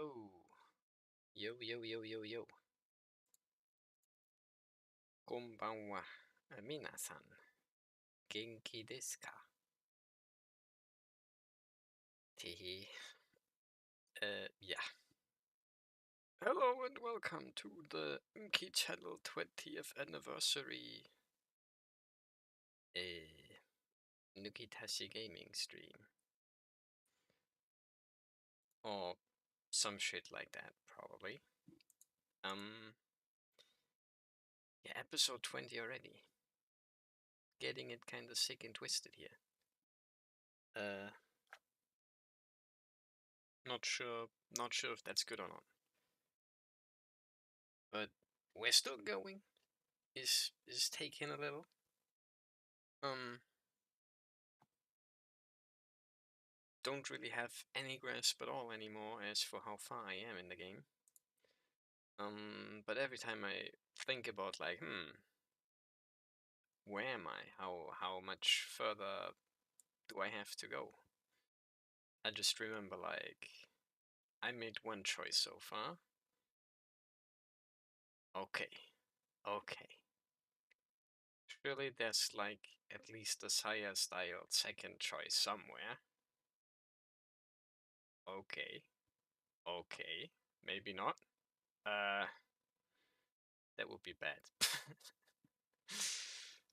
Yo. Yo, yo, yo, yo, yo. Konbanwa. Minasan. Genki desu ka? Tehe. Yeah. Hello and welcome to the Emke Channel 20th anniversary Nukitashi gaming stream. Or some shit like that, probably. Yeah, episode 20 already. Getting it kinda sick and twisted here. Not sure if that's good or not. But we're still going. Is taking a little. Don't really have any grasp at all anymore as for how far I am in the game. But every time I think about like, where am I? How much further do I have to go? I just remember like, I made one choice so far. Okay. Surely there's like at least a Saya styled second choice somewhere. Okay. Maybe not. That would be bad.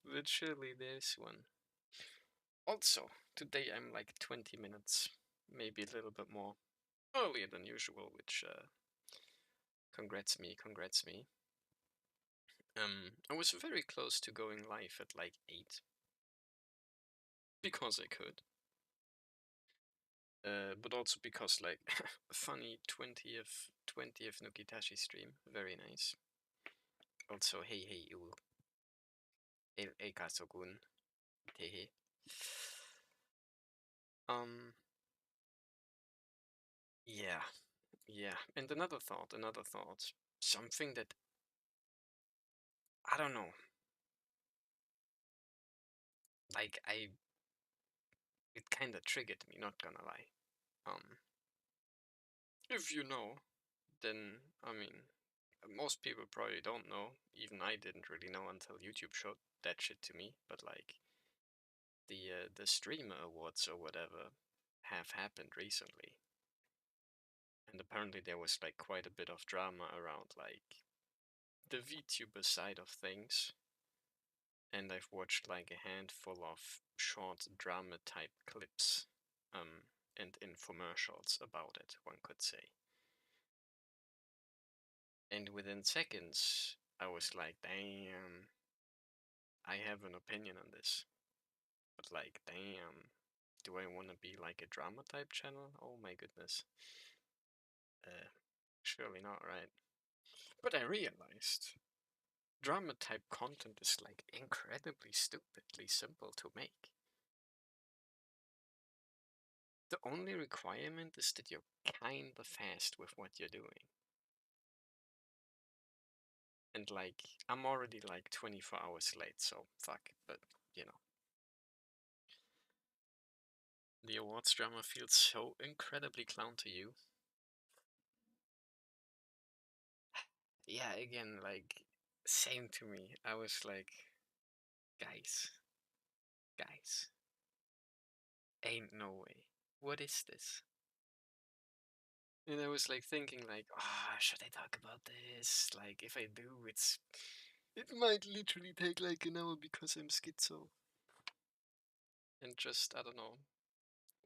But surely there's one. Also, today I'm like 20 minutes, maybe a little bit more, earlier than usual, which, congrats me. I was very close to going live at like 8. Because I could. But also because like, a funny 20th Nukitashi stream, very nice. Also, hey, Kaso-kun, tehe. Yeah, and another thought, something that, I don't know, like, it kinda triggered me, not gonna lie. If you know, then, I mean, most people probably don't know, even I didn't really know until YouTube showed that shit to me, but like, the streamer awards or whatever have happened recently. And apparently there was like quite a bit of drama around like the VTuber side of things. And I've watched like a handful of short drama type clips and infomercials about it, one could say. And within seconds, I was like, damn, I have an opinion on this. But like, damn, do I want to be like a drama type channel? Oh my goodness. Surely not, right? But I realized drama type content is like incredibly stupidly simple to make. The only requirement is that you're kinda fast with what you're doing. And like, I'm already like 24 hours late, so fuck, but you know. The awards drama feels so incredibly clown to you. Yeah, again, like, same to me. I was like, guys, ain't no way. What is this? And I was like thinking like, should I talk about this? Like, if I do, it might literally take like an hour because I'm schizo. And just, I don't know,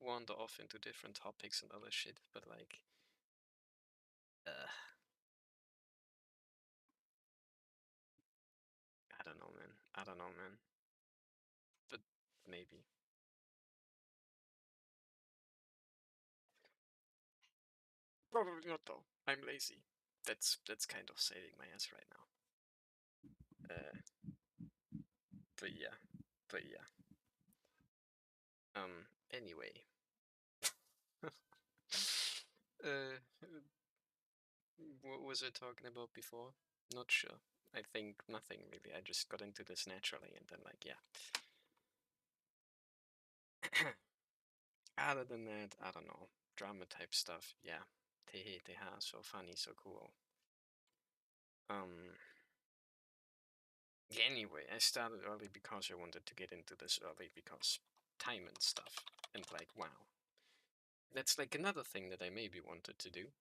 wander off into different topics and other shit, but like, I don't know, man. But maybe. Probably not though. I'm lazy. That's kind of saving my ass right now. But yeah. Anyway. What was I talking about before? Not sure. I think nothing really. I just got into this naturally and then like, yeah. Other than that, I don't know. Drama type stuff, yeah. tehe teha, so funny, so cool. Anyway, I started early because I wanted to get into this early because time and stuff. And like, wow. That's like another thing that I maybe wanted to do.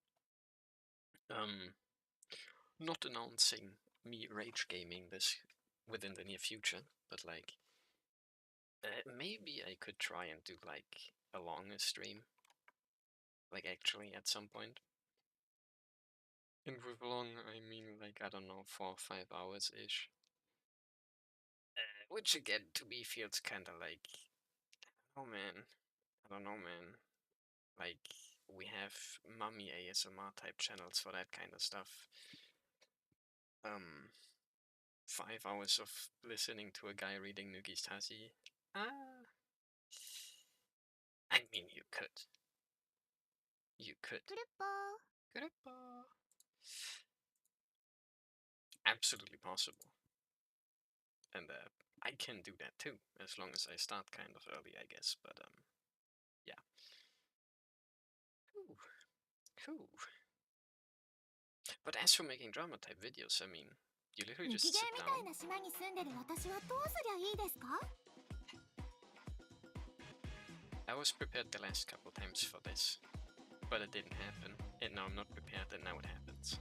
Not announcing me rage gaming this within the near future, but like, maybe I could try and do like a longer stream. Like actually at some point. And with long, I mean like, I don't know, 4 or 5 hours-ish. Which again, to me, feels kinda like, oh man, I don't know, man. Like, we have mummy ASMR type channels for that kind of stuff. 5 hours of listening to a guy reading Nukitashi. I mean, you could. You could. Absolutely possible. And I can do that too, as long as I start kind of early, I guess. But yeah. Cool. But as for making drama type videos, I mean, you literally just sit down. I was prepared the last couple times for this, but it didn't happen, and now I'm not prepared, and now it happens.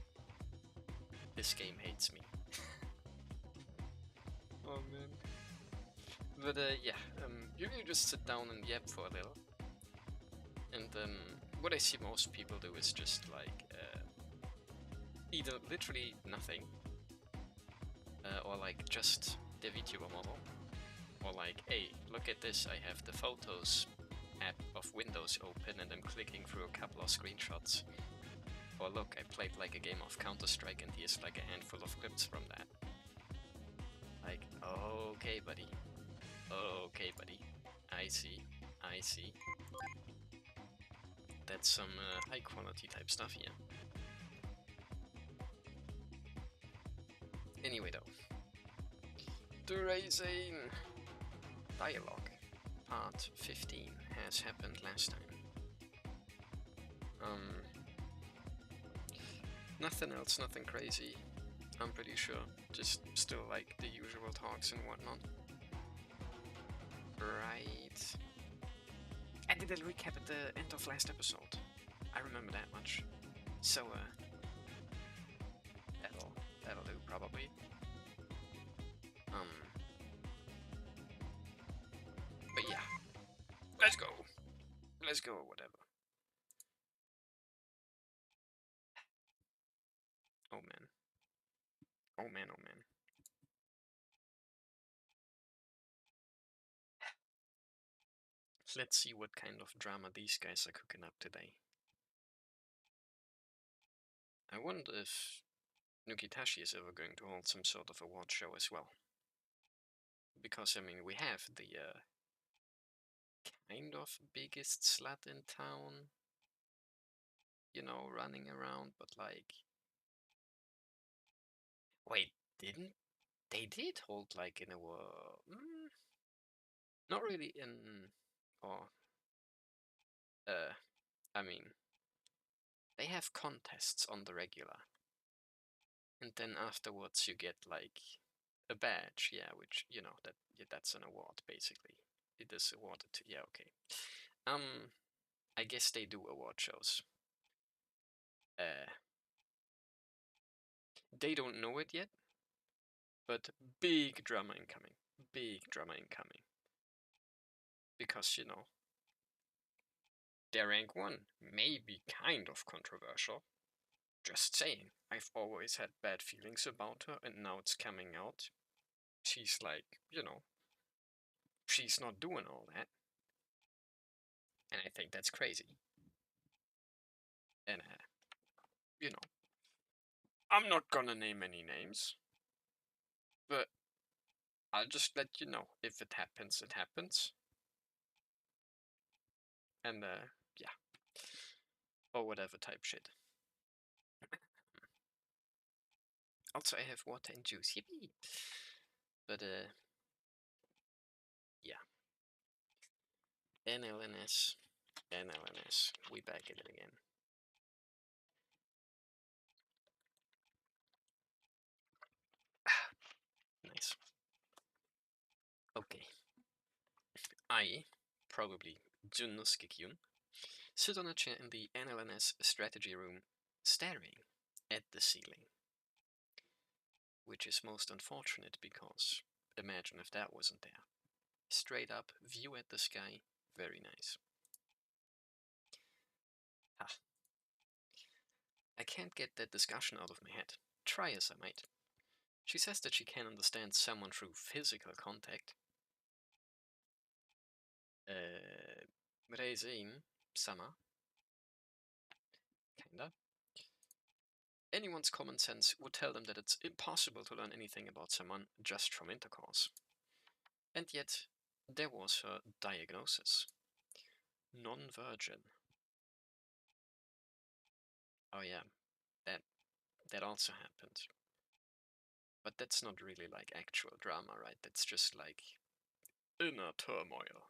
This game hates me. Oh man. But yeah, you just sit down and yap for a little. And what I see most people do is just like either literally nothing, or like just the VTuber model, or like, hey, look at this, I have the Photos app of Windows open and I'm clicking through a couple of screenshots. Or look, I played like a game of Counter-Strike and here's like a handful of clips from that. Like, okay buddy, okay buddy, I see. That's some high quality type stuff here. Anyway though, the Raising Dialogue Part 15 has happened last time. Nothing else, nothing crazy, I'm pretty sure. Just still like the usual talks and whatnot. Right. I did a recap at the end of last episode. I remember that much. So, that'll do, probably. But yeah. Let's go. Let's go, or whatever. Oh man. Oh man, oh man. Let's see what kind of drama these guys are cooking up today. I wonder if Nukitashi is ever going to hold some sort of award show as well. Because, I mean, we have the kind of biggest slut in town, you know, running around, but like... Wait, didn't? They did hold like an award... Not really in... Or... I mean... They have contests on the regular. And then afterwards you get like a badge, yeah, which, you know, that's an award basically. It is awarded to, yeah, okay. I guess they do award shows. They don't know it yet, but big drama incoming. Big drama incoming. Because, you know, their rank 1 may be kind of controversial. Just saying, I've always had bad feelings about her and now it's coming out. She's like, you know, she's not doing all that. And I think that's crazy. And, you know, I'm not gonna name any names, but I'll just let you know. If it happens, it happens. And, yeah. Or whatever type shit. Also, I have water and juice, yippee! But, yeah. NLNS. We back at it again. nice. Okay. I, probably Junnosukay, sit on a chair in the NLNS strategy room, staring at the ceiling. Which is most unfortunate because imagine if that wasn't there. Straight up, view at the sky, very nice. Ha. I can't get that discussion out of my head, try as I might. She says that she can understand someone through physical contact. Reisein-sama. Kinda. Anyone's common sense would tell them that it's impossible to learn anything about someone just from intercourse. And yet, there was her diagnosis. Non-virgin. Oh yeah, that also happened. But that's not really like actual drama, right? That's just like inner turmoil.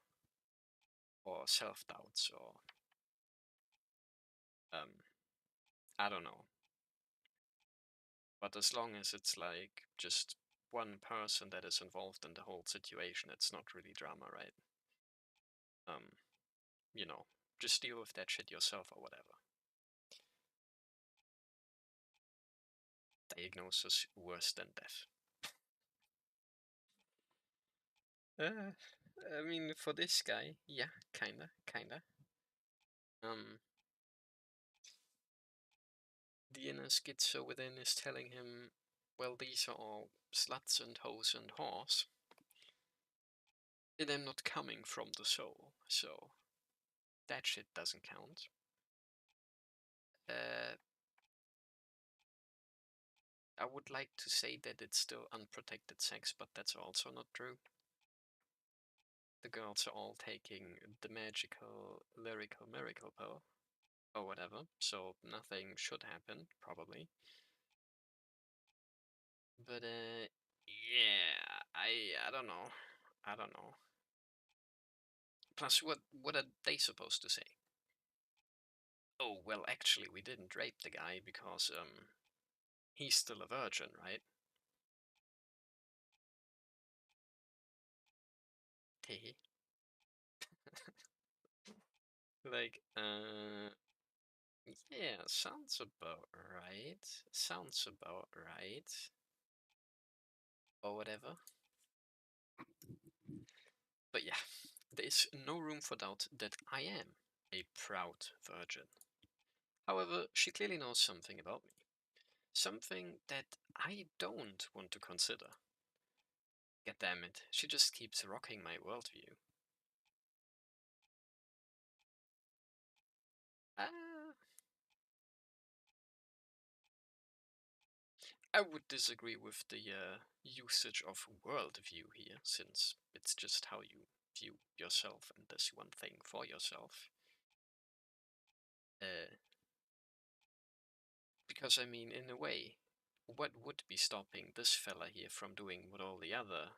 Or self-doubts, or I don't know. But as long as it's like just one person that is involved in the whole situation, it's not really drama, right? You know, just deal with that shit yourself or whatever. Diagnosis worse than death. I mean, for this guy, yeah, kinda. The inner schizo within is telling him, well, these are all sluts and hoes and whores. And I'm not coming from the soul, so that shit doesn't count. I would like to say that it's still unprotected sex, but that's also not true. The girls are all taking the magical, lyrical miracle pill, or whatever, so nothing should happen, probably. But, yeah, I don't know. I don't know. Plus, what are they supposed to say? Oh, well, actually, we didn't rape the guy because, he's still a virgin, right? Hehe. Like, yeah, sounds about right. Sounds about right. Or whatever. But yeah, there is no room for doubt that I am a proud virgin. However, she clearly knows something about me. Something that I don't want to consider. God damn it, she just keeps rocking my worldview. I would disagree with the usage of worldview here, since it's just how you view yourself and this one thing for yourself. Because, I mean, in a way, what would be stopping this fella here from doing what all the other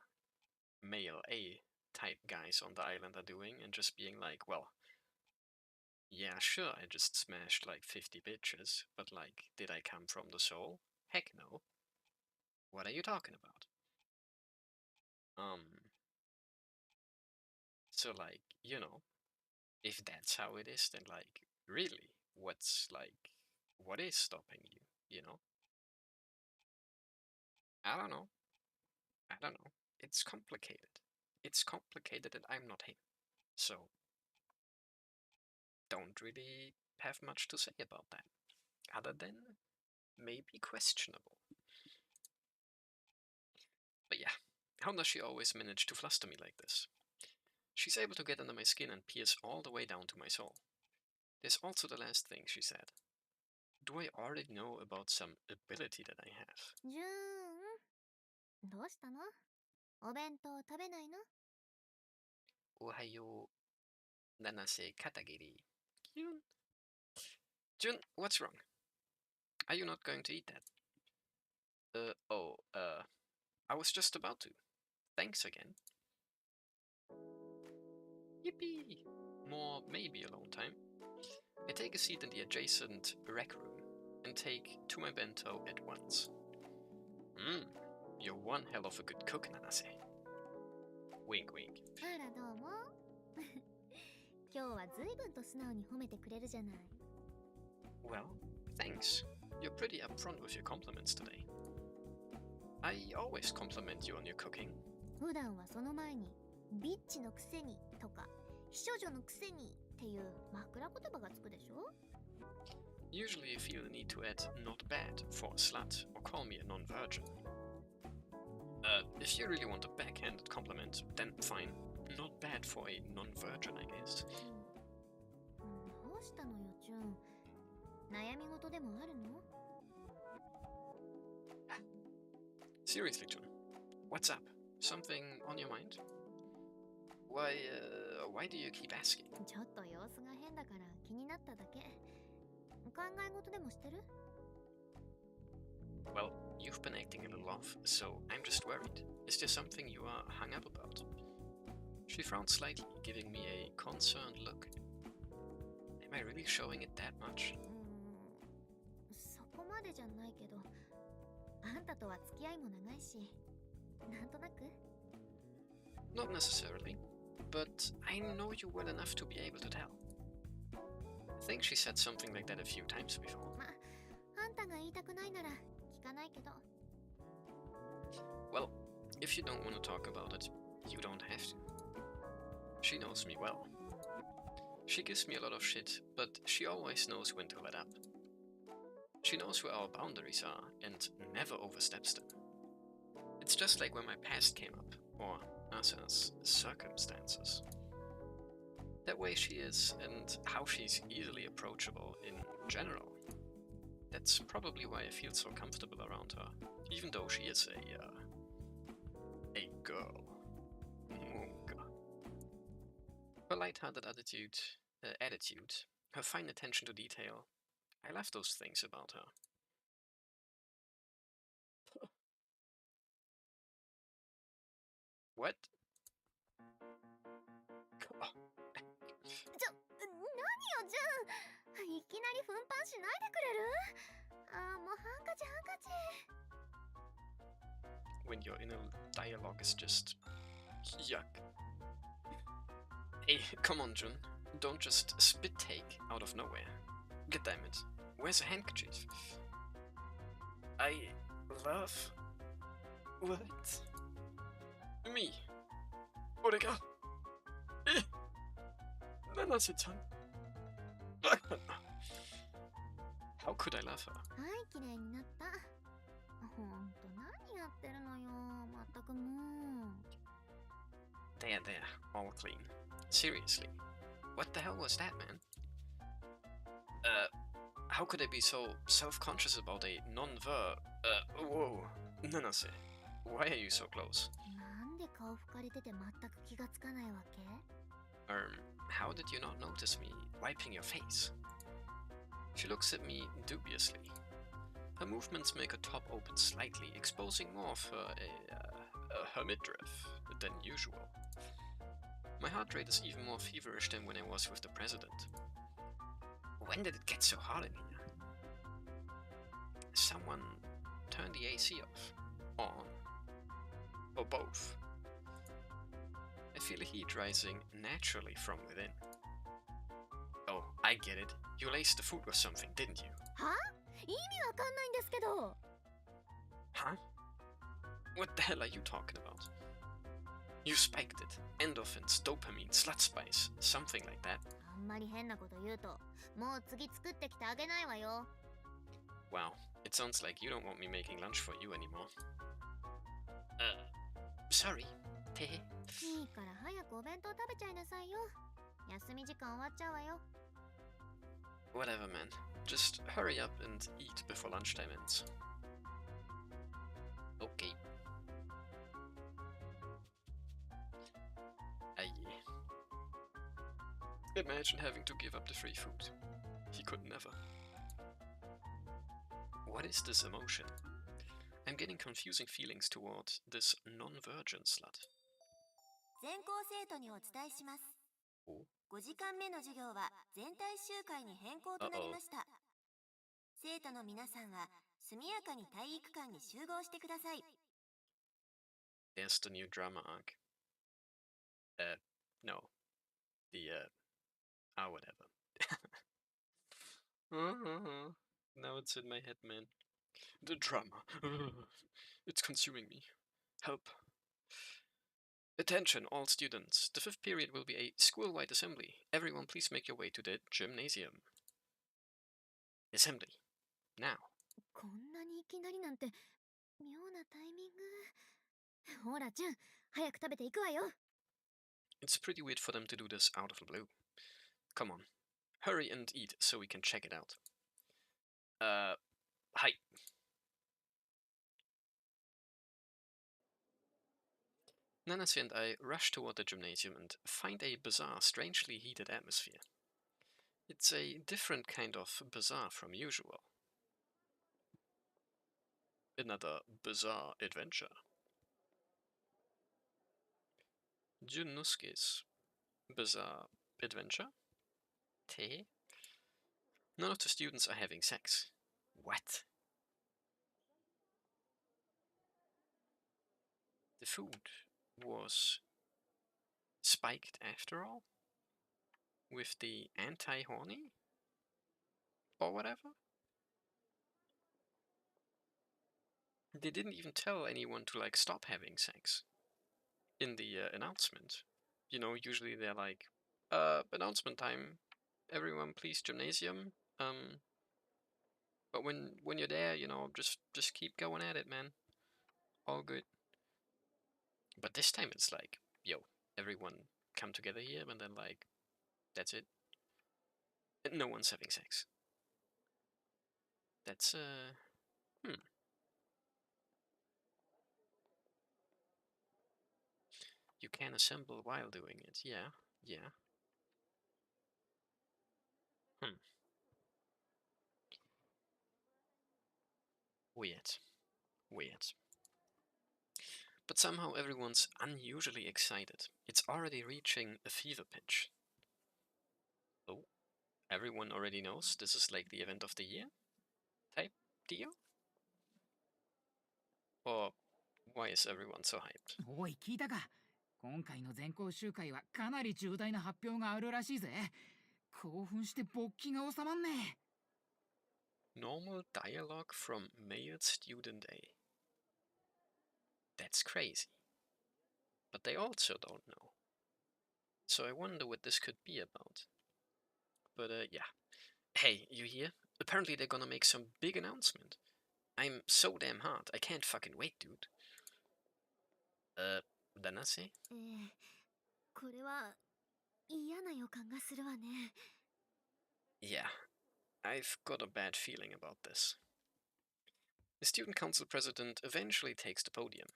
male A-type guys on the island are doing and just being like, well, yeah, sure, I just smashed like 50 bitches, but like, did I come from the soul? Heck no. What are you talking about? So like, you know, if that's how it is, then like, really, what is stopping you, you know? I don't know. I don't know. It's complicated. It's complicated and I'm not him. So, don't really have much to say about that. Other than maybe questionable. But yeah, how does she always manage to fluster me like this? She's able to get under my skin and pierce all the way down to my soul. There's also the last thing she said. Do I already know about some ability that I have? June, どうしたの？お弁当食べないの？ Ohayo nanase katagiri. Jun, what's wrong? Are you not going to eat that? I was just about to. Thanks again. Yippee! More maybe alone time. I take a seat in the adjacent rec room and take to my bento at once. you're one hell of a good cook, Nanase. Wink, wink. あらどうも。今日は随分と素直に褒めてくれるじゃない。Well, thanks. You're pretty upfront with your compliments today. I always compliment you on your cooking. 普段はその前にビッチのくせにとか秘書女のくせにっていう枕言葉がつくでしょ。 Usually you feel the need to add not bad for a slut or call me a non-virgin. If you really want a backhanded compliment, then fine. Not bad for a non-virgin, I guess. どうしたのよ、ジュン。悩み事でもあるの？ Seriously, Jun, what's up? Something on your mind? Why do you keep asking? ちょっと様子が変だから気になっただけ。考え事でもしてる？ Well, you've been acting a little off, so I'm just worried. Is there something you are hung up about? She frowned slightly, giving me a concerned look. Am I really showing it that much? そこまでじゃないけど、あんたとは付き合いも長いし、なんとなく？ Not necessarily, but I know you well enough to be able to tell. I think she said something like that a few times before. ま、あんたが言いたくないなら聞かないけど。 Well, if you don't want to talk about it, you don't have to. She knows me well. She gives me a lot of shit, but she always knows when to let up. She knows where our boundaries are and never oversteps them. It's just like when my past came up, or us as circumstances. That way she is, and how she's easily approachable in general. That's probably why I feel so comfortable around her, even though she is a girl. Her light-hearted attitude, her fine attention to detail, I love those things about her. What? Oh. 何よ、ジュン。いきなり奮発しないでくれる？あー、もうハンカチハンカチ。 When your inner dialogue is just yuck. Hey, come on, Jun. Don't just spit take out of nowhere. Goddammit. Where's a handkerchief? I love... What? Me. Orega. Nanase-chan. How could I love her? はい、綺麗になった。ほんと何やってるのよ、まったくもう。 There, all clean. Seriously, what the hell was that, man? How could I be so self-conscious about a whoa, Nanase, why are you so close? なんで顔拭かれてて全く気がつかないわけ？ How did you not notice me wiping your face? She looks at me dubiously. Her movements make her top open slightly, exposing more of her midriff than usual. My heart rate is even more feverish than when I was with the president. When did it get so hot in here? Someone turned the AC off, on, or both. I feel a heat rising naturally from within. Oh, I get it. You laced the food with something, didn't you? は？意味わかんないんですけど。 Huh? What the hell are you talking about? You spiked it. Endorphins, dopamine, slut spice, something like that. あんまり変なこと言うと、もう次作ってきてあげないわよ。 Wow, it sounds like you don't want me making lunch for you anymore. Sorry. てへ。いいから早くお弁当食べちゃいなさいよ。休み時間終わっちゃうわよ。 Whatever, man. Just hurry up and eat before lunchtime ends. Okay. Aye. Imagine having to give up the free food. He could never. What is this emotion? I'm getting confusing feelings toward this non-virgin slut. 全校生徒にお伝えします。お5時間目の授業は全体集会に変更となりました。生徒の皆さんは速やかに体育館に集合してください。There's the new drama arc. No. The, whatever. Now it's in my head, man. The drama. It's consuming me. Help. Attention, all students. The 5th period will be a school-wide assembly. Everyone please make your way to the gymnasium. Assembly. Now. こんなにいきなりなんて妙なタイミング。ほら、ジュン、早く食べていくわよ。It's pretty weird for them to do this out of the blue. Come on. Hurry and eat so we can check it out. Hi. Nanase and I rush toward the gymnasium and find a bizarre, strangely heated atmosphere. It's a different kind of bizarre from usual. Another bizarre adventure. Junnosukay's bizarre adventure? Te? None of the students are having sex. What? The food was spiked after all? With the anti-horny? Or whatever? They didn't even tell anyone to, like, stop having sex in the announcement. You know, usually they're like, announcement time. Everyone please gymnasium. But when you're there, you know, just keep going at it, man. All good. But this time it's like, yo, everyone come together here, and then, like, that's it. And no one's having sex. That's, You can assemble while doing it, yeah. Weird. But somehow everyone's unusually excited. It's already reaching a fever pitch. Oh, everyone already knows this is like the event of the year type deal? Or why is everyone so hyped? おい、聞いたか。今回の全校集会はかなり重大な発表があるらしいぜ。興奮して勃起が収まんねえ。 Normal dialogue from male student A. That's crazy. But they also don't know. So I wonder what this could be about. But yeah. Hey, you hear? Apparently they're gonna make some big announcement. I'm so damn hard. I can't fucking wait, dude. Nanase? これは嫌な予感がするわね。Yeah, I've got a bad feeling about this. The student council president eventually takes the podium.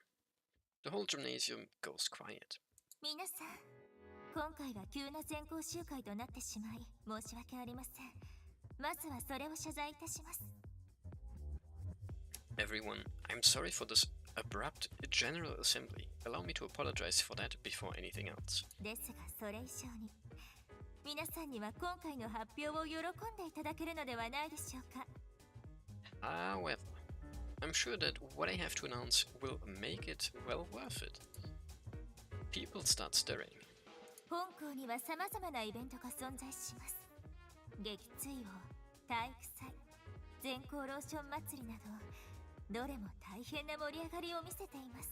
The whole gymnasium goes quiet. 皆さん、今回は急な全校集会となってしまい申し訳ありません。まずはそれを謝罪いたします。 Everyone, I'm sorry for this abrupt general assembly. Allow me to apologize for that before anything else. ですがそれ以上に、皆さんには今回の発表を喜んでいただけるのではないでしょうか。 However, I'm sure that what I have to announce will make it well worth it. People start stirring. 本校には様々なイベントが存在します。撃墜王、体育祭、全校ローション祭りなど、どれも大変な盛り上がりを見せています。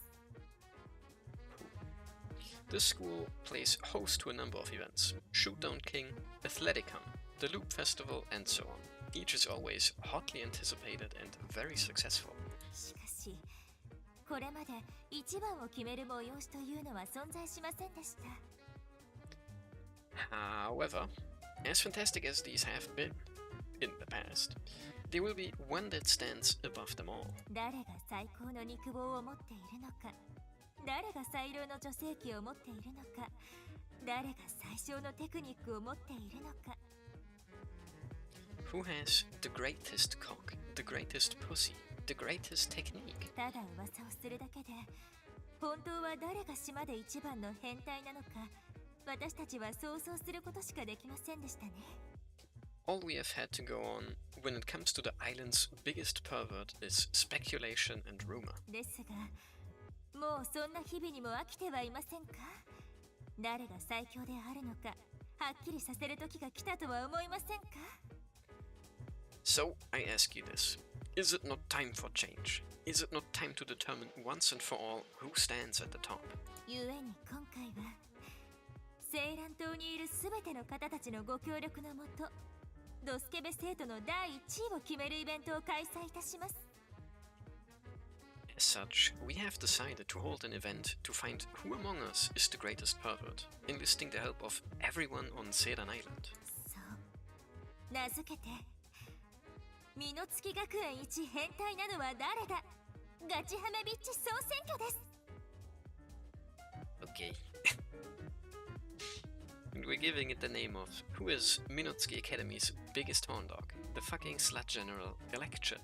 The school plays host to a number of events: Shootdown King, Athleticon, the Loop Festival, and so on. Each is always hotly anticipated and very successful. しかし、これまで一番を決める催しというのは存在しませんでした。 However, as fantastic as these have been in the past, there will be one that stands above them all. 誰が最高の肉棒を持っているのか、誰が最良の女性器を持っているのか、誰が最小のテクニックを持っているのか。 Who has the greatest cock, the greatest pussy, the greatest technique? ただ噂をするだけで、本当は誰が島で一番の変態なのか、私たちは想像することしかできませんでしたね。 All we have had to go on when it comes to the island's biggest pervert is speculation and rumor. ですが、もうそんな日々にも飽きてはいませんか？誰が最強であるのかはっきりさせる時が来たとは思いませんか？ So, I ask you this. Is it not time for change? Is it not time to determine once and for all who stands at the top? ゆえに今回は青蘭島にいるすべての方たちのご協力のもと、ドスケベ生徒の第1位を決めるイベントを開催いたします。 As such, we have decided to hold an event to find who among us is the greatest pervert, enlisting the help of everyone on Sedan Island. そう、名付けて美濃月学園一変態なのは誰だ、ガチハメビッチ総選挙です。 Okay. And we're giving it the name of who is Minotsuki Academy's biggest horn dog, the fucking slut general election.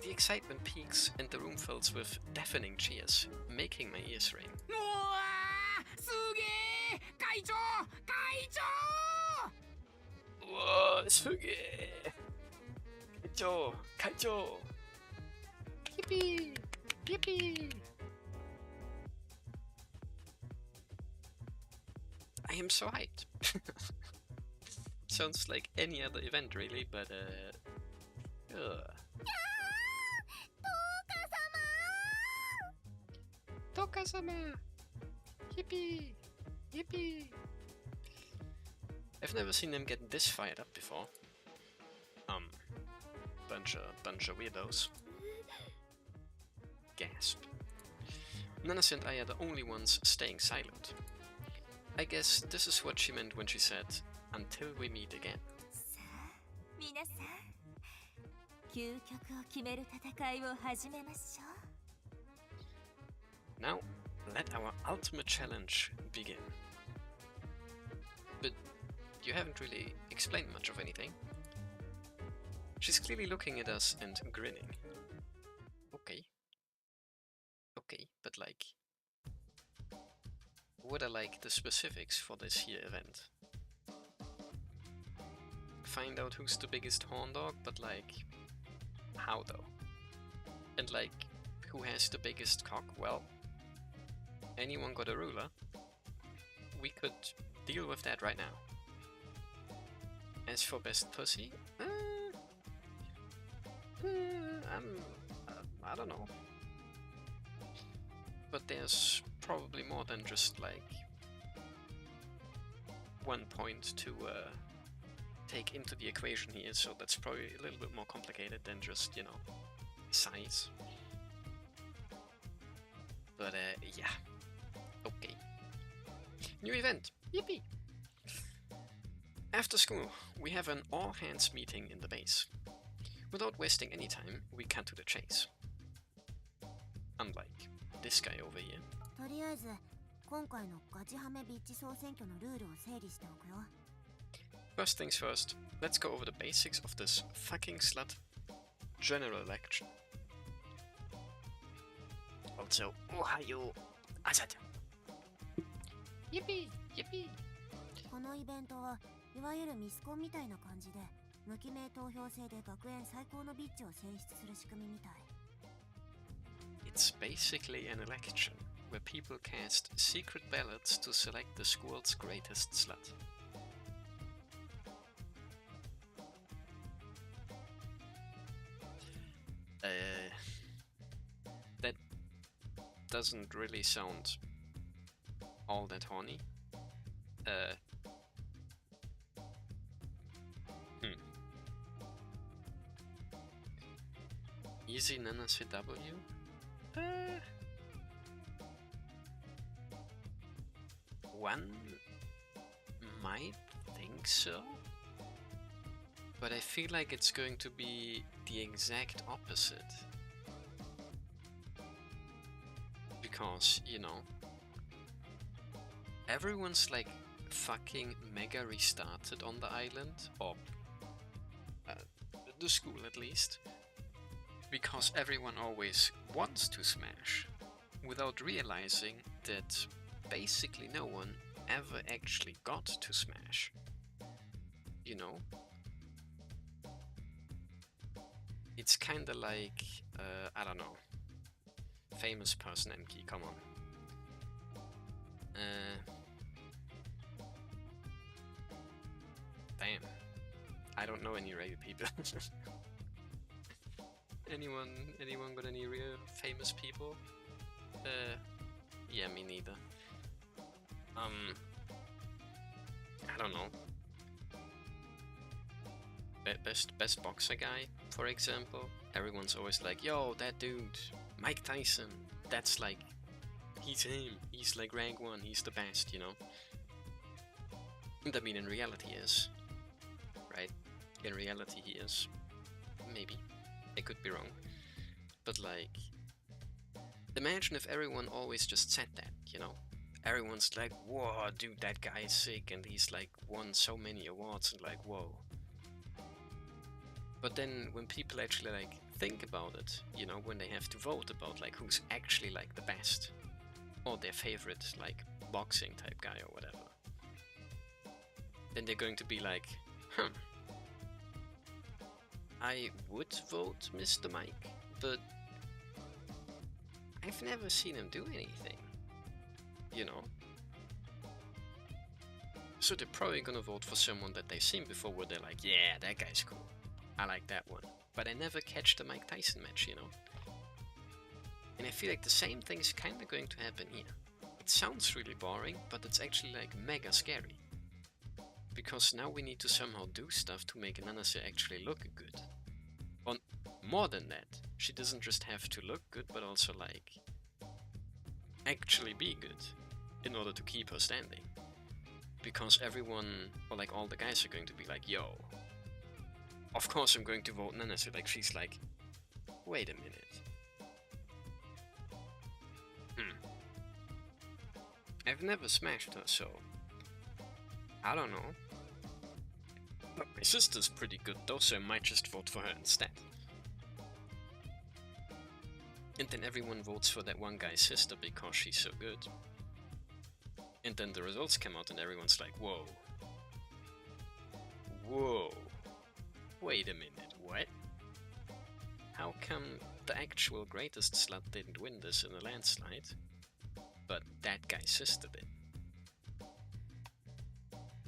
The excitement peaks and the room fills with deafening cheers, making my ears ring. うわー、すげー、会長、会長。 Whoa, suge! Kaichou! Kaichou! Yippee! Yippee! I am so hyped! Sounds like any other event really, but Toka-sama! Yippee! Yippee! I've never seen them get this fired up before. Bunch of weirdos. Gasp. Nanase and I are the only ones staying silent. I guess this is what she meant when she said, until we meet again. さあ、皆さん、究極を決める戦いを始めましょう。 Now, let our ultimate challenge begin. But you haven't really explained much of anything. She's clearly looking at us and grinning. Okay. Okay, but like... what are like the specifics for this here event? Find out who's the biggest horn dog, but like... how though? And like, who has the biggest cock? Well, anyone got a ruler? We could deal with that right now. As for best pussy, I don't know. But there's probably more than just like 1 point to take into the equation here, so that's probably a little bit more complicated than just, you know, size. But yeah. Okay. New event! Yippee! After school, we have an all-hands meeting in the base. Without wasting any time, we cut to the chase. Unlike this guy over here. とりあえず今回のガチハメビッチ総選挙のルールを整理しておくよ。 First things first, let's go over the basics of this fucking slut general election. Also, Ohayo, Asacha. Yippee! Yippee! このイベントはいわゆるミスコンみたいな感じで無記名投票制で学園最高のビッチを選出する仕組みみたい。 It's basically an election where people cast secret ballots to select the school's greatest slut. That doesn't really sound all that horny. Easy Nana CW? One might think so, but I feel like it's going to be the exact opposite. Because, you know, everyone's like fucking mega restarted on the island, or the school at least, because everyone always wants to smash, without realizing that basically no one ever actually got to smash. You know? It's kinda like, I don't know. famous person, Emke, come on. Damn. I don't know any real people. Anyone got any real famous people? Yeah, me neither. I don't know. Best boxer guy, for example. Everyone's always like, yo, that dude, Mike Tyson, that's like, he's him. He's like rank 1, he's the best, you know? And I mean, in reality he is. Right? In reality he is. Maybe. I could be wrong. But like, imagine if everyone always just said that, you know? Everyone's like, whoa, dude, that guy is sick, and he's like won so many awards, and like, whoa. But then when people actually like think about it, you know, when they have to vote about like who's actually like the best, or their favorite like boxing type guy or whatever, then they're going to be like, I would vote Mr. Mike, but I've never seen him do anything, you know? So they're probably gonna vote for someone that they've seen before, where they're like, yeah, that guy's cool, I like that one. But I never catch the Mike Tyson match, you know? And I feel like the same thing is kinda going to happen here. It sounds really boring, but it's actually like mega scary. Because now we need to somehow do stuff to make Nanase actually look good. Or more than that, she doesn't just have to look good, but also like actually be good in order to keep her standing. Because everyone, or like all the guys are going to be like, yo, of course I'm going to vote Nanase. Like she's like, wait a minute. I've never smashed her, so I don't know. But my sister's pretty good though, so I might just vote for her instead. And then everyone votes for that one guy's sister because she's so good. And then the results come out and everyone's like, whoa. Whoa. Wait a minute, what? How come the actual greatest slut didn't win this in a landslide, but that guy's sister did?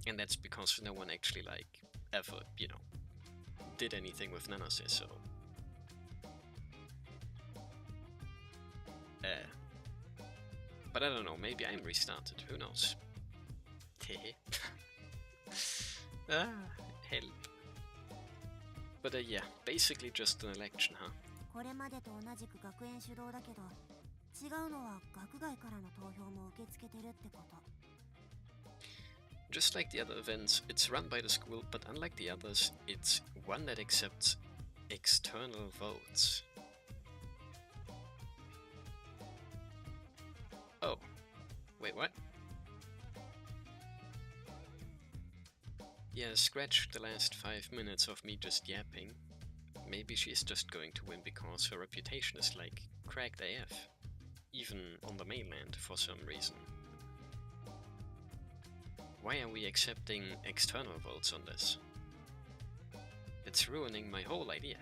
And that's because no one actually like ever, you know, did anything with Nanase, so but I don't know, maybe I'm restarted, who knows? Ah, help. But yeah, basically just an election, huh? これまでと同じく学園主導だけど、違うのは学外からの投票も受け付けてるってこと。Just like the other events, it's run by the school, but unlike the others, it's one that accepts external votes. Oh, wait, what? Yeah, scratch the last 5 minutes of me just yapping. Maybe she's just going to win because her reputation is like cracked AF, even on the mainland for some reason. Why are we accepting external votes on this? It's ruining my whole idea.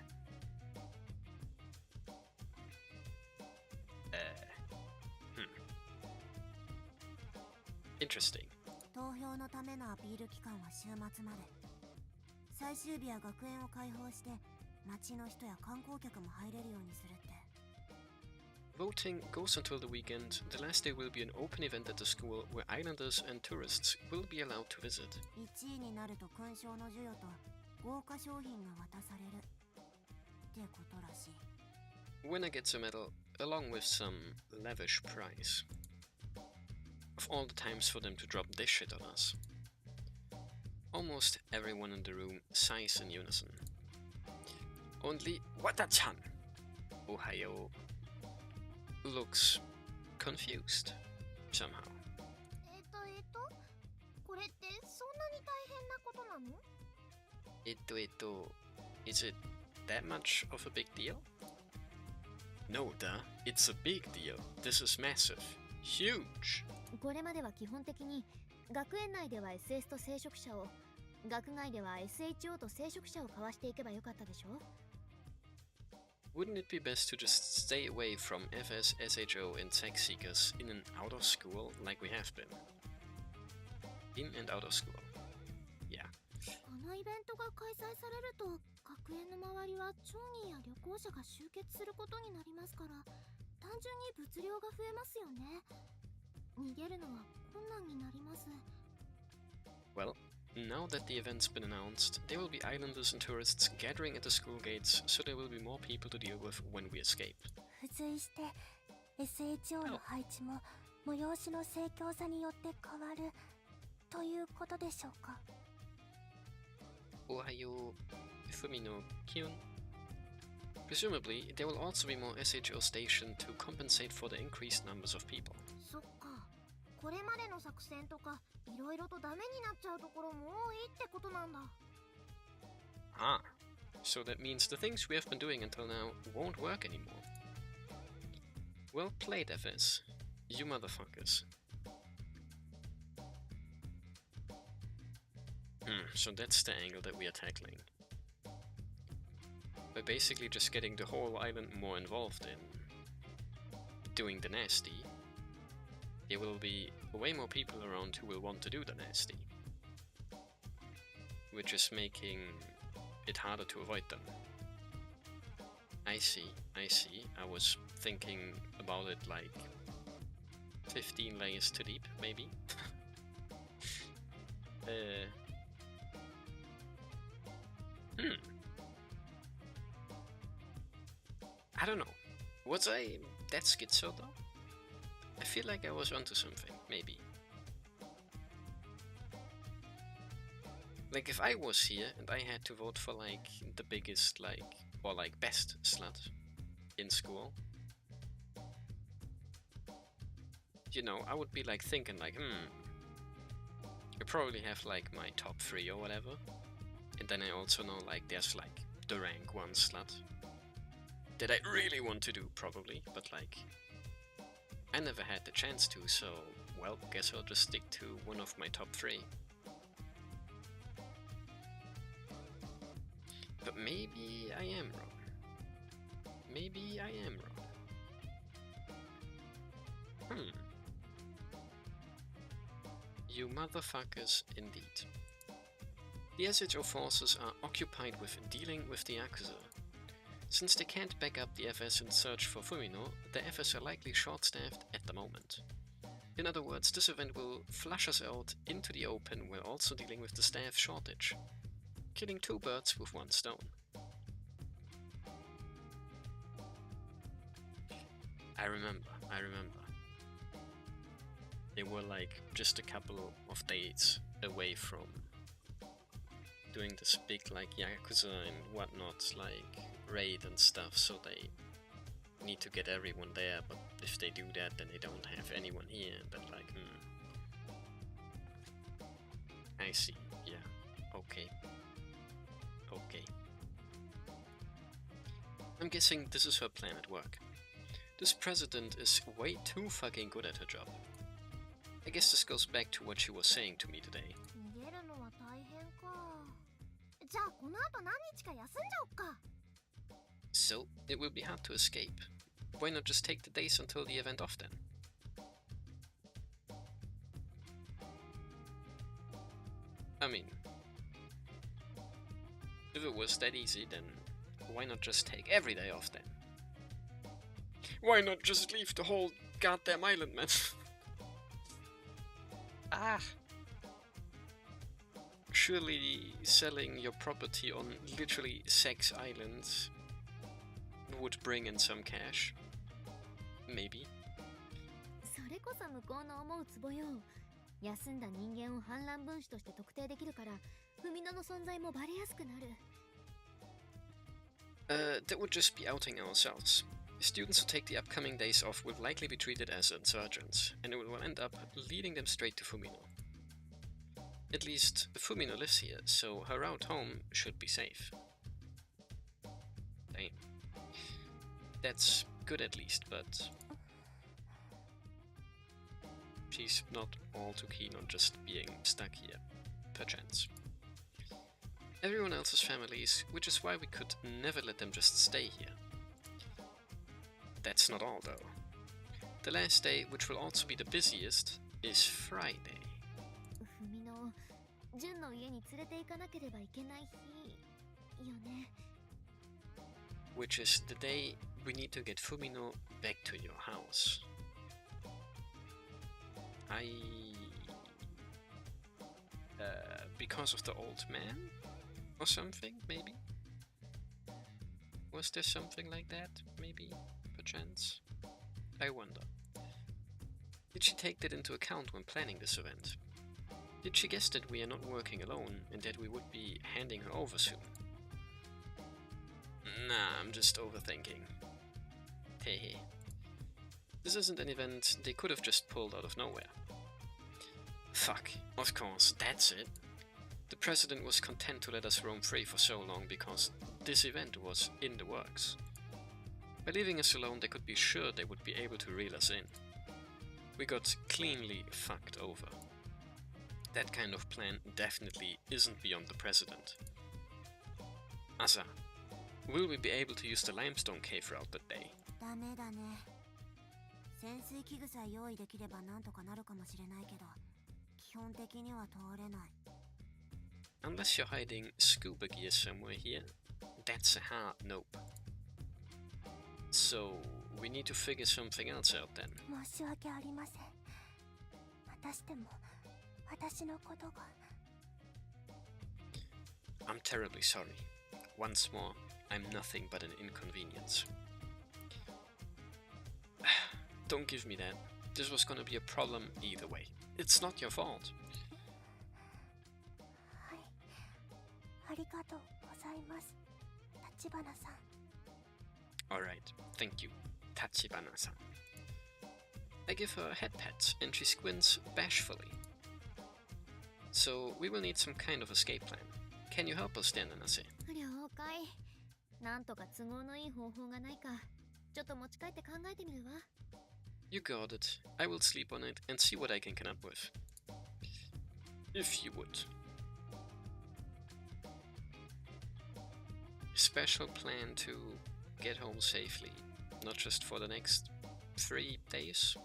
Interesting. 投票のためのアピール期間は週末まで。最終日は学園を開放して、街の人や観光客も入れるようにするって。Voting goes until the weekend. The last day will be an open event at the school where islanders and tourists will be allowed to visit. 1位になると勲章の授与と豪華商品が渡されるってことらしい。Winner gets a medal along with some lavish prize. Of all the times for them to drop this shit on us. Almost everyone in the room sighs in unison. Only Wata-chan, Ohayo, looks confused somehow. これってそんなに大変なことなの？Is it that much of a big deal? No, duh, it's a big deal. This is massive. Huge! これまでは基本的に学園内では SS と聖職者を、学外では SHO と聖職者を交わしていけばよかったでしょ？ Wouldn't it be best to just stay away from FS, SHO, and tech seekers in and out of school like we have been? In and out of school. Yeah. このイベントが開催されると学園の周りは町人や旅行者が集結することになりますから単純に物量が増えますよね。逃げるのは困難になります。 Well, now that the event's been announced, there will be islanders and tourists gathering at the school gates, so there will be more people to deal with when we escape. 付随して SHO の配置も催しの盛況さによって変わるということでしょうか。 Ohayo Fumino-kyun. Presumably, there will also be more SHO stationed to compensate for the increased numbers of people. そっか。これまでの作戦とかいろいろとダメになっちゃうところも多いってことなんだ。 Ah, so that means the things we have been doing until now won't work anymore. Well played, FS. You motherfuckers. So that's the angle that we are tackling. By basically just getting the whole island more involved in doing the nasty, there will be way more people around who will want to do the nasty. We're just making it harder to avoid them. I see. I was thinking about it like 15 layers too deep, maybe? I don't know. Was I that schizo though? I feel like I was onto something, maybe. Like if I was here and I had to vote for like the biggest or best slut in school, you know, I would be like thinking like, I probably have like my top 3 or whatever. And then I also know like there's like the rank 1 slut that I really want to do probably, but like I never had the chance to, so well, guess I'll just stick to one of my top 3. But maybe I am wrong. Maybe I am wrong. You motherfuckers indeed. The SHO forces are occupied with dealing with the IKZ. Since they can't back up the FS in search for Fumino, the FS are likely short-staffed at the moment. In other words, this event will flush us out into the open while also dealing with the staff shortage. Killing 2 birds with 1 stone. I remember. They were like just a couple of days away from doing this big like Yakuza and whatnot, like raid and stuff, so they need to get everyone there, but if they do that then they don't have anyone here, but like, I see, yeah, okay. I'm guessing this is her plan at work. This president is way too fucking good at her job. I guess this goes back to what she was saying to me today. 逃げるのは大変か。じゃあこの後何日か休んじゃおっか。 So, it will be hard to escape. Why not just take the days until the event off then? I mean, if it was that easy, then why not just take every day off then? Why not just leave the whole goddamn island, man? Surely selling your property on literally Sex Island would bring in some cash. Maybe. それこそ向こうの思うツボよ。休んだ人間を反乱分子として特定できるから、フミノの存在もバレやすくなる。That would just be outing ourselves. Students who take the upcoming days off will likely be treated as insurgents, and it will end up leading them straight to Fumino. At least, Fumino lives here, so her route home should be safe. Damn. That's good at least, but she's not all too keen on just being stuck here, perchance. Everyone else's families, which is why we could never let them just stay here. That's not all though. The last day, which will also be the busiest, is Friday. ふみの純の家に連れて行かなければいけない日よね。 Which is the day we need to get Fumino back to your house. Because of the old man? Or something, maybe? Was there something like that, maybe? Perchance? I wonder. Did she take that into account when planning this event? Did she guess that we are not working alone and that we would be handing her over soon? Nah, I'm just overthinking. Hehe. This isn't an event they could have just pulled out of nowhere. Fuck, of course, that's it. The president was content to let us roam free for so long because this event was in the works. By leaving us alone, they could be sure they would be able to reel us in. We got cleanly fucked over. That kind of plan definitely isn't beyond the president. Asa, will we be able to use the limestone cave route that day? ダメだね。潜水器具さえ用意できればなんとかなるかもしれないけど、基本的には通れない。 Unless you're hiding scuba gear somewhere here, that's a hard nope. So, we need to figure something else out then. 申し訳ありません。またしても私のことが。 I'm terribly sorry. Once more, I'm nothing but an inconvenience. Don't give me that. This was gonna be a problem either way. It's not your fault. はい。ありがとうございます。橘さん。 Alright, thank you, Tachibana-san. I give her a head pat and she squints bashfully. So, we will need some kind of escape plan. Can you help us, Nase? 了解。なんとか都合のいい方法がないか。ちょっと持ち帰って考えてみるわ。 You got it. I will sleep on it and see what I can come up with. If you would. Special plan to get home safely, not just for the next 3 days?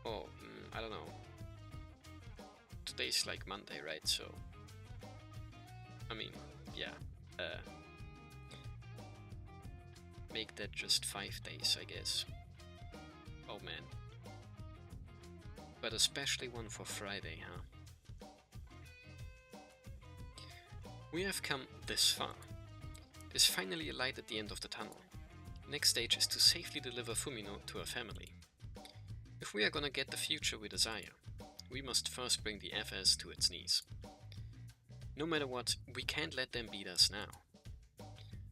Or, I don't know. Today's like Monday, right? So, I mean, yeah. Make that just 5 days, I guess. Oh man. But especially one for Friday, huh? We have come this far. There's finally a light at the end of the tunnel. Next stage is to safely deliver Fumino to her family. If we are gonna get the future we desire, we must first bring the FS to its knees. No matter what, we can't let them beat us now.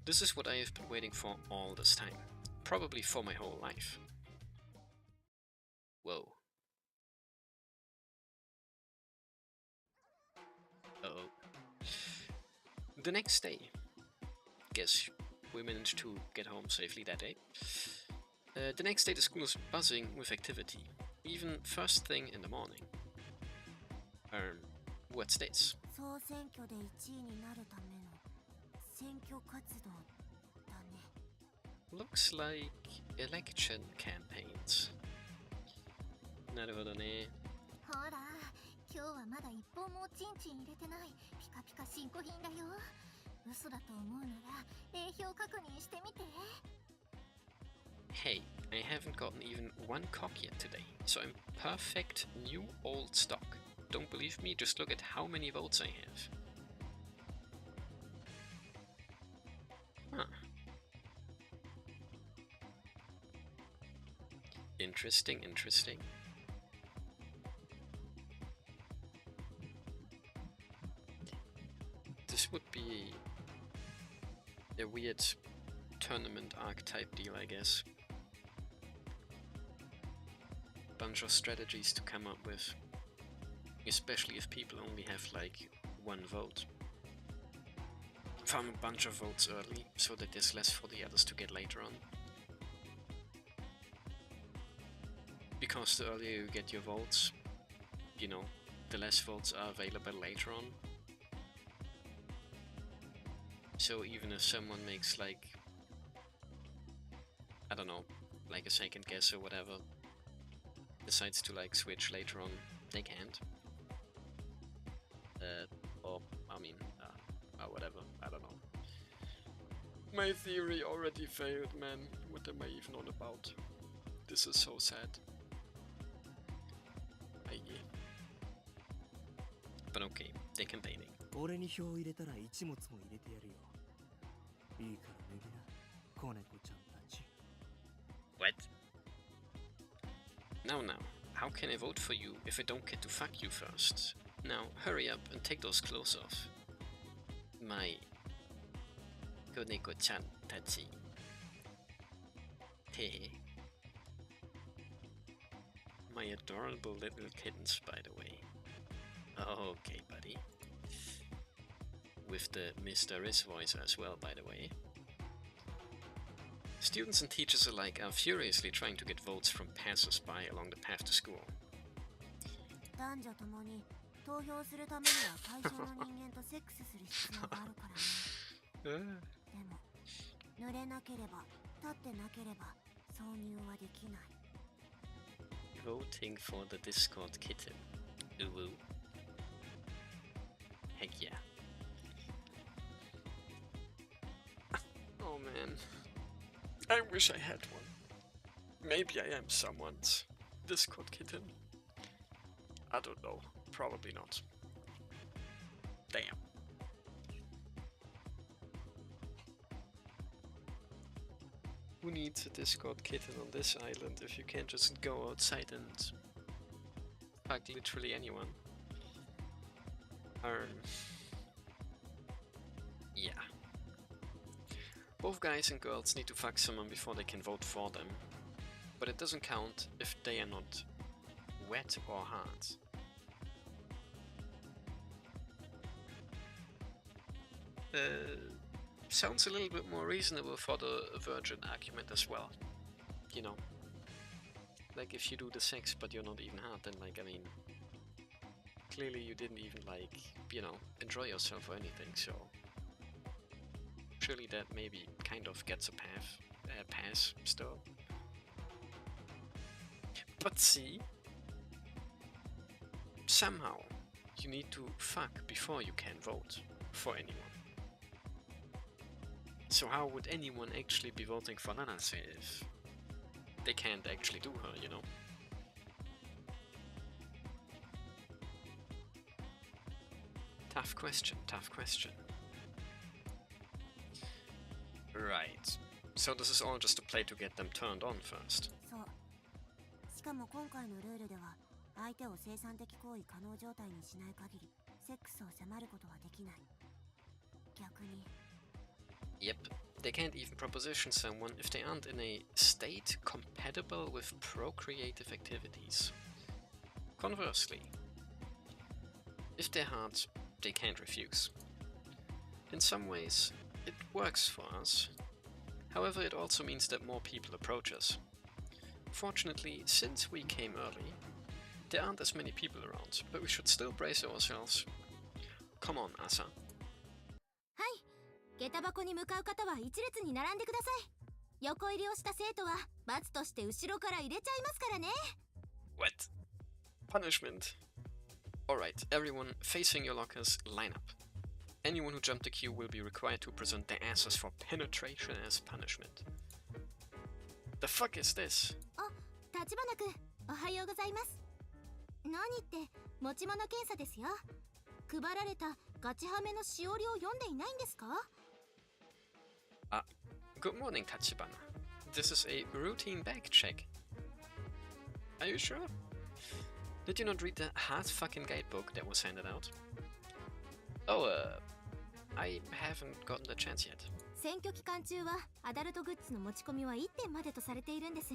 This is what I have been waiting for all this time, probably for my whole life. Whoa. Uh-oh. The next day. Guess we managed to get home safely that day. The next day the school is buzzing with activity, even first thing in the morning. What's this? 総選挙で1位になるための選挙活動だね。 Looks like election campaigns. なるほどね。ほら、今日はまだ一本もチンチン入れてないピカピカ新古品だよ。嘘だと思うなら営票確認してみて。 Hey, I haven't gotten even one cock yet today, so I'm perfect new old stock. Don't believe me? Just look at how many votes I have. Huh. Interesting, interesting. This would be a weird tournament archetype deal, I guess. Bunch of strategies to come up with, especially if people only have like one vote. Farm a bunch of votes early so that there's less for the others to get later on. Because the earlier you get your votes, you know, the less votes are available later on. So even if someone makes like don't know, like a second guess or whatever, decides to like switch later on, they can't. Or, I mean, whatever, I don't know. My theory already failed, man. What am I even on about? This is so sad. But okay, they're campaigning. 俺に票を入れたら一物も入れてやるよ。いいから脱ぎな、子猫ちゃんたち。What? Now, how can I vote for you if I don't get to fuck you first? Now, hurry up and take those clothes off. My... Koneko-chan tachi. Hehe. My adorable little kittens, by the way. Okay, buddy. With the Mr. Riz voice as well, by the way. Students and teachers alike are furiously trying to get votes from passers-by along the path to school. 男女ともに投票するためには会社の人間とセックスする必要があるからね。でも濡れなければ立ってなければ挿入はできない。Voting for the Discord kitten. Uwu. Heck yeah. Oh man. I wish I had one. Maybe I am someone's Discord kitten. I don't know. Probably not. Damn. Who needs a Discord kitten on this island if you can't just go outside and fuck literally anyone? Yeah. Both guys and girls need to fuck someone before they can vote for them, but it doesn't count if they are not wet or hard. Sounds a little bit more reasonable for the virgin argument as well. You know, like if you do the sex but you're not even hard, then like, I mean, clearly you didn't even like, you know, enjoy yourself or anything, so surely that maybe kind of gets a pass still. But see, somehow you need to fuck before you can vote for anyone. So how would anyone actually be voting for Nanase if they can't actually do her, you know? Tough question, tough question. Right. So this is all just a play to get them turned on first. そう。しかも今回のルールでは相手を生産的行為可能状態にしない限りセックスを迫ることはできない。逆に。Yep, they can't even proposition someone if they aren't in a state compatible with procreative activities. Conversely, if they're hard, they can't refuse. In some ways, it works for us. However, it also means that more people approach us. Fortunately, since we came early, there aren't as many people around, but we should still brace ourselves. Come on, Asa. 下駄箱に向かう方は一列に並んでください。横入りをした生徒は罰として後ろから入れちゃいますからね。What? Punishment. Alright, everyone facing your lockers, line up. Anyone who jumped the queue will be required to present their asses for penetration as punishment. The fuck is this? あ、立花くん、おはようございます。何って持ち物検査ですよ。配られたガチハメのしおりを読んでいないんですか？ Good morning, Tachibana. This is a routine bag check. Are you sure? Did you not read the hard fucking guidebook that was handed out? Oh, I haven't gotten the chance yet. 選挙期間中はアダルトグッズの持ち込みは1点までとされているんです。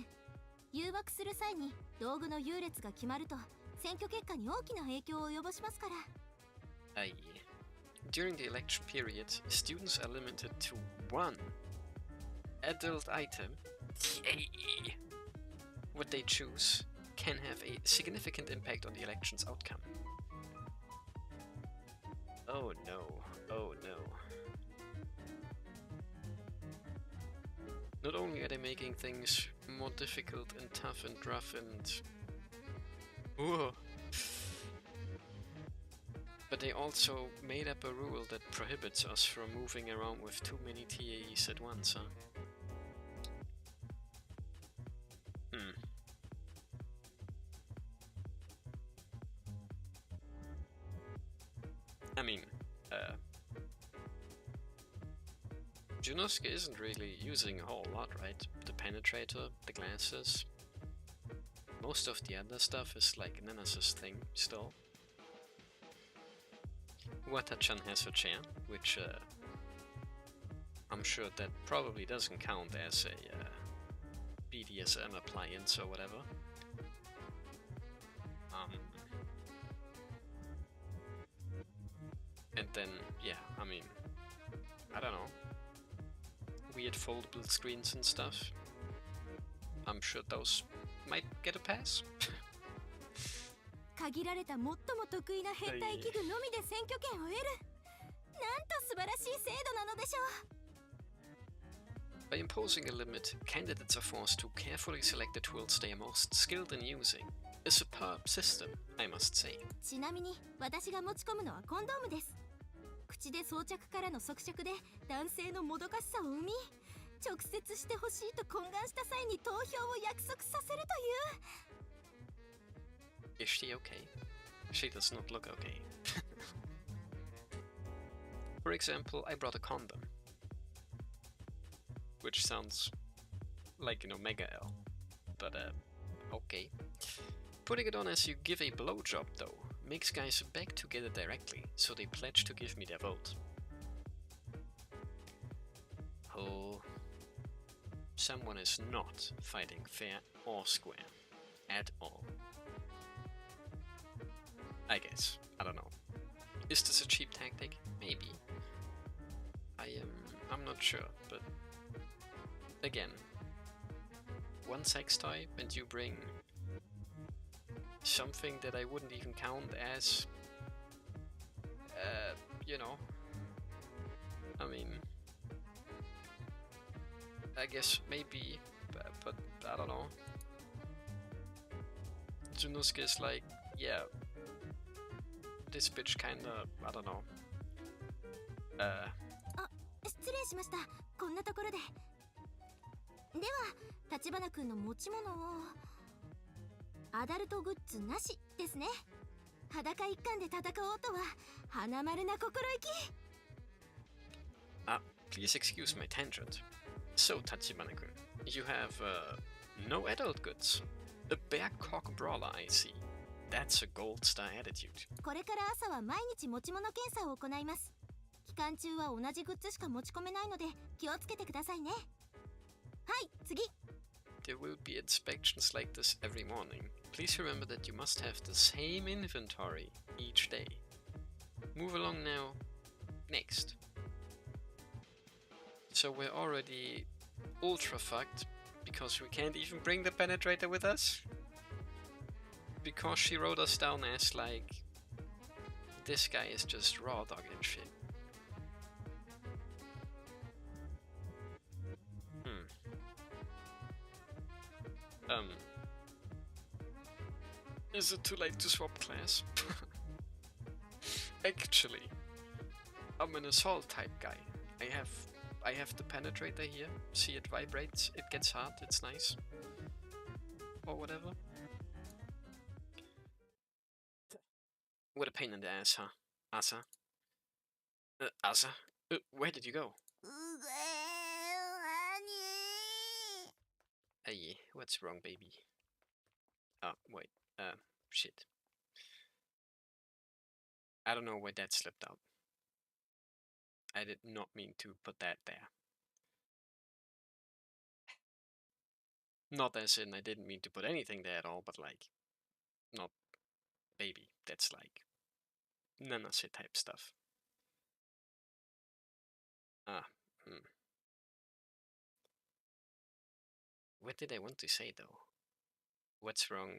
誘惑する際に道具の優劣が決まると選挙結果に大きな影響を及ぼしますから。During the election period, students are limited to one adult item. What they choose can have a significant impact on the election's outcome. Oh no, oh no. not only are they making things more difficult and tough and rough and... Ooh, but they also made up a rule that prohibits us from moving around with too many TAEs at once, huh? I mean, Junnosukay isn't really using a whole lot, right? The penetrator, the glasses. Most of the other stuff is like Nena's thing still. Wata-chan has her chair, which I'm sure that probably doesn't count as a BDSM appliance or whatever. And then, yeah, I mean, I don't know. Weird foldable screens and stuff. I'm sure those might get a pass. 限られた最も得意な変態器具のみで選挙権を得る。なんと素晴らしい制度なのでしょう。 By imposing a limit, candidates are forced to carefully select the tools they are most skilled in using. A superb system, I must say. ちなみに私が持ち込むのはコンドームです。口で装着からの即着で男性のもどかしさを生み、直接してほしいと懇願した際に投票を約束させるという。 Is she okay? She does not look okay. For example, I brought a condom. Which sounds like, you know, mega L. But, okay. Putting it on as you give a blowjob, though, makes guys beg to get it directly, so they pledge to give me their vote. Oh. Someone is not fighting fair or square. At all. I guess. I don't know. Is this a cheap tactic? Maybe. I'm not sure, but again, one sex toy and you bring something that I wouldn't even count as, you know, I mean, I guess maybe, but I don't know. Junnosukay is like, yeah, this bitch kinda, I don't know. 失礼しました。こんなところで。では、立花君の持ち物をアダルトグッズなしですね。裸一貫で戦おうとは花丸な心意気。Please excuse my tangent. So, Tachibana-kun, you have no adult goods. A bear cock brawler, I see. That's a gold star attitude. これから朝は毎日持ち物検査を行います。期間中は同じグッズしか持ち込めないので気をつけてくださいね。はい、次。There will be inspections like this every morning. Please remember that you must have the same inventory each day. Move along now. Next. So we're already ultra fucked because we can't even bring the penetrator with us. Because she wrote us down as like, this guy is just raw dog and shit. Is it too late to swap class? Actually, I'm an assault type guy. I have the penetrator here. See, it vibrates, it gets hard, it's nice. Or whatever. What a pain in the ass, huh? Asa? Asa? Where did you go? Hey, what's wrong, baby? Oh, wait. Shit. I don't know where that slipped out. I did not mean to put that there. Not as in I didn't mean to put anything there at all, but like, not baby. That's like Nanase type stuff. What did I want to say though? What's wrong?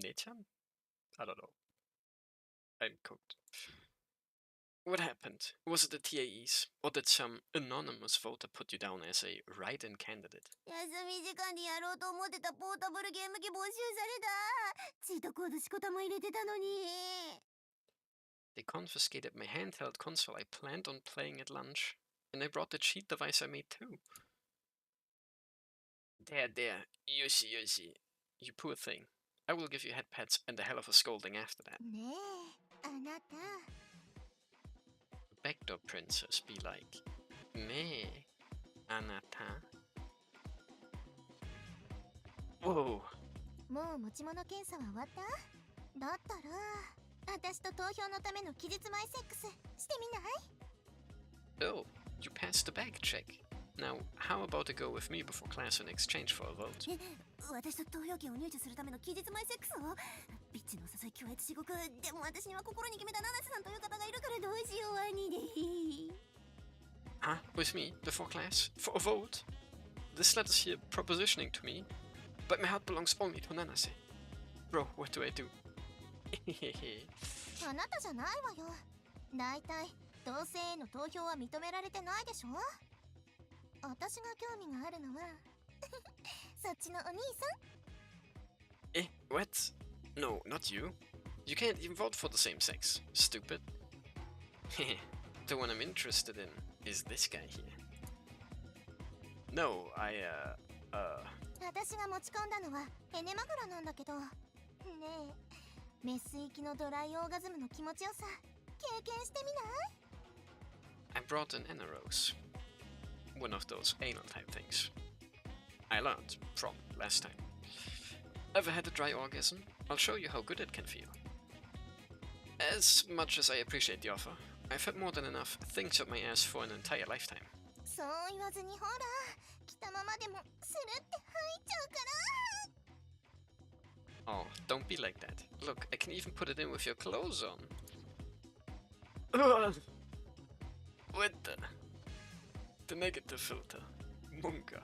Ne-chan? I don't know. I'm cooked. What happened? Was it the TAEs? Or did some anonymous voter put you down as a write-in candidate? 休み時間にやろうと思ってたポータブルゲーム機没収された。チートコードしこたま入れてたのに。 They confiscated my handheld console I planned on playing at lunch. And they brought the cheat device I made too. There, Yoshi. You poor thing. I will give you head pats and a hell of a scolding after that. ねえ、あなた。 Backdoor princess be like, "Ne, Anata." Whoa. もう持ち物検査は終わった？だったら、私と投票のための期日前セックスしてみない？ Oh, you passed the bag check. Now, how about a go with me before class in exchange for a vote? 私と投票権を入手するための期日前セックスを？ビッチの誘い強烈至極。でも私には心に決めた七瀬さんという方がいるからどうしよう、兄で。 Huh? With me before class? For a vote? This letter's here propositioning to me, but my heart belongs only to Nanase. Bro, what do I do? あなたじゃないわよ。だいたい同性への投票は認められてないでしょ。私が興味があるのはそっちのお兄さん。 Eh, what? No, not you. You can't even vote for the same sex. Stupid. The one I'm interested in is this guy here. No, 私が持ち込んだのはエネマグラなんだけど。ねえ、メス行きのドライオーガズムの気持ちよさ経験してみない？ I brought an Enerose. One of those anal type things. I learned from last time. Ever had a dry orgasm? I'll show you how good it can feel. As much as I appreciate the offer, I've had more than enough things up my ass for an entire lifetime. そう言わずにほら、来たままでもスルって入っちゃうから。 Oh, don't be like that. Look, I can even put it in with your clothes on. Ugh. What the negative filter. Munga.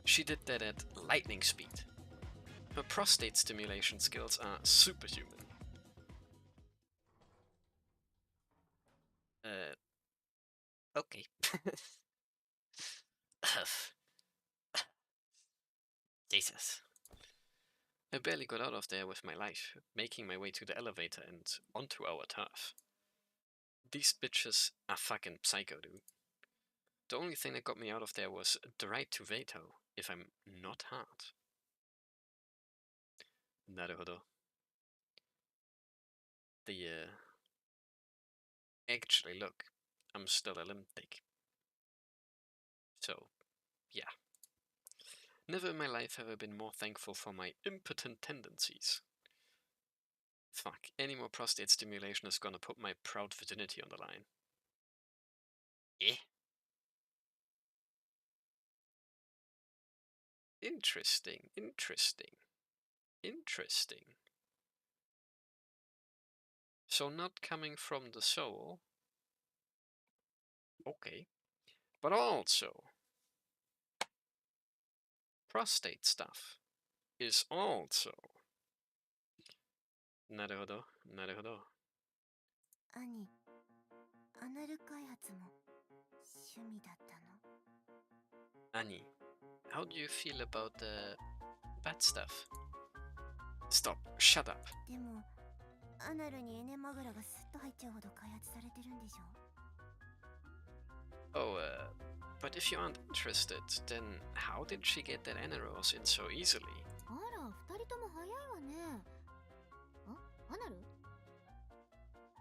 She did that at lightning speed. Her prostate stimulation skills are superhuman. Okay. Jesus. I barely got out of there with my life, making my way to the elevator and onto our turf. These bitches are fucking psycho, dude. The only thing that got me out of there was the right to veto, if I'm not hard. Naruhodo. Actually, look, I'm still a limp dick. So, yeah. Never in my life have I been more thankful for my impotent tendencies. Fuck, any more prostate stimulation is gonna put my proud virginity on the line. Eh? Interesting. So not coming from the soul. Okay. But also, prostate stuff is also. Naruhodo. 兄、アナル開発も趣味だったの？ Annie, how do you feel about the bad stuff? Stop, shut up. でも、アナルにエネマグラがスッと入っちゃうほど開発されてるんでしょ？ Oh, but if you aren't interested, then how did she get that Enerose in so easily? あら、二人とも早いわね。アナル？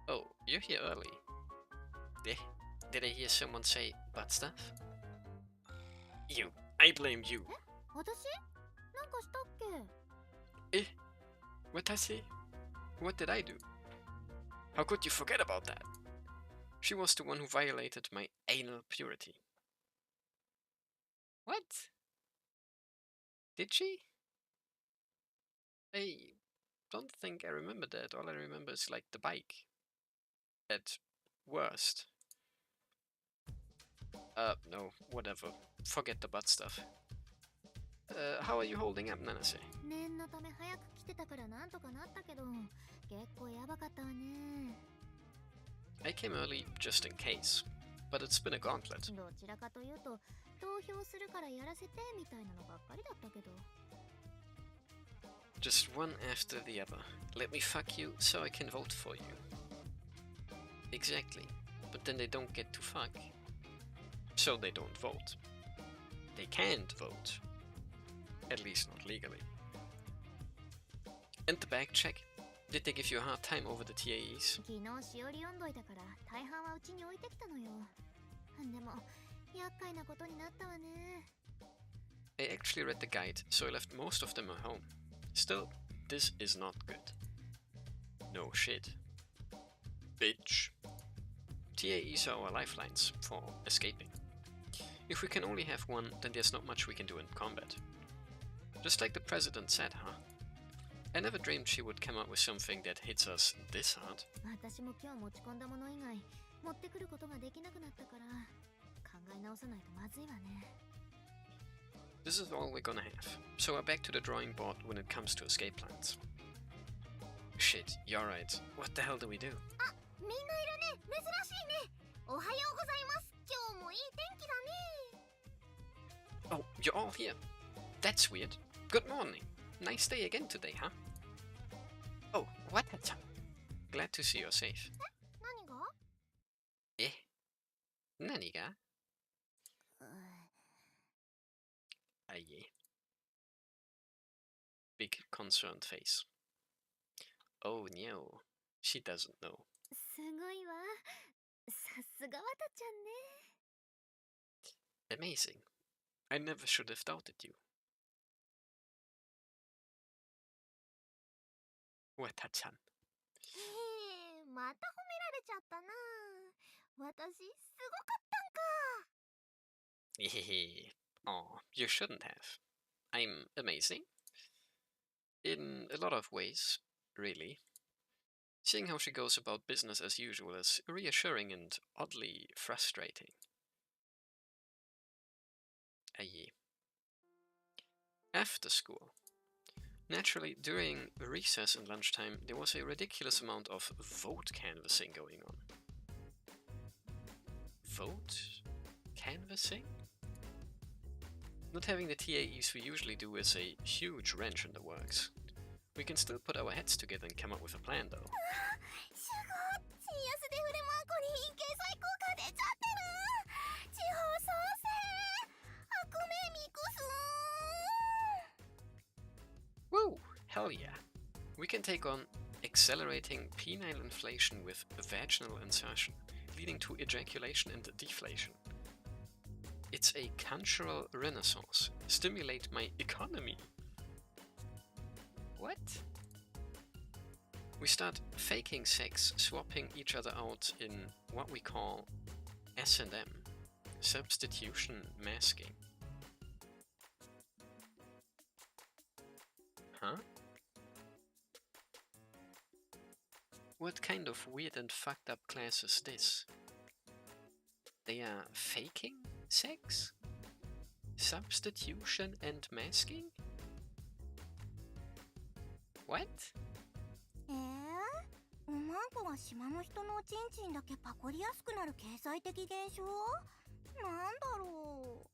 Oh, you're here early. Did I hear someone say butt stuff? You. I blame you. 私？なんかしたっけ？ Watashi? What did I do? How could you forget about that? She was the one who violated my anal purity. What? Did she? I don't think I remember that. All I remember is like the bike. At worst. No, whatever. Forget the butt stuff. How are you holding up, Nanase? 念のため早く来てたからなんとかなったけど、結構やばかったわね。I came early just in case, but it's been a gauntlet. どちらかというと投票するからやらせてみたいなのばっかりだったけど。 Just one after the other. Let me fuck you so I can vote for you. Exactly. But then they don't get to fuck. So they don't vote. They can't vote. At least not legally. And the back check. Did they give you a hard time over the TAEs? 昨日しおり読んどいたから大半はうちに置いてきたのよ。でも厄介なことになったわね。 I actually read the guide, so I left most of them at home. Still, this is not good. No shit. Bitch. TAEs are our lifelines for escaping. If we can only have one, then there's not much we can do in combat. Just like the president said, huh? I never dreamed she would come up with something that hits us this hard. 私も今日持ち込んだもの以外持ってくることができなくなったから考え直さないとまずいわね。 This is all we're gonna have, so we're back to the drawing board when it comes to escape plans. Shit, you're right. What the hell do we do? あ、みんないるね。珍しいね。おはようございます。今日もいい天気だね。 Oh, you're all here. That's weird. Good morning. Nice day again today, huh? Oh, Wata-chan. Glad to see you're safe. 何が？ Eh? Naniga? Aye. Big concerned face. Oh no, she doesn't know. すごいわ。さすがわたちゃんね。 Amazing. I never should have doubted you. Wata-chan. また褒められちゃったな。私すごかったんか。 Hehehe. Oh, you shouldn't have. I'm amazing. In a lot of ways, really. Seeing how she goes about business as usual is reassuring and oddly frustrating. Aye. After school. Naturally, during recess and lunchtime, there was a ridiculous amount of vote canvassing going on. Vote canvassing? Not having the TAEs we usually do is a huge wrench in the works. We can still put our heads together and come up with a plan though. すごい。シーアスデフレマーコに陰形最高が出ちゃってる。地方創生。悪名ミクス。 Woo! Hell yeah! We can take on accelerating penile inflation with vaginal insertion, leading to ejaculation and deflation. It's a cultural renaissance. Stimulate my economy. What? We start faking sex, swapping each other out in what we call S&M, substitution masking. Huh? What kind of weird and fucked up class is this? They are faking sex? Substitution and masking? What? おまんこが島の人のおちんちんだけパコりやすくなる経済的現象？なんだろう。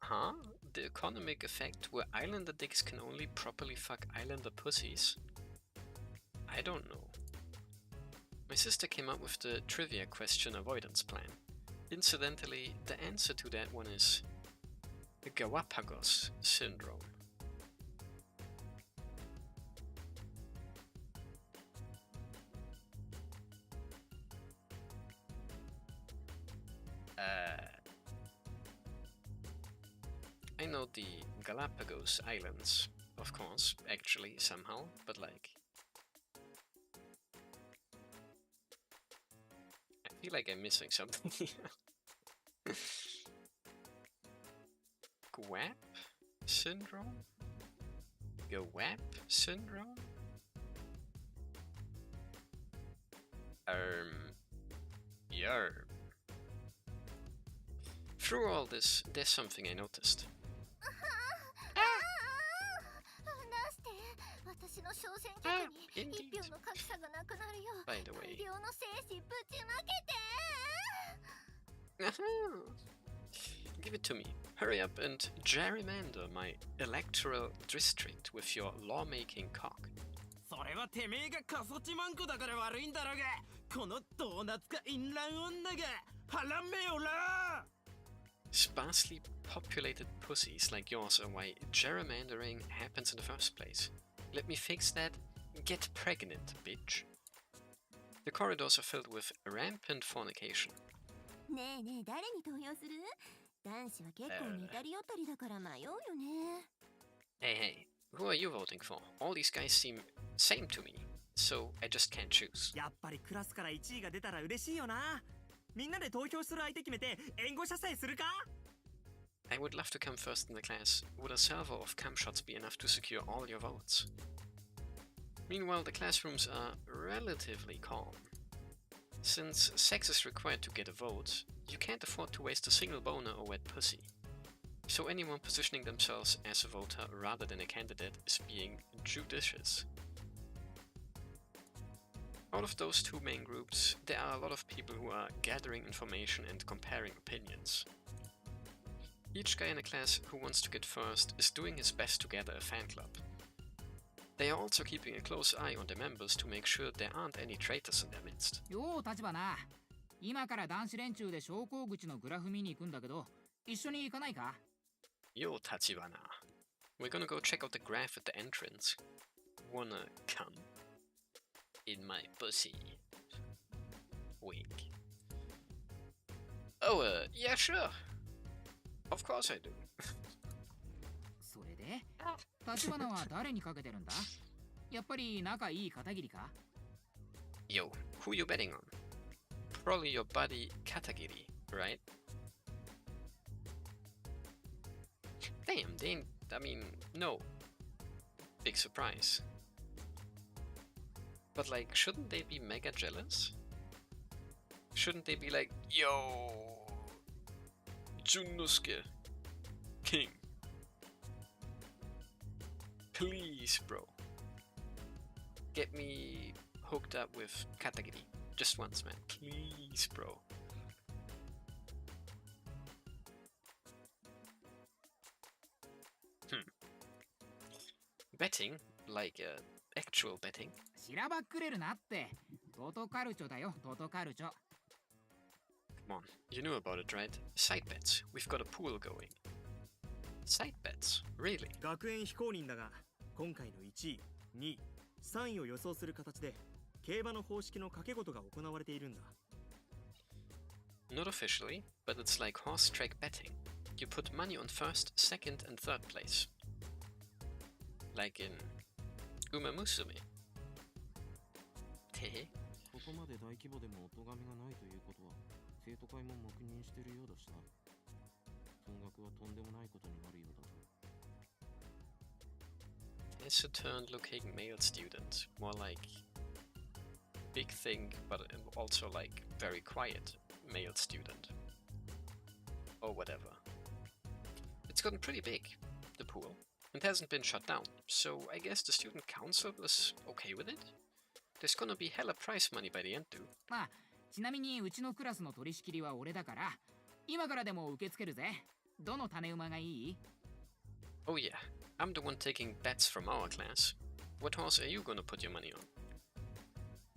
Huh? The economic effect where islander dicks can only properly fuck islander pussies? I don't know. My sister came up with the trivia question avoidance plan. Incidentally, the answer to that one is the Galapagos syndrome. I know the Galapagos Islands, of course, actually, somehow, but like... I feel like I'm missing something here. GWAP syndrome? GWAP syndrome? Yarm. Through all this, there's something I noticed. 私の小選挙区に一票の格差がなくなるよう By the way, 大量の精子ぶちまけ Give it to me. Hurry up and gerrymander my electoral district with your lawmaking cock. それはてめえが過疎地マンコだから悪いんだろうが、このドーナツか淫乱女が腹めよら。 Sparsely populated pussies like yours are why gerrymandering happens in the first place. Let me fix that. Get pregnant, bitch. The corridors are filled with rampant fornication. ねえねえ、誰に投票する？男子は結構似たり寄ったりだから迷うよね。Hey, hey, who are you voting for? All these guys seem same to me, so I just can't choose. やっぱりクラスから1位が出たら嬉しいよな。みんなで投票する相手決めて援護射精するか？ I would love to come first in the class. Would a salvo of cam shots be enough to secure all your votes? Meanwhile, the classrooms are relatively calm. Since sex is required to get a vote, you can't afford to waste a single boner or wet pussy. So anyone positioning themselves as a voter rather than a candidate is being judicious. Out of those two main groups, there are a lot of people who are gathering information and comparing opinions. Each guy in a class who wants to get first is doing his best to gather a fan club. They are also keeping a close eye on their members to make sure there aren't any traitors in their midst. よう立花、今から男子連中で昇降口のグラフ見に行くんだけど、一緒に行かないか？ Yo, Tachibana. We're gonna go check out the graph at the entrance. Wanna come in my pussy? Wink. Oh, yeah, sure. Of course I do. それで、立花は誰にかけてるんだ？やっぱり仲いい片桐か？ Yo, who you betting on? Probably your buddy Katagiri, right? Damn, no. Big surprise. But like, shouldn't they be mega jealous? Shouldn't they be like, yo, Junnosukay, king. Please, bro. Get me hooked up with Katagiri. Just once, man. Please, bro. Betting? Like, actual betting? しらばっくれるなって。トトカルチョだよ、トトカルチョ。Come on, you knew about it, right? Side bets. We've got a pool going. Side bets? Really? 学園非公認だが、今回の1位、2位、3位を予想する形で競馬の方式の掛け事が行われているんだ。Not officially, but it's like horse track betting. You put money on first, second, and third place. Like in Uma Musume. Tehe. ここまで大規模でもお咎めがないということは生徒会も黙認してるようだしな。総額はとんでもないことになるようだぞ。Taciturn-looking male student. More like big thing, but also like very quiet male student. Or whatever. It's gotten pretty big, the pool. It hasn't been shut down, so I guess the student council is okay with it? There's gonna be hella prize money by the end too. まあ、ちなみにうちのクラスの取り仕切りは俺だから、今からでも受け付けるぜ。どの種馬がいい？ Oh yeah, I'm the one taking bets from our class. What horse are you gonna put your money on?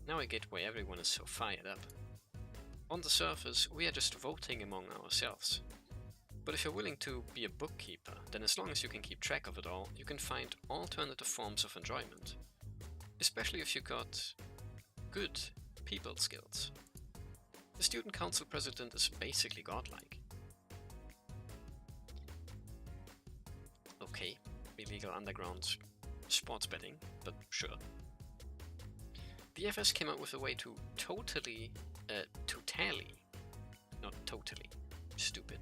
Now I get why everyone is so fired up. On the surface, we are just voting among ourselves. But if you're willing to be a bookkeeper, then as long as you can keep track of it all, you can find alternative forms of enjoyment. Especially if you got good people skills. The student council president is basically godlike. Okay, illegal underground sports betting, but sure. The FS came up with a way to tally, not totally, stupid.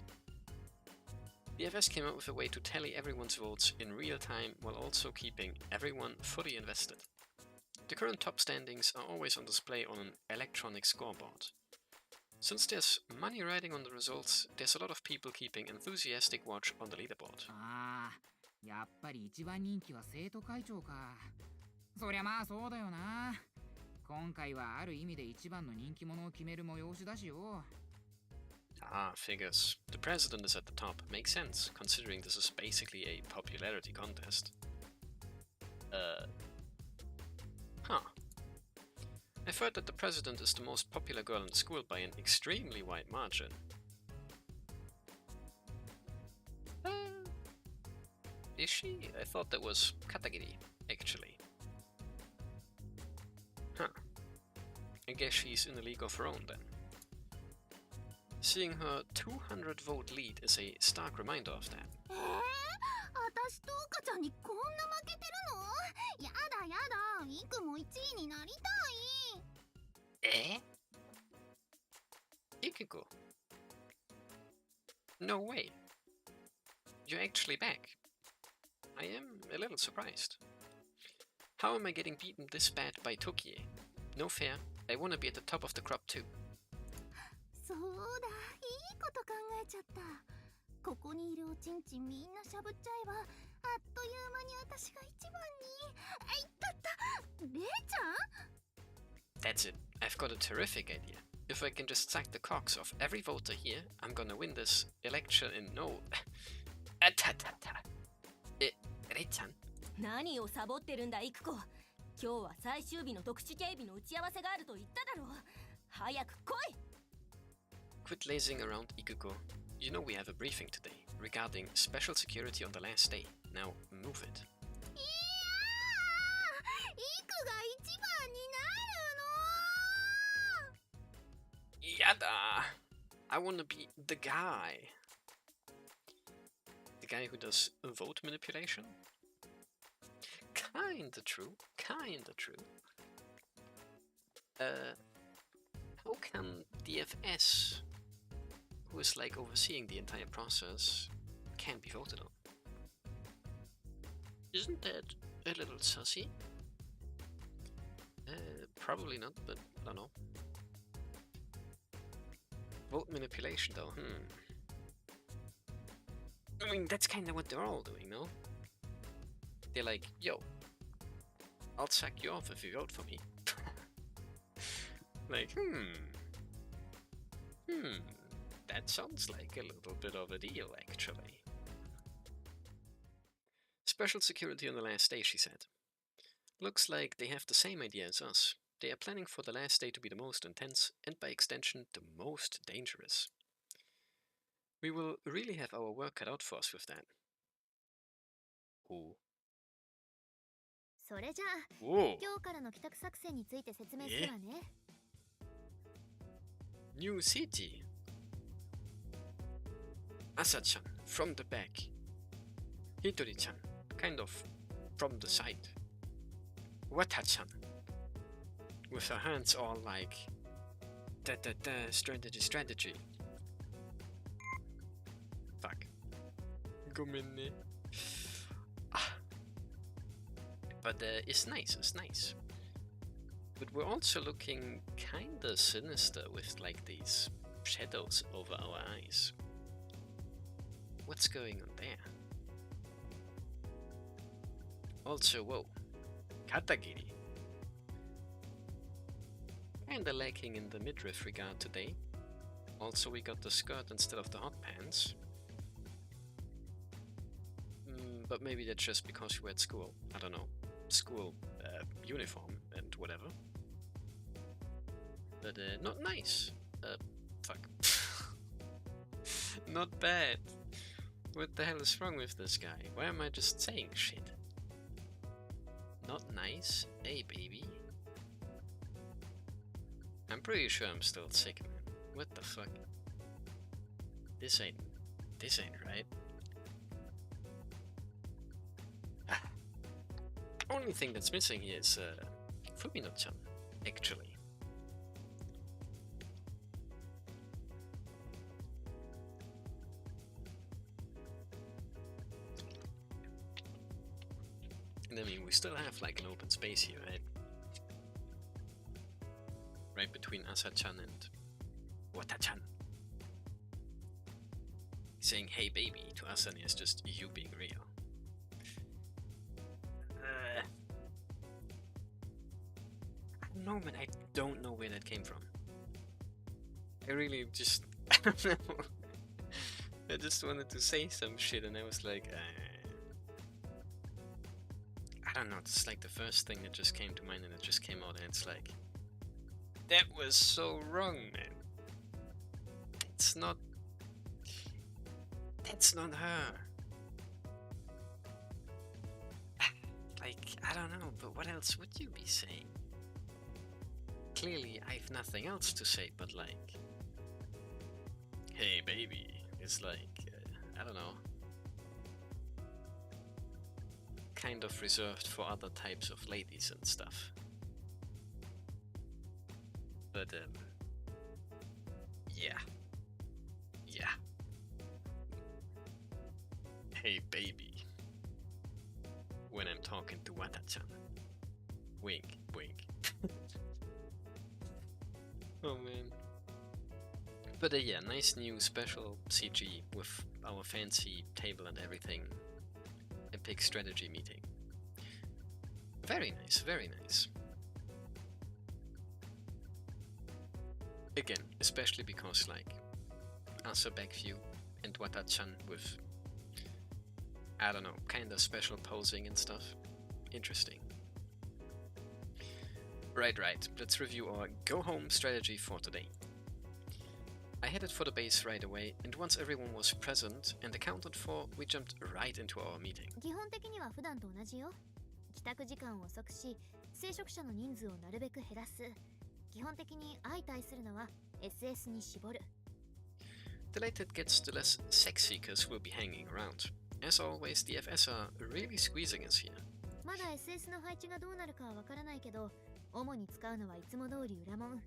The FS came up with a way to tally everyone's votes in real time while also keeping everyone fully invested. The current top standings are always on display on an electronic scoreboard. Since there's money riding on the results, there's a lot of people keeping enthusiastic watch on the leaderboard. ああ、やっぱり一番人気は生徒会長か。そりゃまあそうだよな。今回はある意味で一番の人気者を決める催しだしよ。Ah, figures. The president is at the top. Makes sense, considering this is basically a popularity contest. Huh. I've heard that the president is the most popular girl in the school by an extremely wide margin. Is she? I thought that was Katagiri, actually. Huh. I guess she's in a league of her own then. Seeing her 200 vote lead is a stark reminder of that. 私と岡ちゃんにこんな負けてるの？やだやだ、イクも1位になりたい。Ikiko? No way. You're actually back. I am a little surprised. How am I getting beaten this bad by Tokie? No fair. I wanna be at the top of the crop too. そうだ、いいこと考えちゃった。ここにいるおちんちんみんなしゃぶっちゃえば、あっという間に私が一番に。あ、いったった。レイちゃん？ That's it. I've got a terrific idea. If I can just sack the cocks of every voter here, I'm gonna win this election in no... Atatata. Rei-chan? 何をサボってるんだイクコ。今日は最終日の特殊警備の打ち合わせがあると言っただろう。早く来い。 Quit lazing around, Ikuko. You know we have a briefing today regarding special security on the last day. Now move it. いやー、イクが一番になるの。 Yada! I wanna be the guy. The guy who does vote manipulation? Kinda true. Kinda true. How can DFS, who is like overseeing the entire process, can't be voted on? Isn't that a little sussy? Probably not, but I don't know. Vote manipulation though, I mean, that's kinda what they're all doing, no? They're like, yo, I'll sack you off if you vote for me. Like, that sounds like a little bit of a deal, actually. Special security on the last day, she said. Looks like they have the same idea as us. They are planning for the last day to be the most intense, and by extension, the most dangerous. We will really have our work cut out for us with that. Oh. それじゃあ、 Whoa. 今日からの帰宅作戦について説明するわね。 New city. Asa-chan from the back. Hitori-chan kind of from the side. Wata-chan with her hands all like strategy. Fuck. Gomenne. But it's nice. But we're also looking kinda sinister with like these shadows over our eyes. What's going on there? Also, whoa, Katagiri. Kinda lacking in the midriff regard today. Also, we got the skirt instead of the hot pants. But maybe that's just because we're at school. I don't know. School uniform and whatever. But not nice. Fuck. Not bad. What the hell is wrong with this guy? Why am I just saying shit? Not nice? Hey baby. I'm pretty sure I'm still sick, man. What the fuck? This ain't right. Only thing that's missing here is Fumino-chan, actually. And I mean, we still have like an open space here, right? Right between Asa-chan and Wata-chan. Saying hey baby to Asani is just you being real. No man, I don't know where that came from. I really just I don't know. I just wanted to say some shit and I was like, I don't know, it's like the first thing that just came to mind and it just came out and it's like, that was so wrong, man. That's not her. Like, I don't know, but what else would you be saying? Clearly, I've nothing else to say, but like, hey baby, is like, I don't know, kind of reserved for other types of ladies and stuff. But yeah. Hey baby, when I'm talking to Wata-chan. Wink, wink. Oh man. But yeah, nice new special CG with our fancy table and everything. Epic strategy meeting. Very nice, very nice. Again, especially because like Asa Backview and Wata-chan with, I don't know, kinda special posing and stuff. Interesting. Right, let's review our go home strategy for today. I headed for the base right away, and once everyone was present and accounted for, we jumped right into our meeting. 基本的には普段と同じよ。帰宅時間を遅くし、聖職者の人数をなるべく減らす。基本的に相対するのは SS に絞る。The later it gets, the less sex seekers will be hanging around. As always, the FS are really squeezing us here. まだ SS の配置がどうなるかはわからないけど、主に使うのはいつも通り裏門。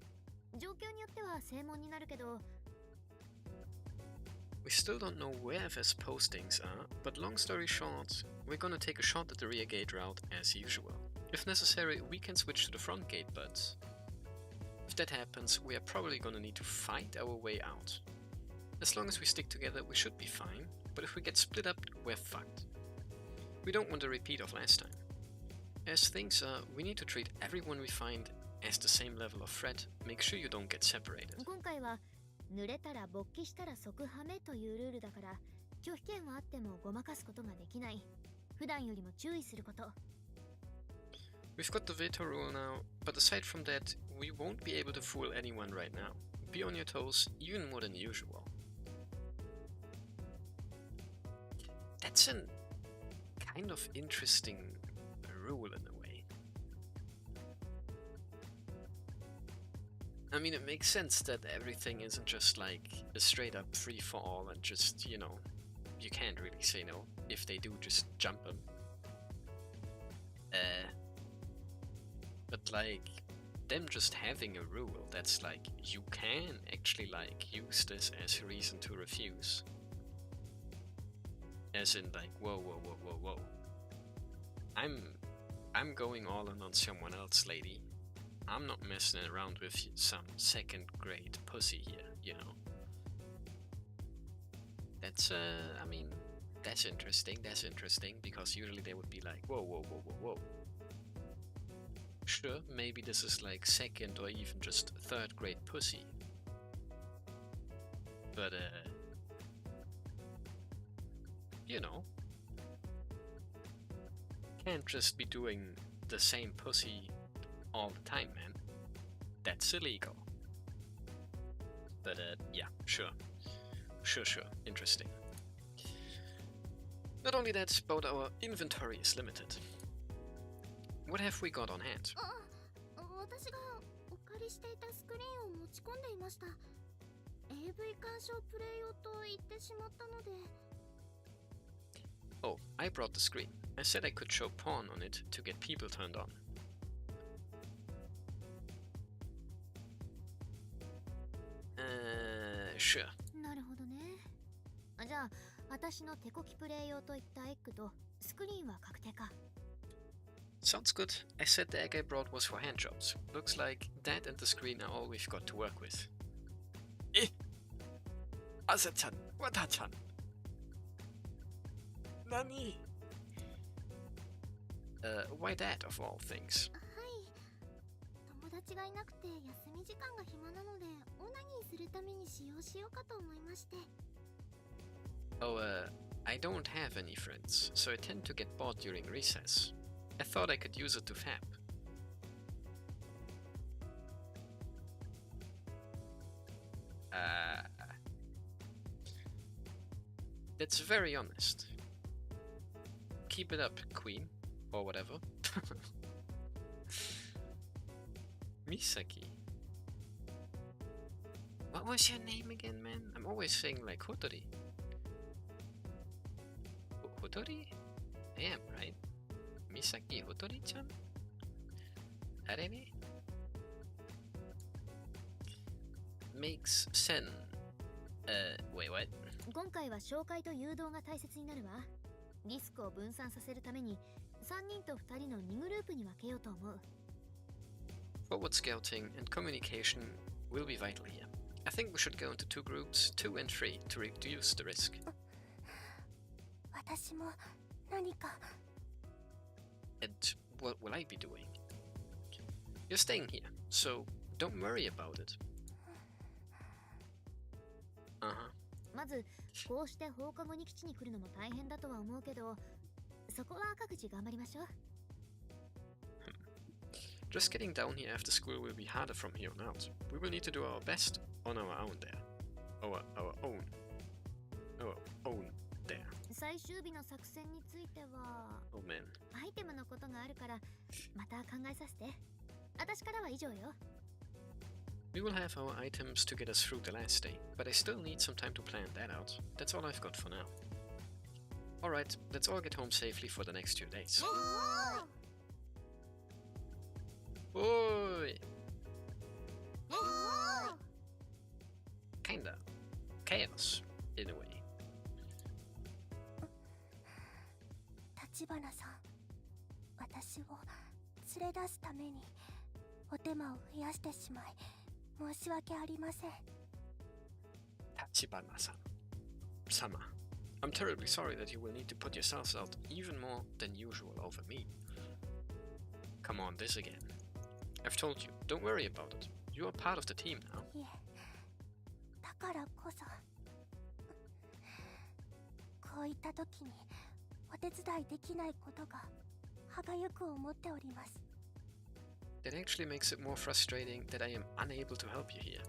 状況によっては正門になるけど。We still don't know where FS postings are, but long story short, we're gonna take a shot at the rear gate route as usual. If necessary, we can switch to the front gate, but if that happens, we are probably gonna need to fight our way out. As long as we stick together, we should be fine, but if we get split up, we're fucked. We don't want a repeat of last time. As things are, we need to treat everyone we find as the same level of threat. Make sure you don't get separated. 今回は濡れたら勃起したら即ハメというルールだから、拒否権はあってもごまかすことができない。普段よりも注意すること。We've got the veto rule now, but aside from that, we won't be able to fool anyone right now. Be on your toes, even more than usual. That's an kind of interesting rule in a way. I mean, it makes sense that everything isn't just like a straight up free-for-all and just, you know, you can't really say no. If they do, just jump them. But like, them just having a rule that's like, you can actually like use this as a reason to refuse. As in like, whoa. I'm going all in on someone else, lady. I'm not messing around with some second grade pussy here, you know. That's, I mean, that's interesting, because usually they would be like, whoa. Sure, maybe this is like second or even just third grade pussy. But, you know, can't just be doing the same pussy all the time, man. That's illegal. But, yeah, sure, interesting. Not only that, but our inventory is limited. What have we got on hand? 私がお借りしていたスクリーンを持ち込んでいました。AV 鑑賞プレイ用と言ってしまったので。Oh, I brought the screen. I said I could show porn on it to get people turned on. Sure. なるほどね。じゃあ、私の手こきプレイ用といったエッグとスクリーンは確定か。Sounds good. I said the egg I brought was for handjobs. Looks like that and the screen are all we've got to work with. Asa-chan, Wata-chan. Nani? Why that of all things? はい。友達がいなくて休み時間が暇なのでオナニーするために使用しようかと思いまして。 Oh, I don't have any friends, so I tend to get bored during recess. I thought I could use it to fap. That's very honest. Keep it up, queen. Or whatever. Misaki. What was your name again, man? I'm always saying like Hotori. Hotori? I am, right? Misaki Hotori-chan? Arene? Makes sense. Wait, what? 今回は紹介と誘導が大切になるわ。リスクを分散させるために3人と2人の2グループに分けようと思う。 Forward scouting and communication will be vital here. I think we should go into 2 groups, 2 and 3, to reduce the risk. 私も何か。 And what will I be doing? You're staying here, so don't worry about it. Uh-huh. まずこうして放課後に基地に来るのも大変だとは思うけど、そこは各自頑張りましょう。 Just getting down here after school will be harder from here on out. We will need to do our best on our own there. Our own there. 最終日の作戦については Oh man. アイテムのことがあるからまた考えさせて。私からは以上よ。 We will have our items to get us through the last day, but I still need some time to plan that out. That's all I've got for now. Alright, let's all get home safely for the next 2 days. Oi! Kinda. Chaos, in a way. 立花さん、私を連れ出すためにお手間を増やしてしまい申し訳ありません。 Tachibana-san. Sama. I'm terribly sorry that you will need to put yourselves out even more than usual over me. Come on, this again. I've told you, don't worry about it. You are part of the team now. いえ、だからこそこういった時にお手伝いできないことが歯がゆく思っております。 That actually makes it more frustrating that I am unable to help you here.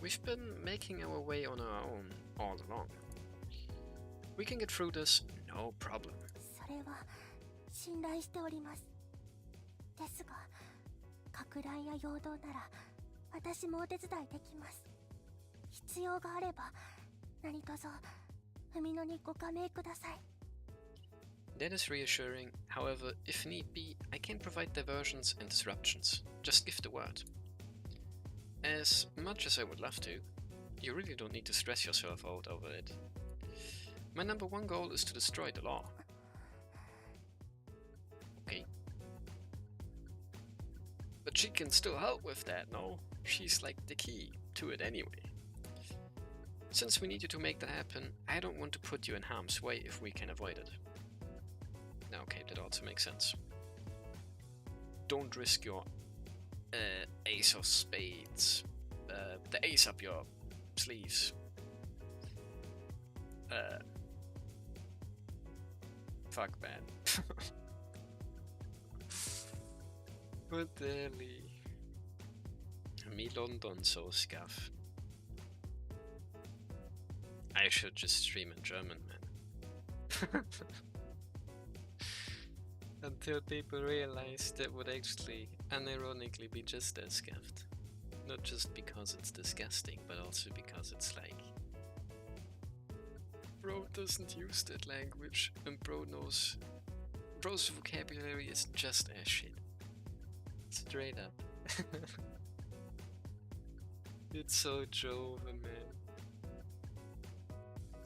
We've been making our way on our own all along. We can get through this, no problem. それは信頼しております。ですが、かく乱や陽動なら私もお手伝いできます。必要があれば何卒海野にご加盟ください。 That is reassuring. However, if need be, I can provide diversions and disruptions. Just give the word. As much as I would love to, you really don't need to stress yourself out over it. My number 1 goal is to destroy the law. Okay. But she can still help with that, no? She's like the key to it anyway. Since we need you to make that happen, I don't want to put you in harm's way if we can avoid it. Now, okay, that also makes sense. Don't risk your ace of spades, the ace up your sleeves. Fuck man. What the hell? Me London so scuff. I should just stream in German, man. Until people realize that would actually unironically be just as scuffed. Not just because it's disgusting, but also because it's like bro doesn't use that language and bro's vocabulary is just as shit. Straight up. It's so Joven, man.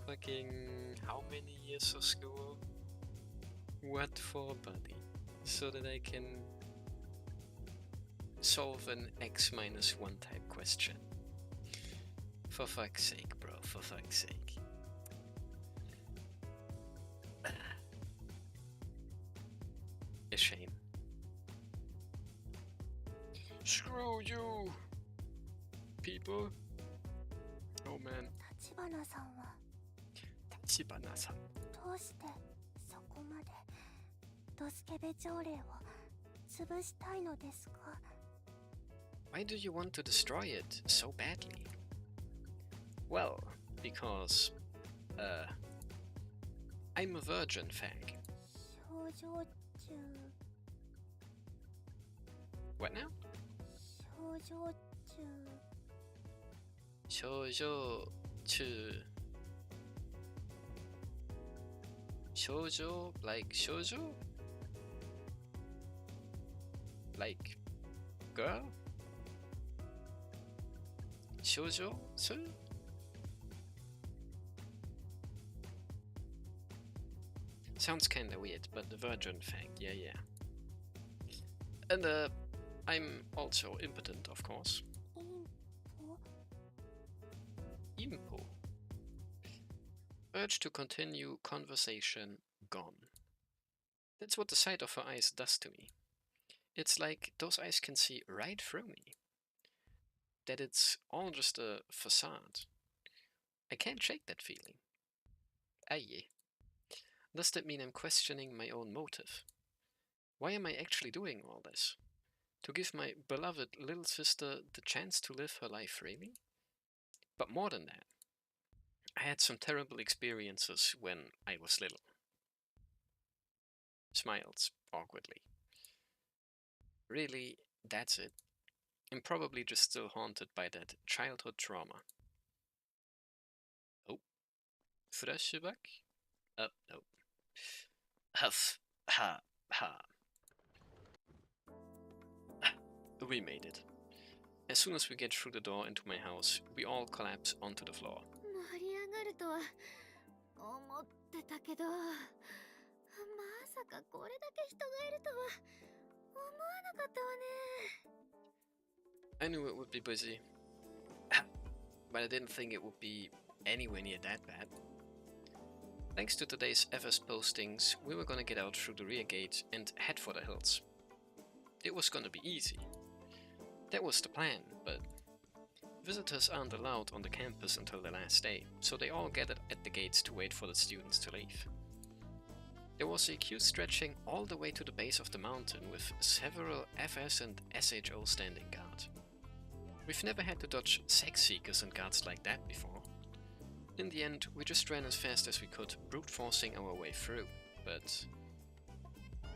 Fucking how many years of school? What for, buddy? So that I can solve an X-1 type question. For fuck's sake, bro, for fuck's sake. A shame. Screw you! people. Oh man. 立花さんは Tachibana-san. どうしてそこまでドスケベ条例を潰したいのですか？ Why do you want to destroy it so badly? Well, because, I'm a virgin fag. 少女中 What now? 少女中 Shoujo chu. Shoujo, like shoujo? Like girl? Shoujo? Su? Sounds kinda weird, but the virgin fag, yeah. And I'm also impotent, of course. インポ Impo. Urge to continue conversation gone. That's what the sight of her eyes does to me. It's like those eyes can see right through me. That it's all just a facade. I can't shake that feeling. Aye. Does that mean I'm questioning my own motive? Why am I actually doing all this? To give my beloved little sister the chance to live her life freely? But more than that, I had some terrible experiences when I was little. Smiles awkwardly. Really, that's it. I'm probably just still haunted by that childhood trauma. Oh. Fröscheback? No. Huff. Ha. We made it. As soon as we get through the door into my house, we all collapse onto the floor. 盛り上がるとは思ってたけど、まさかこれだけ人がいるとは思わなかったわね。 I knew it would be busy, but I didn't think it would be anywhere near that bad. Thanks to today's FS postings, we were gonna get out through the rear gate and head for the hills. It was gonna be easy. That was the plan, but visitors aren't allowed on the campus until the last day, so they all gathered at the gates to wait for the students to leave. There was a queue stretching all the way to the base of the mountain with several FS and SHO standing guard. We've never had to dodge sex seekers and guards like that before. In the end, we just ran as fast as we could, brute forcing our way through, but...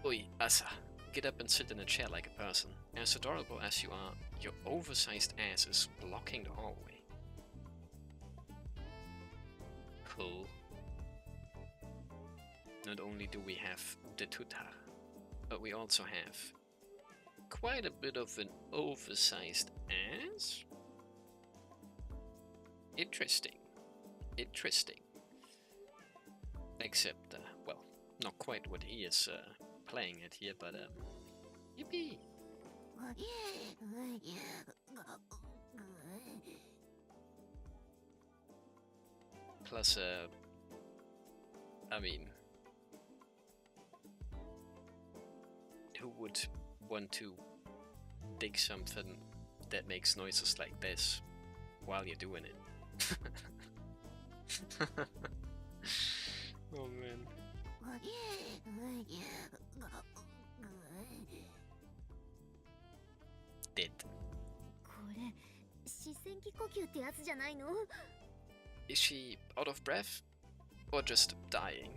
Oi, Asa, get up and sit in a chair like a person. As adorable as you are, your oversized ass is blocking the hallway. Cool. Not only do we have the tutar, but we also have quite a bit of an oversized ass? Interesting. Except, well, not quite what he is playing at here, but yippee! Plus, I mean, who would want to dig something that makes noises like this while you're doing it? Oh man. Dead. これ視線器呼吸ってやつじゃないの？ Is she out of breath? Or just dying?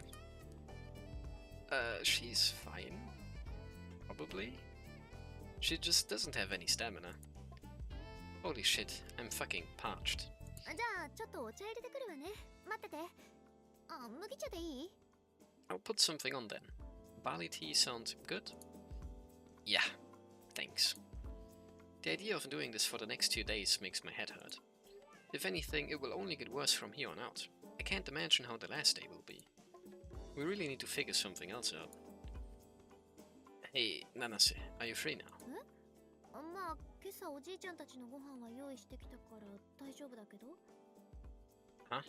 She's fine. Probably. She just doesn't have any stamina. Holy shit, I'm fucking parched. じゃあちょっとお茶入れてくるわね。待ってて。あ、麦茶でいい？ I'll put something on then. Barley tea sounds good? Yeah, thanks. The idea of doing this for the next 2 days makes my head hurt. If anything, it will only get worse from here on out. I can't imagine how the last day will be. We really need to figure something else out. Hey, Nanase, are you free now? まあ、今朝おじいちゃんたちのご飯は用意してきたから大丈夫だけど。Huh?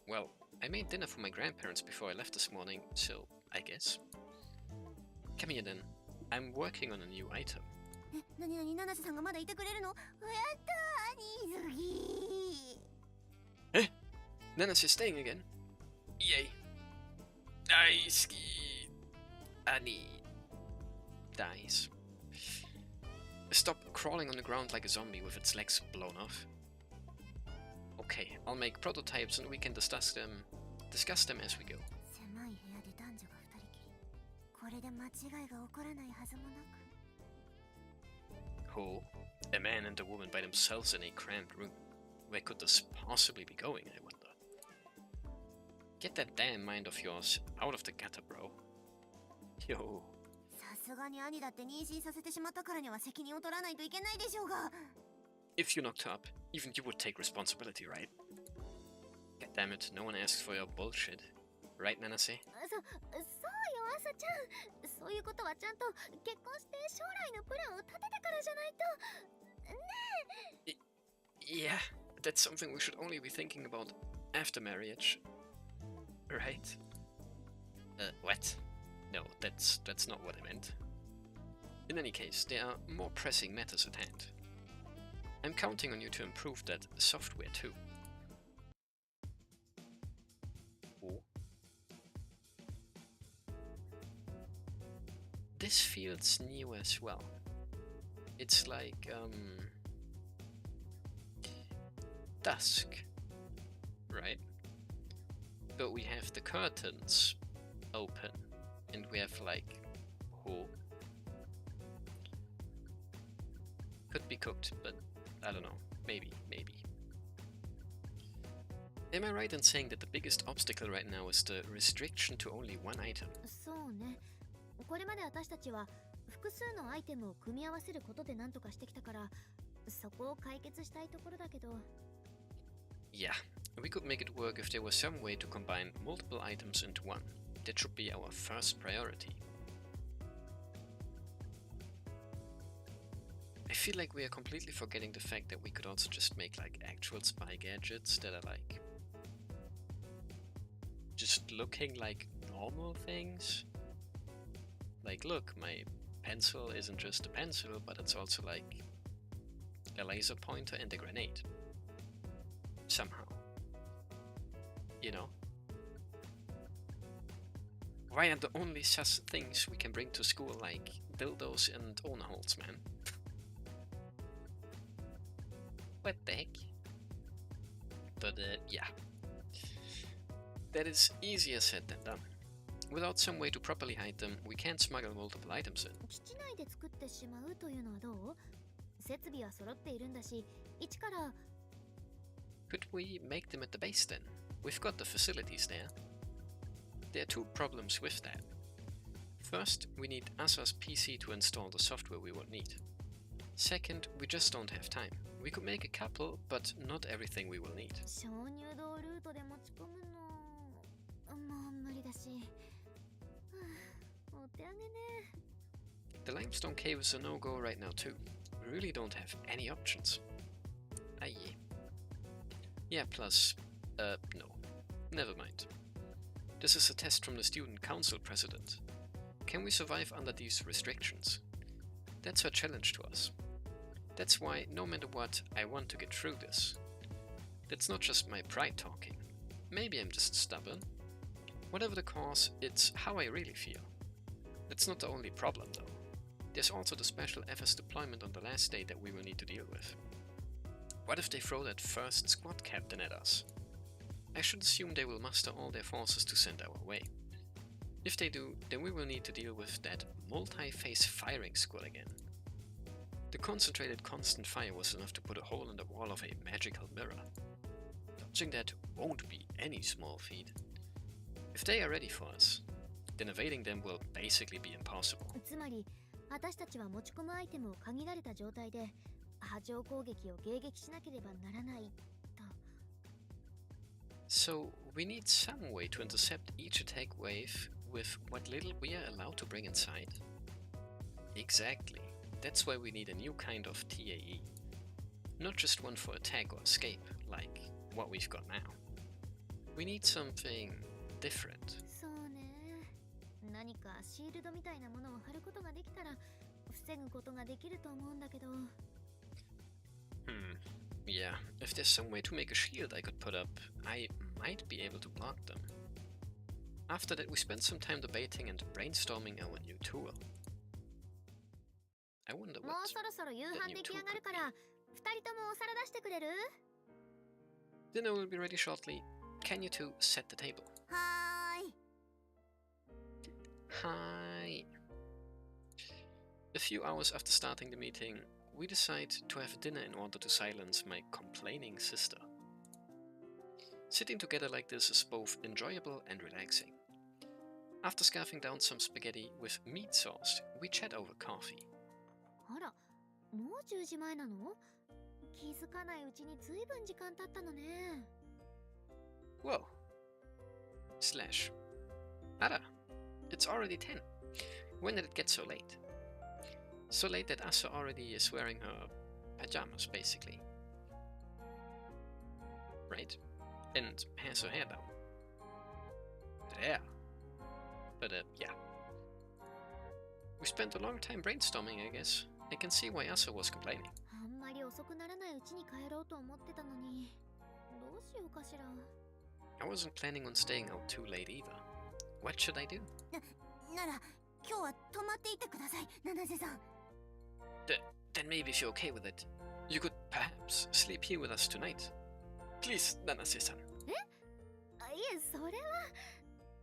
Well, I made dinner for my grandparents before I left this morning, so I guess. Come here then. I'm working on a new item. なになに、七瀬さんがまだいてくれるの？やったー、水着。Nana's staying again. Yay. Daisuki. Annie. Dies. Stop crawling on the ground like a zombie with its legs blown off. Okay, I'll make prototypes and we can discuss them as we go. 狭い部屋で男女が二人きり。これで間違いが起こらないはずもなく。 Oh, a man and a woman by themselves in a cramped room. Where could this possibly be going, I wonder? Get that damn mind of yours out of the gutter, bro. Yo. さすがに兄だって妊娠させてしまったからには責任を取らないといけないでしょうが。If you knocked up, even you would take responsibility, right? God damn it, no one asks for your bullshit. Right, Nanase? そうよ、朝ちゃん。そういうことはちゃんと結婚して将来のプランを立ててからじゃないと。ねえ。Yeah, that's something we should only be thinking about after marriage. Right? What? No, that's not what I meant. In any case, there are more pressing matters at hand. I'm counting on you to improve that software too. Oh. This feels new as well. It's like, dusk, right? But we have the curtains open, and we have like, oh, could be cooked, but I don't know, maybe. Am I right in saying that the biggest obstacle right now is the restriction to only one item? そうね。これまで私たちは複数のアイテムを組み合わせることで何とかしてきたから、そこを解決したいところだけど。Yeah, we could make it work if there was some way to combine multiple items into one. That should be our first priority. I feel like we are completely forgetting the fact that we could also just make like actual spy gadgets that are like just looking like normal things. Like, look, my pencil isn't just a pencil, but it's also like a laser pointer and a grenade. Somehow. You know? Why are the only sus things we can bring to school like dildos and owner holes, man? What the heck? But yeah. That is easier said than done. Without some way to properly hide them, we can't smuggle multiple items in. 基地内で作ってしまうというのはどう？設備は揃っているんだし、一から。Could we make them at the base then? We've got the facilities there. There are two problems with that. First, we need Asa's PC to install the software we will need. Second, we just don't have time. We could make a couple, but not everything we will need. 鍾乳洞ルートで持ち込むのもう無理だし。お手上げね。The limestone cave is a no-go right now too. We really don't have any options. Aye. Yeah, plus, no. Never mind. This is a test from the student council president. Can we survive under these restrictions? That's her challenge to us. That's why, no matter what, I want to get through this. That's not just my pride talking. Maybe I'm just stubborn. Whatever the cause, it's how I really feel. That's not the only problem though. There's also the special FS deployment on the last day that we will need to deal with. What if they throw that first squad captain at us? I should assume they will muster all their forces to send our way. If they do, then we will need to deal with that multi-phase firing squad again. The concentrated constant fire was enough to put a hole in the wall of a magical mirror. Dodging that won't be any small feat. If they are ready for us, then evading them will basically be impossible. つまり、私たちは持ち込むアイテムを限られた状態で波状攻撃を迎撃しなければならないと。So we need some way to intercept each attack wave with what little we are allowed to bring inside. Exactly. That's why we need a new kind of TAE. Not just one for attack or escape, like what we've got now. We need something different. そうね。何かシールドみたいなものを貼ることができたら、防ぐことができると思うんだけど。Yeah, if there's some way to make a shield I could put up, I might be able to block them. After that, we spent some time debating and brainstorming our new tool. I wonder もう what そろそろ夕 the 飯 new 出来 tool 上がる could か be. ら、二人ともお皿出してくれる？ Dinner will be ready shortly. Can you two set the table? はーい。 Hi. A few hours after starting the meeting, we decide to have dinner in order to silence my complaining sister. Sitting together like this is both enjoyable and relaxing. After scarfing down some spaghetti with meat sauce, we chat over coffee. あら、もう10時前なの？気づかないうちにずいぶん時間経ったのね。Whoa. Slash. Ada, it's already 10. When did it get so late? So late that Asa already is wearing her pajamas, basically. Right? And has her hair down. There. But yeah. We spent a long time brainstorming, I guess. I can see why Asa was complaining. あんまり遅くならないうちに帰ろうと思ってたのに、どうしようかしら。I wasn't planning on staying out too late either. What should I do? なら今日は泊まっていてください、七瀬さん。 Then maybe if you're okay with it, you could perhaps sleep here with us tonight. Please, Nanase-san. あ、いえ、それは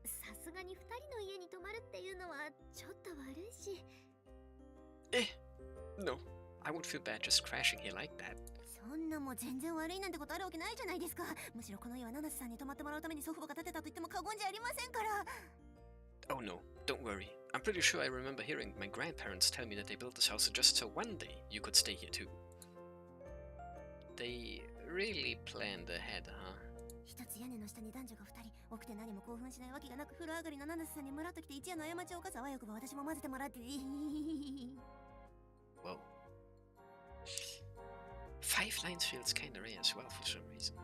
さすがに二人の家に泊まるっていうのはちょっと悪いし。No, I would feel bad just crashing here like that. そんなもう全然悪いなんてことあるわけないじゃないですか。むしろこの家は七瀬さんに泊まってもらうために祖父母が建てたと言っても過言じゃありませんから。 Oh no, don't worry. I'm pretty sure I remember hearing my grandparents tell me that they built this house just so one day you could stay here too. They really planned ahead, huh? 一つ屋根の下に男女が二人、起きて何も興奮しないわけがなく、風呂上がりの七瀬さんにムラっと来て一夜の過ちを犯すあわよくば私も混ぜてもらって。 Whoa. 5 lines feels kinda rare as well for some reason.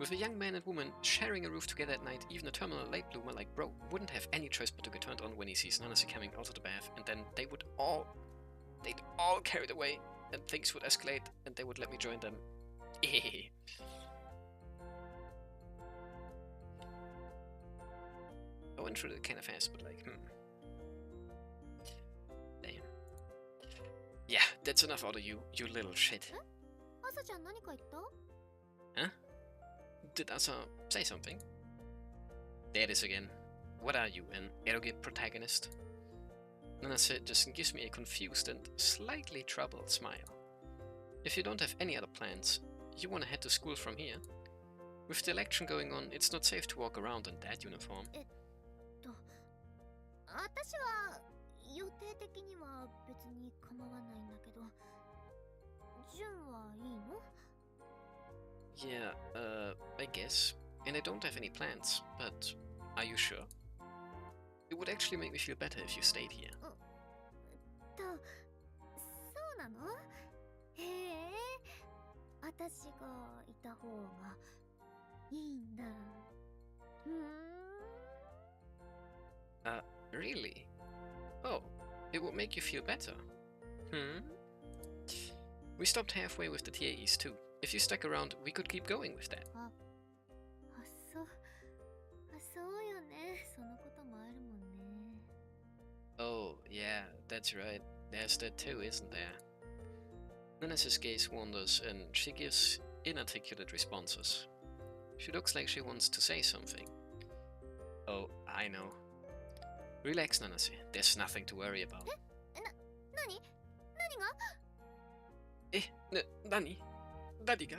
With a young man and woman sharing a roof together at night, even a terminal late bloomer like Bro wouldn't have any choice but to get turned on when he sees Nanase coming out of the bath, and then they'd all carried away, and things would escalate, and they would let me join them. I went through it kinda fast, but like, Damn. Yeah, that's enough out of you, you little shit. 朝ちゃん何か言った？ Huh? Did Asa say something? There it is again. What are you, an arrogant protagonist? Nanase just gives me a confused and slightly troubled smile. If you don't have any other plans, you wanna head to school from here? With the election going on, it's not safe to walk around in that uniform. 私は予定的には別に構わないんだけど、純はいいの？ Yeah, I guess. And I don't have any plans, but are you sure? It would actually make me feel better if you stayed here. そうなの？へえ、私がいた方がいいんだ。Really? Oh, it would make you feel better. We stopped halfway with the TAEs too. If you stuck around, we could keep going with that. そうよね。そのこともあるもんね。 Oh, yeah, that's right. There's that too, isn't there? Nanase's gaze wanders and she gives inarticulate responses. She looks like she wants to say something. Oh, I know. Relax, Nanase. There's nothing to worry about. 何が？Nani? Daddy-ga?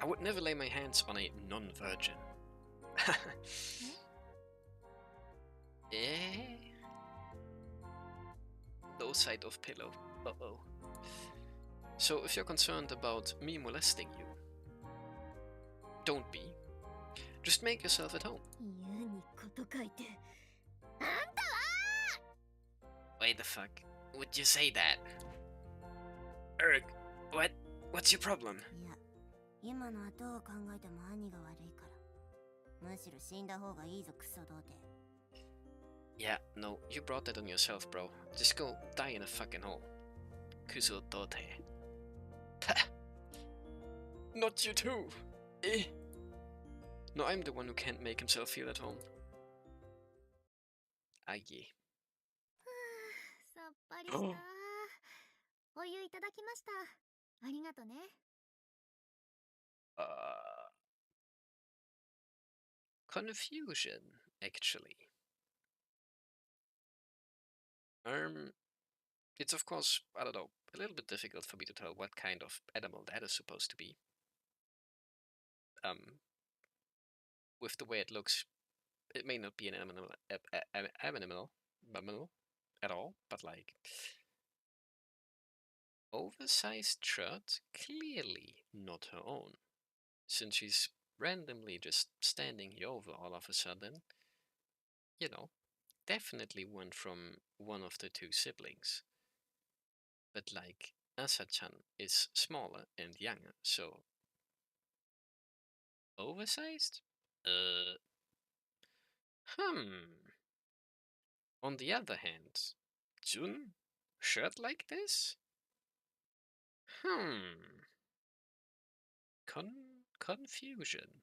I would never lay my hands on a non-virgin. No side of pillow. Uh-oh. So if you're concerned about me molesting you, don't be. Just make yourself at home. 言うにこと書いて。 Wait the fuck? Would you say that? What's your problem? いや、今のはどう考えても兄が悪いから。むしろ死んだ方がいいぞ、クソ童貞。Yeah, no, you brought that on yourself, bro. Just go die in a fucking hole. Kuzo dote. Not you too! Eh? No, I'm the one who can't make himself feel at home. Ah, yeah. さっぱりした。お湯いただきました。ありがとね。Confusion, actually. It's of course, I don't know, a little bit difficult for me to tell what kind of animal that is supposed to be. With the way it looks, it may not be an mammal at all, but like oversized shirt, clearly not her own, since she's randomly just standing here over all of a sudden. You know, definitely one from one of the two siblings. But like, Asa-chan is smaller and younger, so oversized? On the other hand, Jun? Shirt like this? Confusion.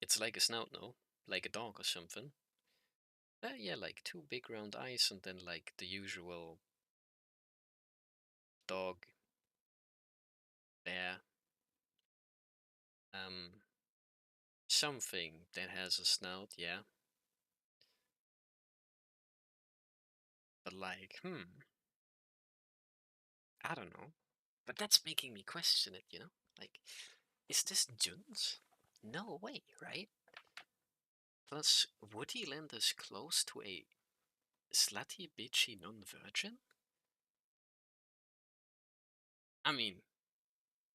It's like a snout, no? Like a dog or something. Yeah, like two big round eyes and then like the usual dog, bear, something that has a snout, yeah. But like, I don't know. But that's making me question it, you know? Like, is this Jun's? No way, right? Plus, would he lend us close to a slutty, bitchy non-virgin? I mean,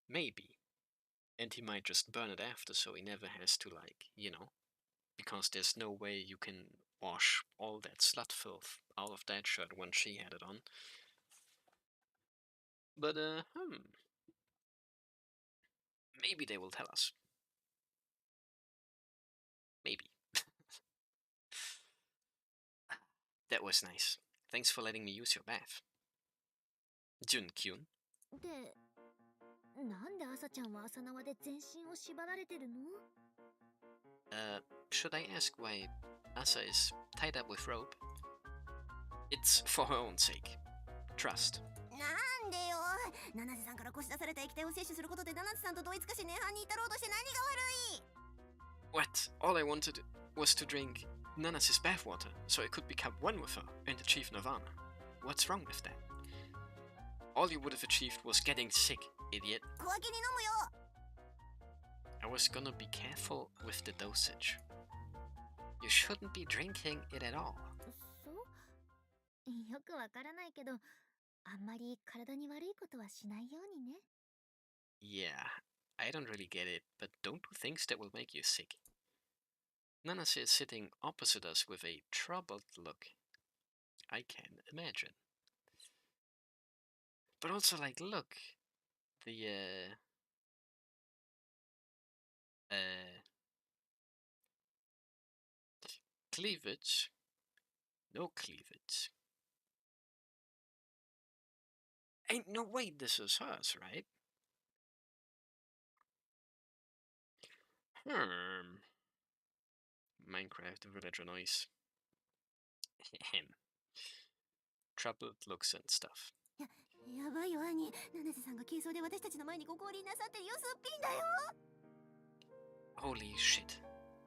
maybe. And he might just burn it after so he never has to, like, you know, because there's no way you can wash all that slut filth out of that shirt once she had it on. But, maybe they will tell us. Maybe. That was nice. Thanks for letting me use your bath. Jun-kyun. で、なんで朝ちゃんは朝縄で全身を縛られてるの？ Should I ask why Asa is tied up with rope? It's for her own sake. Trust. なんでよ。七瀬さんから腰出された液体を摂取することで七瀬さんと同一化し年半に至ろうとして何が悪い？ What? All I wanted was to drink Nana's bathwater, so I could become one with her and achieve nirvana. What's wrong with that? All you would have achieved was getting sick, idiot. 小分けに飲むよ。I was gonna be careful with the dosage. You shouldn't be drinking it at all. そう？よくわからないけど、あんまり体に悪いことはしないようにね。Yeah, I don't really get it, but don't do things that will make you sick. Nanase is sitting opposite us with a troubled look. I can imagine. But also, like, look, the, cleavage, no cleavage. Ain't no way this is hers, right? Minecraft villager noise. Troubled looks and stuff. やばいよ兄。七瀬さんが軽装で私たちの前にご降臨なさってるよ。すっぴんだよ。 Holy shit.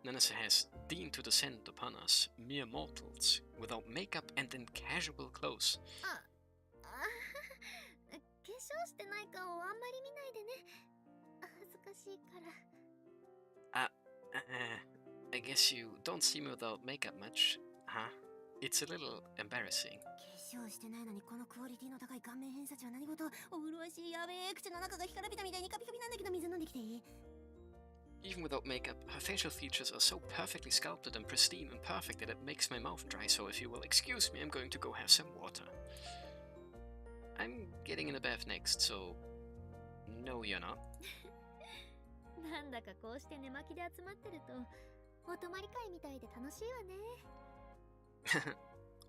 Nanase has deigned to descend upon us, mere mortals, without makeup and in casual clothes. 化粧してない顔をあんまり見ないでね。恥ずかしいから。I guess you don't see me without makeup much, huh? It's a little embarrassing. 化粧してないのにこのクオリティの高い顔面偏差値は何事？お麗しいやべえ口の中が干からびたみたいにカピカピなんだけど水飲んできていい？ Even without makeup, her facial features are so perfectly sculpted and pristine and perfect that it makes my mouth dry, so if you will excuse me, I'm going to go have some water. I'm getting in a bath next, so no you're not. なんだかこうして寝巻きで集まってるとお泊まり会みたいで楽しいわね。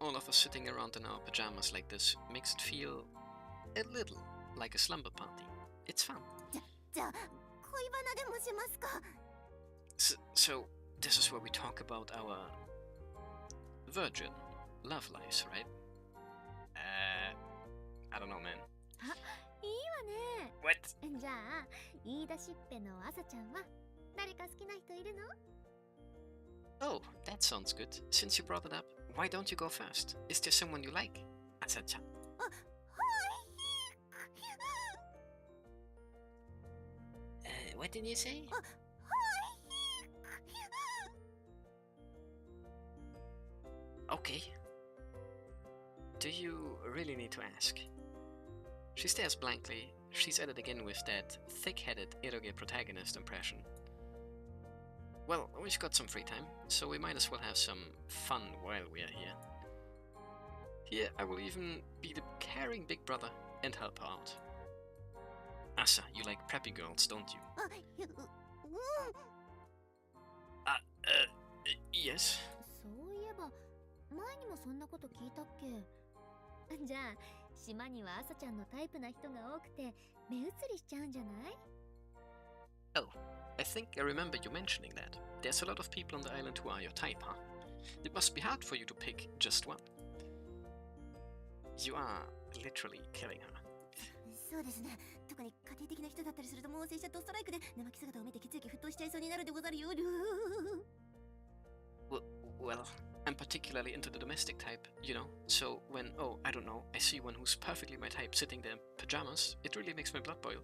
All of us sitting around in our pajamas like this makes it feel a little like a slumber party. It's fun. じゃあ恋バナでもしますか。 So this is where we talk about our virgin love lives, right? I don't know, man. いいわね。 What? じゃあ言い出しっぺの朝ちゃんは誰か好きな人いるの？ Oh, that sounds good. Since you brought it up, why don't you go first? Is there someone you like? Asa-chan. What did you say? Okay. Do you really need to ask? She stares blankly. She's at it again with that thick-headed eroge protagonist impression. Well, we've got some free time, so we might as well have some fun while we are here. Here, I will even be the caring big brother and help her out. Asa, you like preppy girls, don't you? Yes. そういえば前にもそんなこと聞いたっけ？じゃあ島には朝ちゃんのタイプな人が多くて目移りしちゃうんじゃない？ Oh, I think I remember you mentioning that. There's a lot of people on the island who are your type, huh? It must be hard for you to pick just one. You are literally killing her. そうですね。特に家庭的な人だったりするともう拙者とストライクで寝巻き姿を見て血液沸騰しちゃいそうになるでござるよ。 Well, I'm particularly into the domestic type, you know? So when, oh, I don't know, I see one who's perfectly my type sitting there in pajamas, it really makes my blood boil.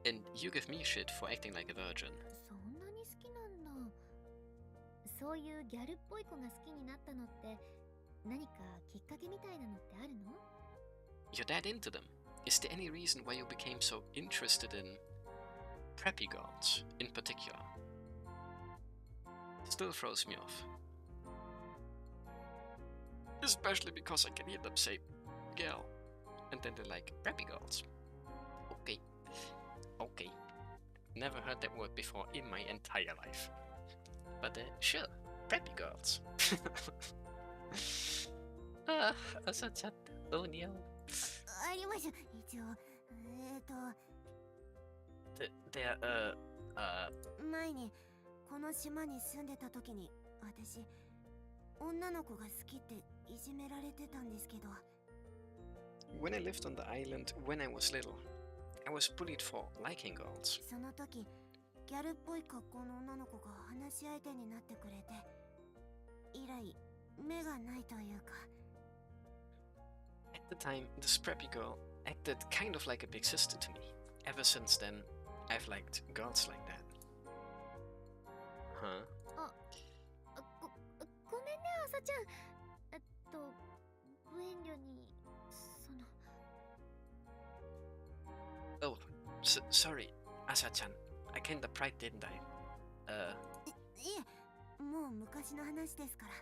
And you give me shit for acting like a virgin. そんなに好きなんだ。そういうギャルっぽい子が好きになったのって何かきっかけみたいなのってあるの？ You're that into them. Is there any reason why you became so interested in preppy girls in particular? Still throws me off. Especially because I can hear them say girl, and then they're like preppy girls. Okay. Okay. Never heard that word before in my entire life. But sure, preppy girls. Asa-chan, oh no. ありましょ。一応、They're, 前にこの島に住んでた時に私女の子が好きっていじめられてたんですけど。 when I lived on the island when I was little, I was bullied for liking girls. その時ギャルっぽい格好の女の子が話し相手になってくれて、以来目がないというか。 At the time, this preppy girl acted kind of like a big sister to me. Ever since then, I've liked girls like that. Huh? ごめんね朝ちゃん。ご遠慮にOh, sorry, Asa-chan. I kinda pried, didn't I? いえ、もう昔の話ですから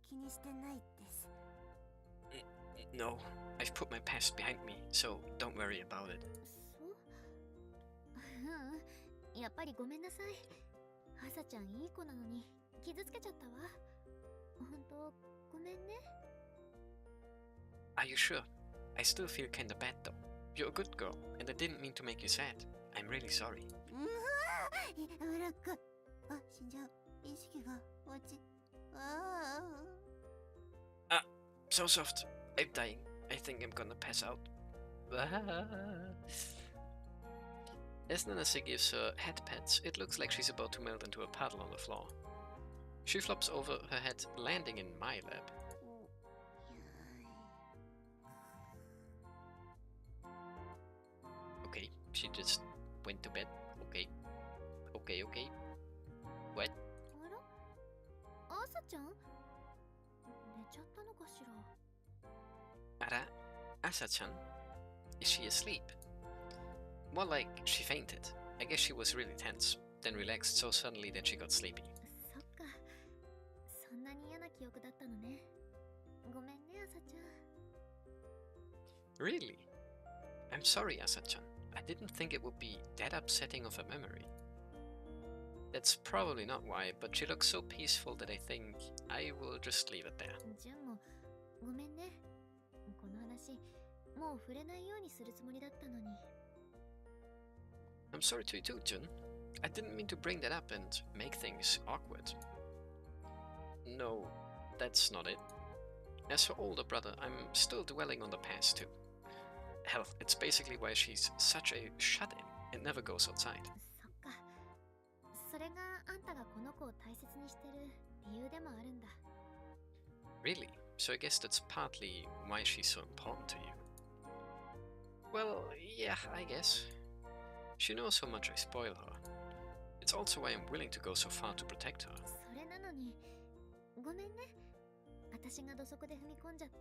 気にしてないです。 No, I've put my past behind me, so don't worry about it. そう？やっぱりごめんなさい。朝ちゃんいい子なのに傷つけちゃったわ。本当ごめんね。 Are you sure? I still feel kinda bad though. You're a good girl, and I didn't mean to make you sad. I'm really sorry. ブラック。あ、死んじゃう。意識が落ち。So soft. I'm dying. I think I'm gonna pass out. As Nanase gives her head pats, it looks like she's about to melt into a puddle on the floor. She flops over her head, landing in my lap. Okay, she just went to bed. Okay. Okay. What? あら？朝ちゃん？寝ちゃったのかしら。 Ara? Asa-chan? Is she asleep? More like she fainted. I guess she was really tense, then relaxed so suddenly that she got sleepy. そっか。そんなに嫌な記憶だったのね。ごめんね朝ちゃん。 Really? I'm sorry, Asa-chan. I didn't think it would be that upsetting of a memory. That's probably not why, but she looks so peaceful that I think I will just leave it there. ジュンもごめんね。この話もう触れないようにするつもりだったのに。I'm sorry to you too, Jun. I didn't mean to bring that up and make things awkward. No, that's not it. As her older brother, I'm still dwelling on the past too. Hell, it's basically why she's such a shut-in and never goes outside. そっか。それがあんたがこの子を大切にしてる理由でもあるんだ。Really? So I guess that's partly why she's so important to you. Well, yeah, I guess. She knows how much I spoil her. It's also why I'm willing to go so far to protect her. それなのに、ごめんね。私が土足で踏み込んじゃって。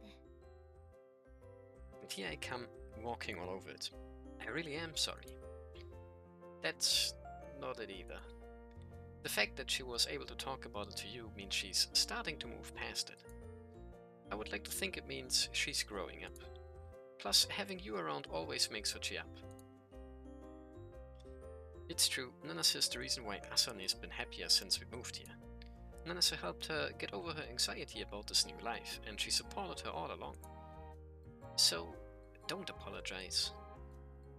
And here I come, walking all over it. I really am sorry. That's not it either. The fact that she was able to talk about it to you means she's starting to move past it. I would like to think it means she's growing up. Plus, having you around always makes her cheer up. It's true, Nanase is the reason why Asane has been happier since we moved here. Nanase helped her get over her anxiety about this new life, and she supported her all along. So, don't apologize.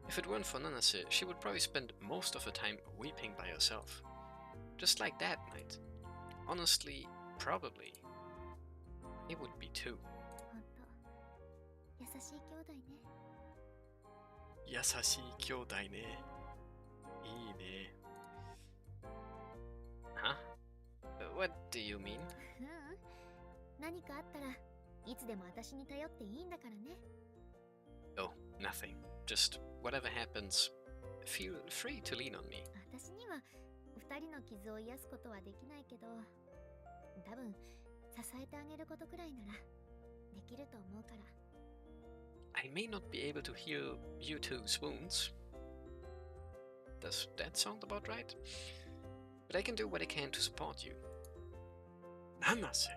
If it weren't for Nanase, she would probably spend most of her time weeping by herself. Just like that night. Honestly, probably. It would be too. ほんと、優しい兄弟ね。優しい兄弟ね。いいね。Huh? What do you mean? ううん。何かあったらいつでも私に頼っていいんだからね。Oh, nothing. Just whatever happens, feel free to lean on me. 私には二人の傷を癒すことはできないけど、多分支えてあげることくらいならできると思うから。I may not be able to heal you two's wounds. Does that sound about right? But I can do what I can to support you. Nanase!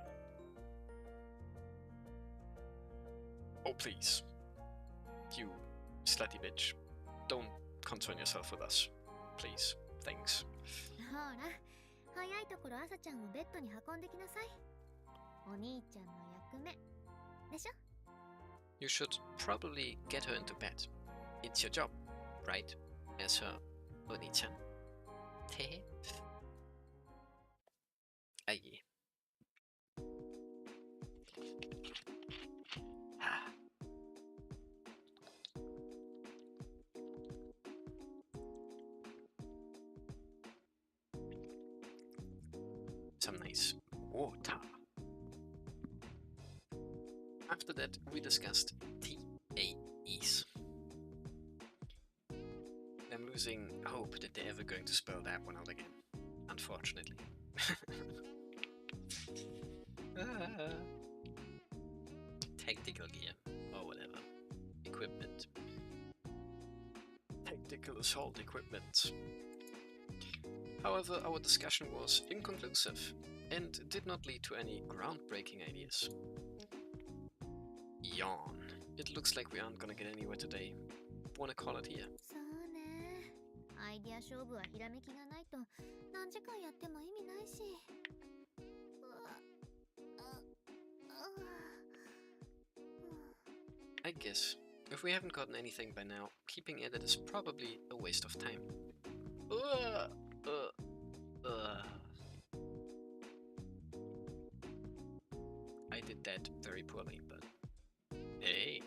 Oh, please. You slutty bitch. Don't concern yourself with us. Please. Thanks. ほら、早いところ朝ちゃんをベッドに運んできなさい。お兄ちゃんの役目でしょ。 You should probably get her into bed. It's your job, right? As her Oni-chan. Tehe. Aye. Some nice water. After that, we discussed TAEs. I'm losing hope that they're ever going to spell that one out again, unfortunately. Tactical gear, or whatever. Equipment. Tactical assault equipment. However, our discussion was inconclusive and did not lead to any groundbreaking ideas. Yawn. It looks like we aren't gonna get anywhere today. Wanna call it here? そうね。アイディア勝負はひらめきがないと何時間やっても意味ないし。I guess. If we haven't gotten anything by now, keeping at it is probably a waste of time. I did that very poorly, but hey.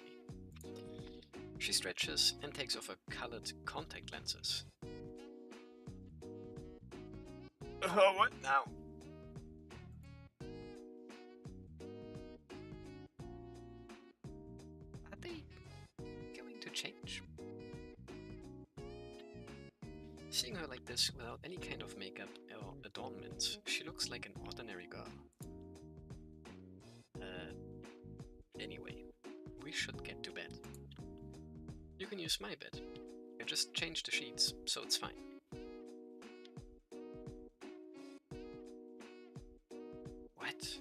She stretches and takes off her colored contact lenses. What now? Are they going to change? Seeing her like this without any kind of makeup or adornments, she looks like an ordinary girl. Anyway, we should get to bed. You can use my bed. I just changed the sheets, so it's fine. What?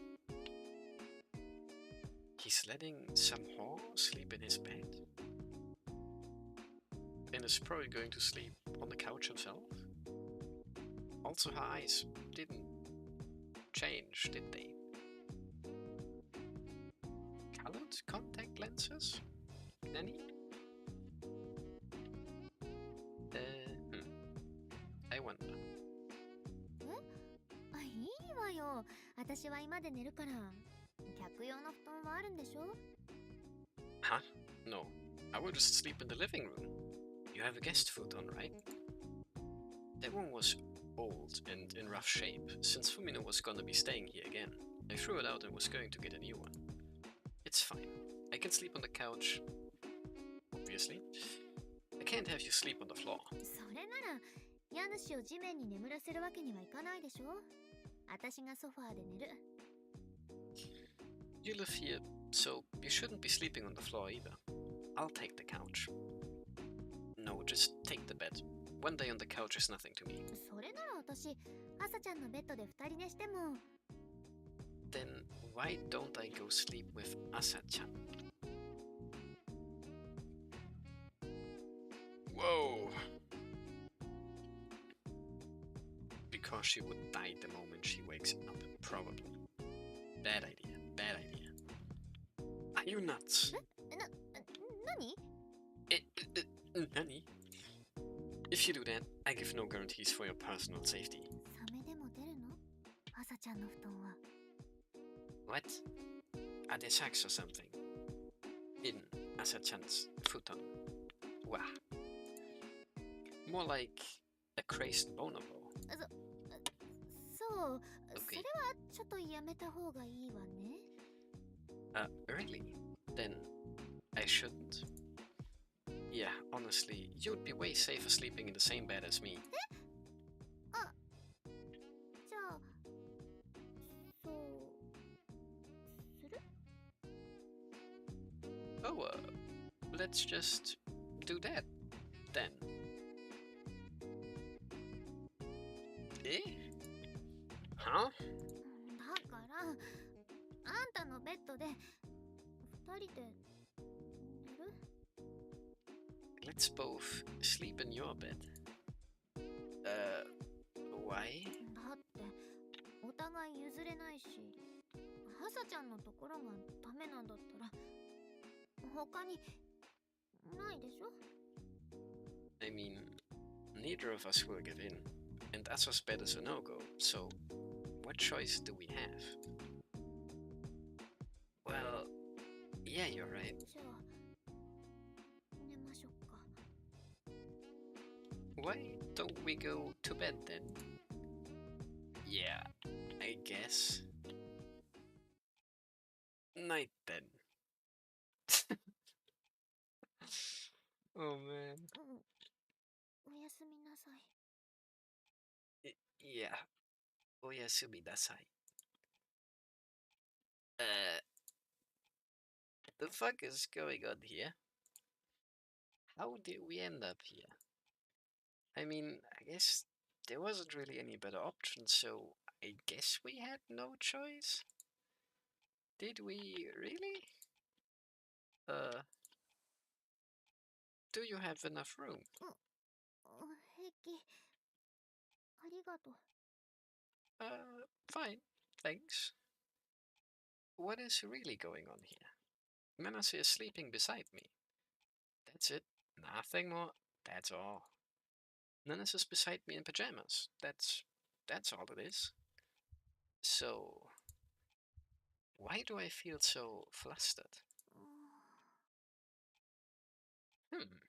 He's letting some whore sleep in his bed? And is probably going to sleep on the couch himself? Also, her eyes didn't change, did they? Colored contact lenses? Any? I wonder. あ、いいわよ。私は今で寝るから。客用の布団はあるんでしょ? Huh? No. I will just sleep in the living room. You have a guest futon, right? That one was old and in rough shape. Since Fumino was gonna be staying here again, I threw it out and was going to get a new one. It's fine. I can sleep on the couch. Obviously. I can't have you sleep on the floor. それなら、家主を地面に眠らせるわけにはいかないでしょ? 私がソファーで寝る。You live here, so you shouldn't be sleeping on the floor either. I'll take the couch. No, just take the bed. One day on the couch is nothing to me. それなら私、朝ちゃんのベッドで二人寝しても。Then why don't I go sleep with Asa-chan? Whoa! Because she would die the moment she wakes up, probably. Bad idea, bad idea. Are you nuts? 何? Nani? If you do that, I give no guarantees for your personal safety. サメでも出るの? 朝ちゃんの布団は。What? Are there sharks or something? In Asa-chan's futon? Wah. More like a crazed bonobo. そう、Okay. それはちょっとやめた方がいいわね。Really? Then I shouldn't? Yeah, honestly, you'd be way safer sleeping in the same bed as me. じゃあ、そうする? Oh, let's just do that, then. Eh? Huh? だから、あんたのベッドで二人で寝る? Let's both sleep in your bed. Why? だってお互い譲れないし、朝ちゃんのところがダメなんだったら他にないでしょ? I mean, neither of us will give in, and Asa's bed is a no-go, so what choice do we have? Well, yeah, you're right. じゃあ寝ましょうか。 Why don't we go to bed then? Yeah, I guess. Night then. Oh man. おやすみなさい。 Yeah. Oyasumi nasai. The fuck is going on here? How did we end up here? I mean, I guess there wasn't really any better option, so I guess we had no choice? Did we really? Do you have enough room? 平気。ありがとう。 Fine, thanks. What is really going on here? Manase is sleeping beside me. That's it. Nothing more. That's all. Nanas is beside me in pajamas. That's all it is. So, why do I feel so flustered? Hmm.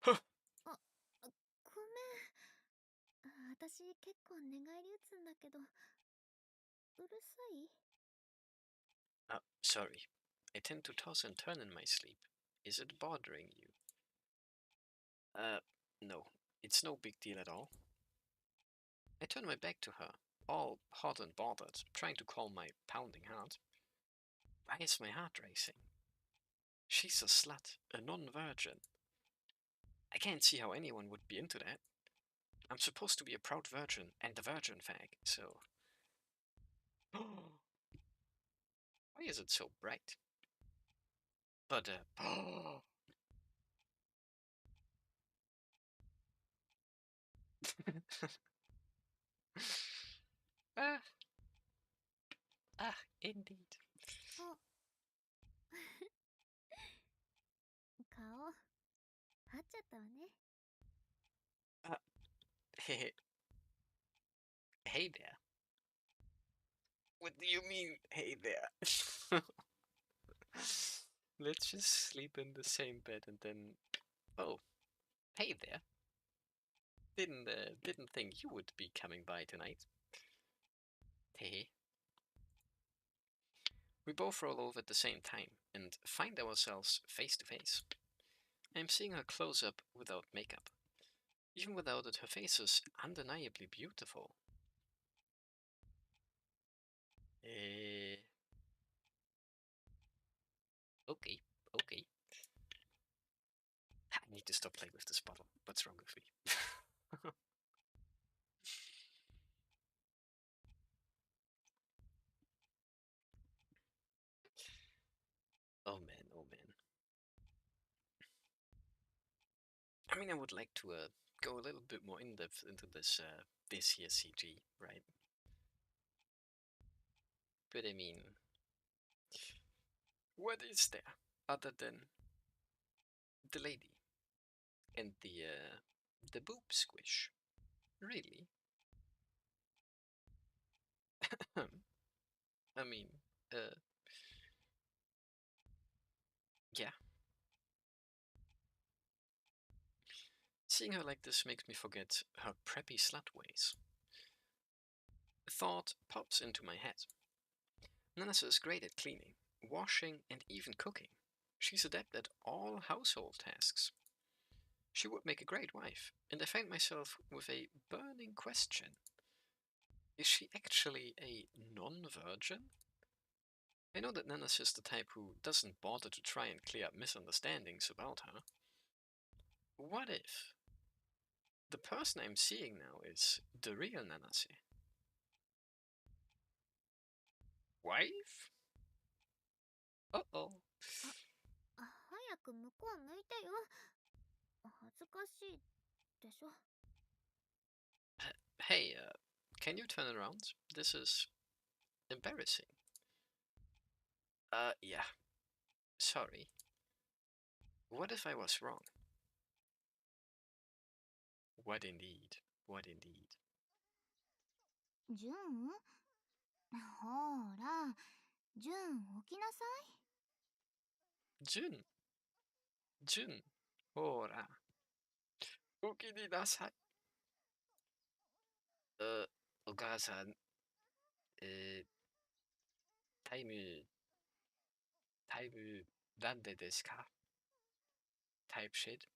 ごめん。私結構寝返り打つんだけど、うるさい? Sorry. I tend to toss and turn in my sleep. Is it bothering you? No. It's no big deal at all. I turn my back to her, all hot and bothered, trying to calm my pounding heart. Why is my heart racing? She's a slut, a non-virgin. I can't see how anyone would be into that. I'm supposed to be a proud virgin and a virgin fag, so... Why is it so bright? But, Ah, indeed. 顔合っちゃったわね。 Hey, hey there. What do you mean, hey there? Let's just sleep in the same bed and then. Oh, hey there. Didn't think you would be coming by tonight. Hey. We both roll over at the same time and find ourselves face to face. I'm seeing her close up without makeup. Even without it, her face is undeniably beautiful. Okay. I need to stop playing with this bottle. What's wrong with me? Oh man. I mean, I would like to go a little bit more in depth into this here CG, right? But I mean, what is there other than the lady and the boob squish? Really? I mean, yeah. Seeing her like this makes me forget her preppy slut ways. A thought pops into my head. Nanasa is great at cleaning, washing, and even cooking. She's adept at all household tasks. She would make a great wife, and I find myself with a burning question. Is she actually a non-virgin? I know that Nanasa is the type who doesn't bother to try and clear up misunderstandings about her. What if the person I'm seeing now is the real Nanase? Wife? Uh-oh. 早く向こう向いてよ。恥ずかしいでしょ。 Hey, can you turn around? This is embarrassing. Yeah. Sorry. What if I was wrong? What indeed? ジュン？ほら、ジュン起きなさい。Jun. Hora. Ukididasai. お母さん、タイムなんでですか Type shit.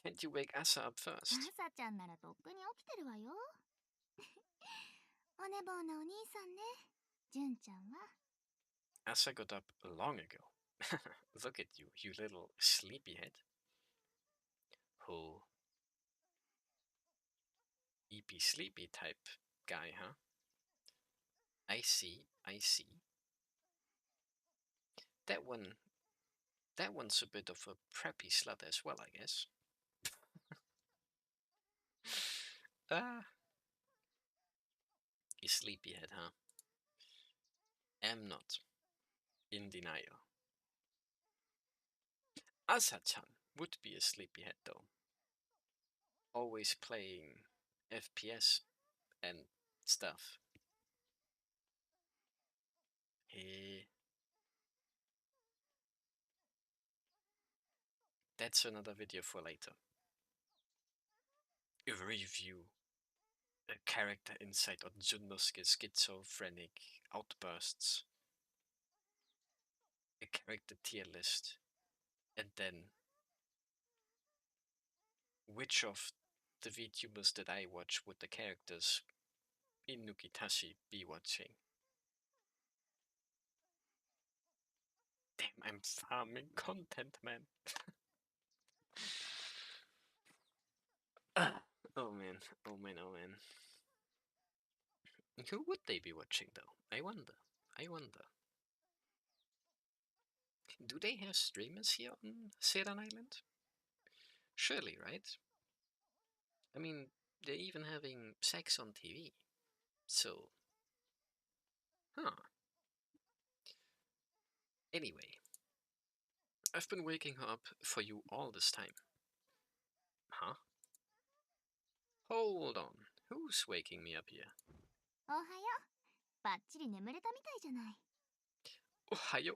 Can't you wake Asa up first? 朝ちゃんならとっくに起きてるわよ。お寝坊なお兄さんね、ジュンちゃんは。Asa got up long ago. Look at you, you little sleepyhead. Oh. EP sleepy type guy, huh? I see. That one's a bit of a preppy slut as well, I guess. You sleepyhead, huh? Am not in denial. Asa-chan would be a sleepyhead though. Always playing FPS and stuff. Hey. That's another video for later. A review. A character insight on Junnosukay's schizophrenic outbursts. A character tier list. And then which of the VTubers that I watch would the characters in Nukitashi be watching? Damn, I'm farming content, man. Oh man. Who would they be watching though? I wonder. Do they have streamers here on Seran Island? Surely, right? I mean, they're even having sex on TV. So, huh. Anyway, I've been waking up for you all this time. Huh? Hold on. Who's waking me up here? おはよう。バッチリ眠れたみたいじゃない。Ohayo.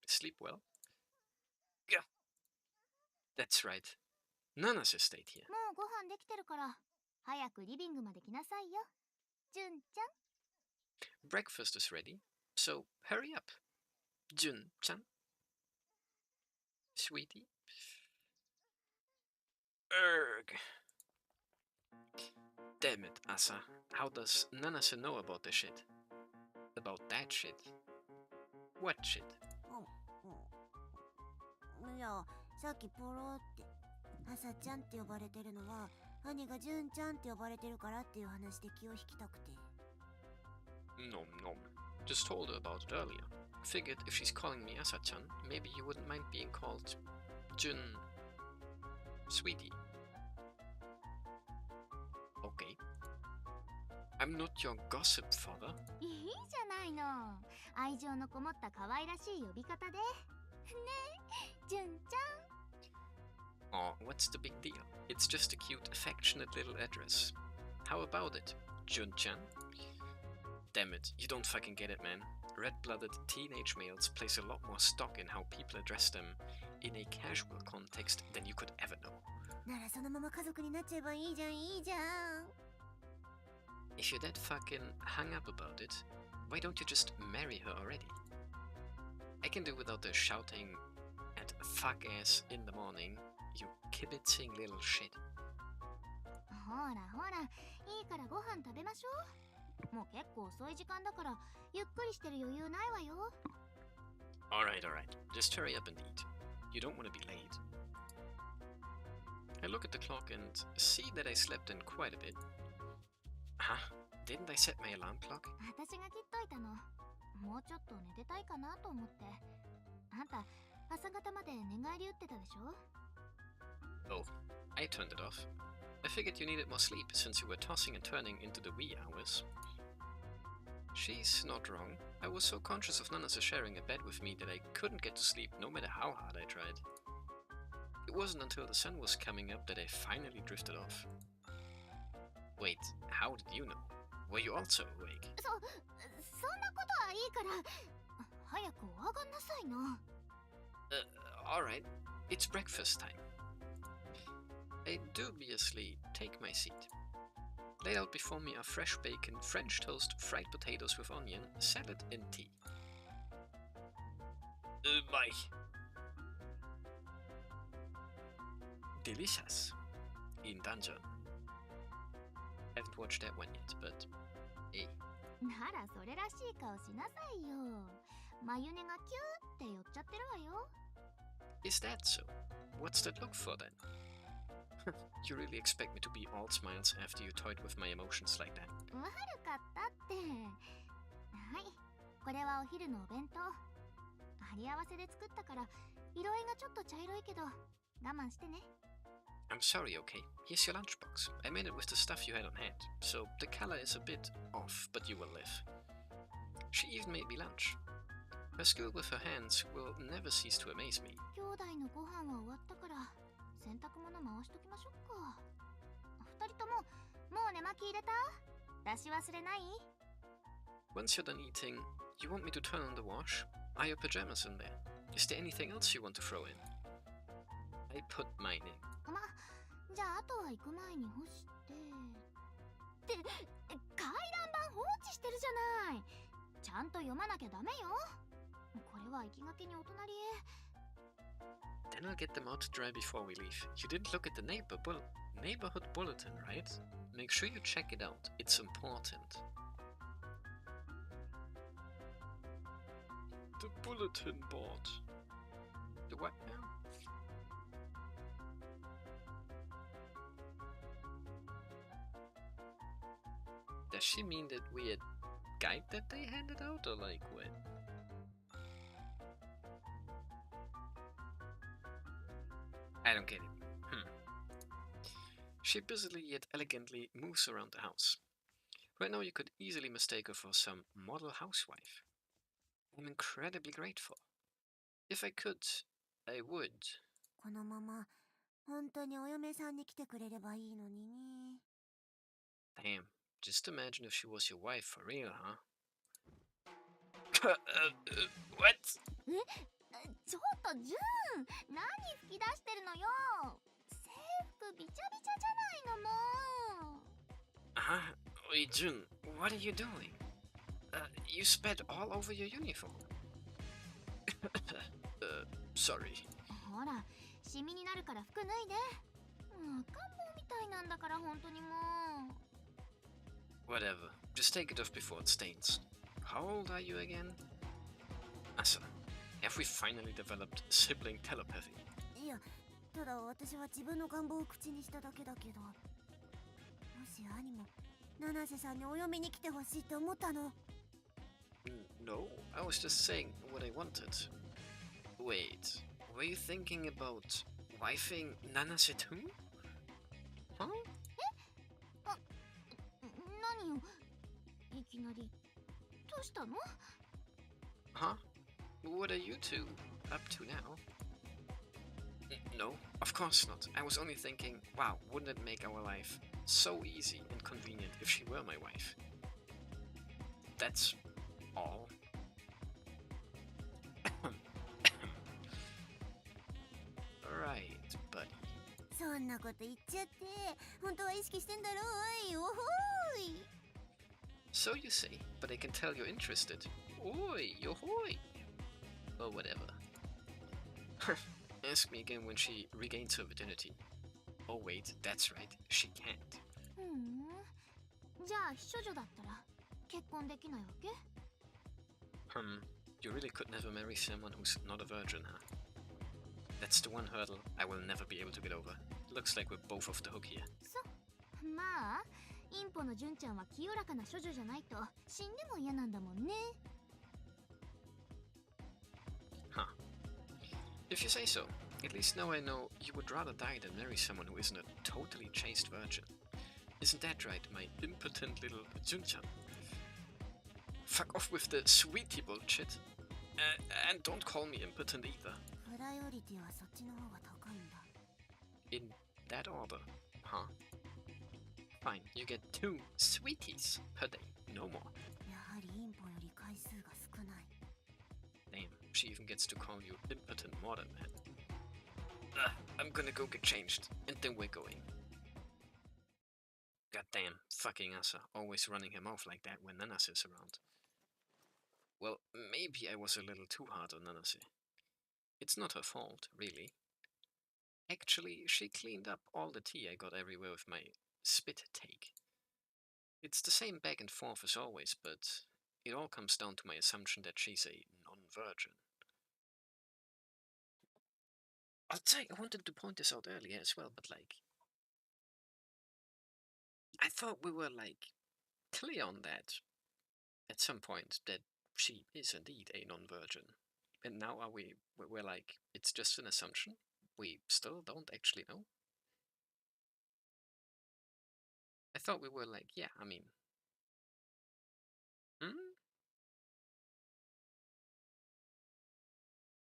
Sleep well? Yeah. That's right. Nanase stayed here. もうご飯できてるから、早くリビングまで来なさいよ。純ちゃん。Breakfast is ready, so hurry up. Jun-chan. Sweetie. Erg. Damn it, Asa. How does Nanase know about this shit? About that shit? What shit? いや、さっきポロって朝ちゃんって呼ばれてるのは兄が純ちゃんって呼ばれてるからっていう話で気を引きたくて。 Nom nom. Just told her about it earlier. Figured if she's calling me Asa-chan, maybe you wouldn't mind being called Jun... Sweetie. Okay. I'm not your gossip father. いいじゃないの。愛情のこもった可愛らしい呼び方で。ねえ、純ちゃん。 Oh, what's the big deal? It's just a cute, affectionate little address. How about it, Jun-chan? Damn it, you don't fucking get it, man. Red-blooded teenage males place a lot more stock in how people address them in a casual context than you could ever know. ならそのまま家族になっちゃえばいいじゃん、いいじゃん。 If you're that fucking hung up about it, why don't you just marry her already? I can do without the shouting at fuck ass in the morning, you kibitzing little shit. ほらほら、いいからご飯食べましょう。もう結構遅い時間だからゆっくりしてる余裕ないわよ。Alright, just hurry up and eat. You don't want to be late. I look at the clock and see that I slept in quite a bit. Huh? Didn't I set my alarm clock? 私が切っといたの。もうちょっと寝てたいかなと思って。あんた朝方まで寝返り打ってたでしょ。 Oh, I turned it off. I figured you needed more sleep since you were tossing and turning into the wee hours. She's not wrong. I was so conscious of Nanase sharing a bed with me that I couldn't get to sleep no matter how hard I tried. It wasn't until the sun was coming up that I finally drifted off. Wait, how did you know? Were you also awake? そんなことはいいから、早くお上がんなさいな。Alright, it's breakfast time. I dubiously take my seat. Laid out before me are fresh bacon, French toast, fried potatoes with onion, salad and tea. My. Delicious. In Dungeon. Haven't watched that one yet, but hey. ならそれらしい顔しなさいよ。眉根がキューって寄っちゃってるわよ。Is that so? What's that look for then? You really expect me to be all smiles after you toyed with my emotions like that? 悪かったって。はい、これはお昼のお弁当。貼り合わせで作ったから色合いがちょっと茶色いけど我慢してね。I'm sorry, okay? Here's your lunchbox. I made it with the stuff you had on hand, so the color is a bit off, but you will live. She even made me lunch. Her skill with her hands will never cease to amaze me. 兄弟のご飯は終わったから洗濯物回しときましょうか。二人とももう寝巻き入れた？出し忘れない？ Once you're done eating, you want me to turn on the wash? Are your pajamas in there? Is there anything else you want to throw in? I put mine in. じゃああとは行く前に干して。って回覧板放置してるじゃない。ちゃんと読まなきゃダメよ。これは行きがけにお隣へ。Then I'll get them out to dry before we leave. You didn't look at the neighborhood bulletin, right? Make sure you check it out. It's important. The bulletin board. The what now? Does she mean that weird guide that they handed out, or like what? I don't get it. She busily yet elegantly moves around the house. Right now you could easily mistake her for some model housewife. I'm incredibly grateful. If I could, I would. このまま本当にお嫁さんに来てくれればいいのにね。 Damn, just imagine if she was your wife for real, huh? What? ちょっとジュン、何吹き出してるのよ。制服びちゃびちゃじゃないのもう。Oi, Jun, what are you doing? You spat all over your uniform. Sorry. ほら、シミになるから服脱いで。もう赤ん坊みたいなんだから本当にもう。Whatever, just take it off before it stains. How old are you again? Asa, have we finally developed sibling telepathy? いや、ただ私は自分の願望を口にしただけだけど、もし兄も七瀬さんにお嫁に来てほしいって思ったの？ No, I was just saying what I wanted. Wait, were you thinking about wifing Nanase too? Huh? 何よ、いきなり。どうしたの？ Huh? What are you two up to now? No, of course not. I was only thinking, wow, wouldn't it make our life so easy and convenient if she were my wife? That's all. Right, buddy. そんなこと言っちゃって、本当は意識してんだろおい、おほーい。 So you say, but I can tell you're interested. Oi, yohoi! Or whatever. Ask me again when she regains her virginity. Oh wait, that's right, she can't. じゃあ秘書女だったら結婚できないわけ？ You really could never marry someone who's not a virgin, huh? That's the one hurdle I will never be able to get over. Looks like we're both off the hook here. まあ、インポの純ちゃんは清らかな処女じゃないと死んでも嫌なんだもんね。 Huh. If you say so, at least now I know you would rather die than marry someone who isn't a totally chaste virgin. Isn't that right, my impotent little Junchan? Fuck off with the sweetie bullshit. And don't call me impotent either. プライオリティはそっちの方が高いんだ。 In that order, huh? Fine, you get 2 sweeties per day, no more. やはりインポより回数が少ない。 Damn, she even gets to call you impotent more than that. I'm gonna go get changed, and then we're going. Goddamn, fucking Asa, always running her mouth like that when Nanase is around. Well, maybe I was a little too hard on Nanase. It's not her fault, really. Actually, she cleaned up all the tea I got everywhere with my spit take. It's the same back and forth as always, but it all comes down to my assumption that she's a non-virgin. I'll say I wanted to point this out earlier as well, but like, I thought we were like clear on that at some point that she is indeed a non-virgin. And now we're like, it's just an assumption? We still don't actually know? I thought we were like, yeah, I mean...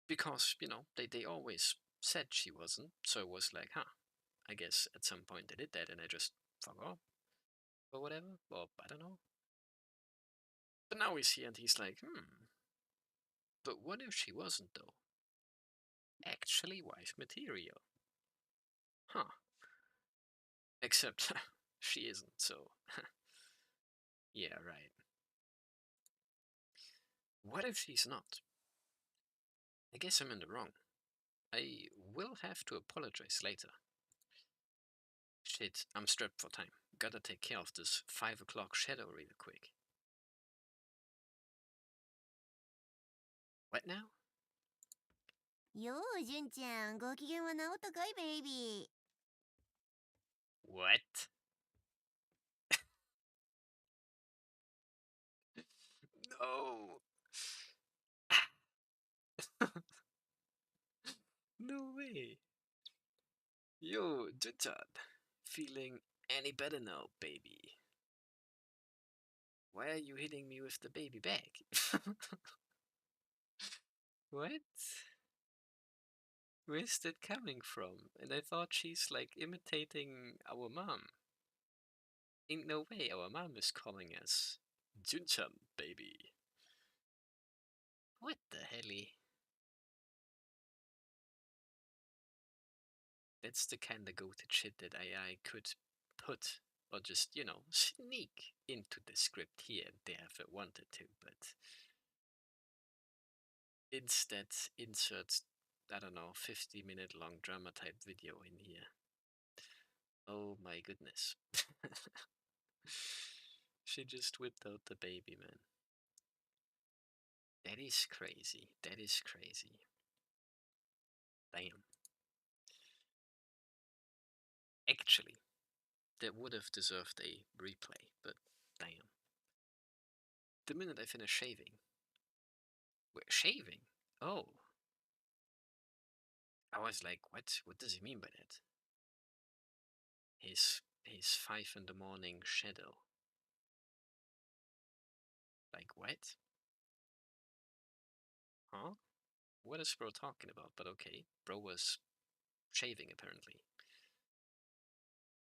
Because, you know, they always said she wasn't, so it was like, huh, I guess at some point they did that and I just forgot. Or whatever, or I don't know. But now he's here and he's like, but what if she wasn't, though? Actually wife material. Huh. Except, she isn't, so... yeah, right. What if she's not? I guess I'm in the wrong. I will have to apologize later. Shit, I'm strapped for time. Gotta take care of this 5 o'clock shadow real quick. What now? よー、純ちゃん、ご機嫌は直ったかい、ベイビー。What? No. No way. Yo, Junchan. feeling any better now, baby. Why are you hitting me with the baby bag? What? Where's that coming from? And I thought she's like imitating our mom. Ain't no way our mom is calling us Jun-chan, baby. What the helly? That's the kind of goated shit that I could put, or just, you know, sneak into the script here and there if I wanted to, but instead insert, I don't know, 50-minute long drama type video in here. Oh my goodness. She just whipped out the baby, man. That is crazy. That is crazy. Damn. Actually, that would have deserved a replay, but damn. The minute I finished shaving. Wait, shaving? Oh. I was like, what? What does he mean by that? His 5 in the morning shadow. Like what? Huh? What is bro talking about? But okay, bro was shaving apparently.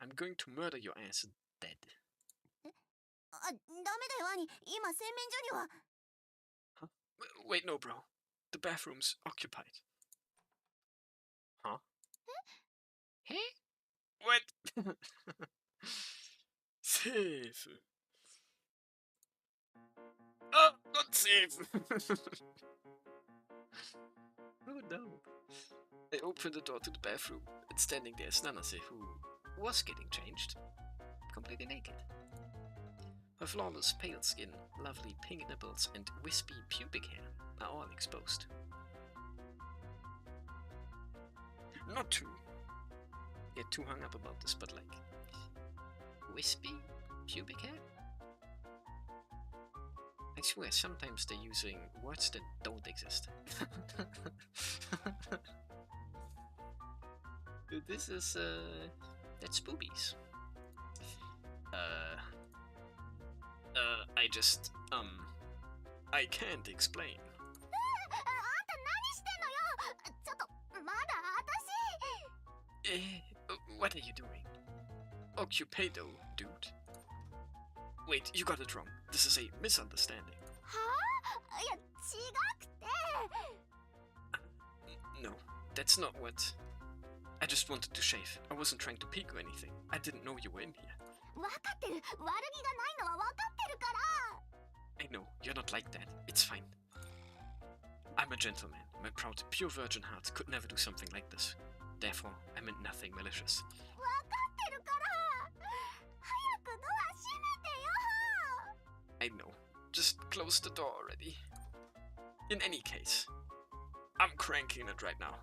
I'm going to murder your ass dead. ダメだよ兄、今洗面所には。 Huh? Wait, no, bro. The bathroom's occupied. Huh? Hey? What? Safe. Oh, not safe. Oh no. I opened the door to the bathroom, and standing there is Nanase, who was getting changed, completely naked. Her flawless pale skin, lovely pink nipples, and wispy pubic hair are all exposed. Not to get too hung up about this, but like, wispy pubic hair? I swear, sometimes they're using words that don't exist. This is, that's boobies. I just, I can't explain. あんた何してんのよ。ちょっとまだWhat are you doing? Occupado, dude. Wait, you got it wrong. This is a misunderstanding. はあ、いや違くて。No, that's not what. I just wanted to shave. I wasn't trying to peek or anything. I didn't know you were in here. 分かってる。悪気がないのは分かってるから。 I know, you're not like that. It's fine. I'm a gentleman. My proud, pure virgin heart could never do something like this. Therefore, I meant nothing malicious. 分かってるから。早くドア閉めてよ。 I know. Just close the door already. In any case, I'm cranking it right now.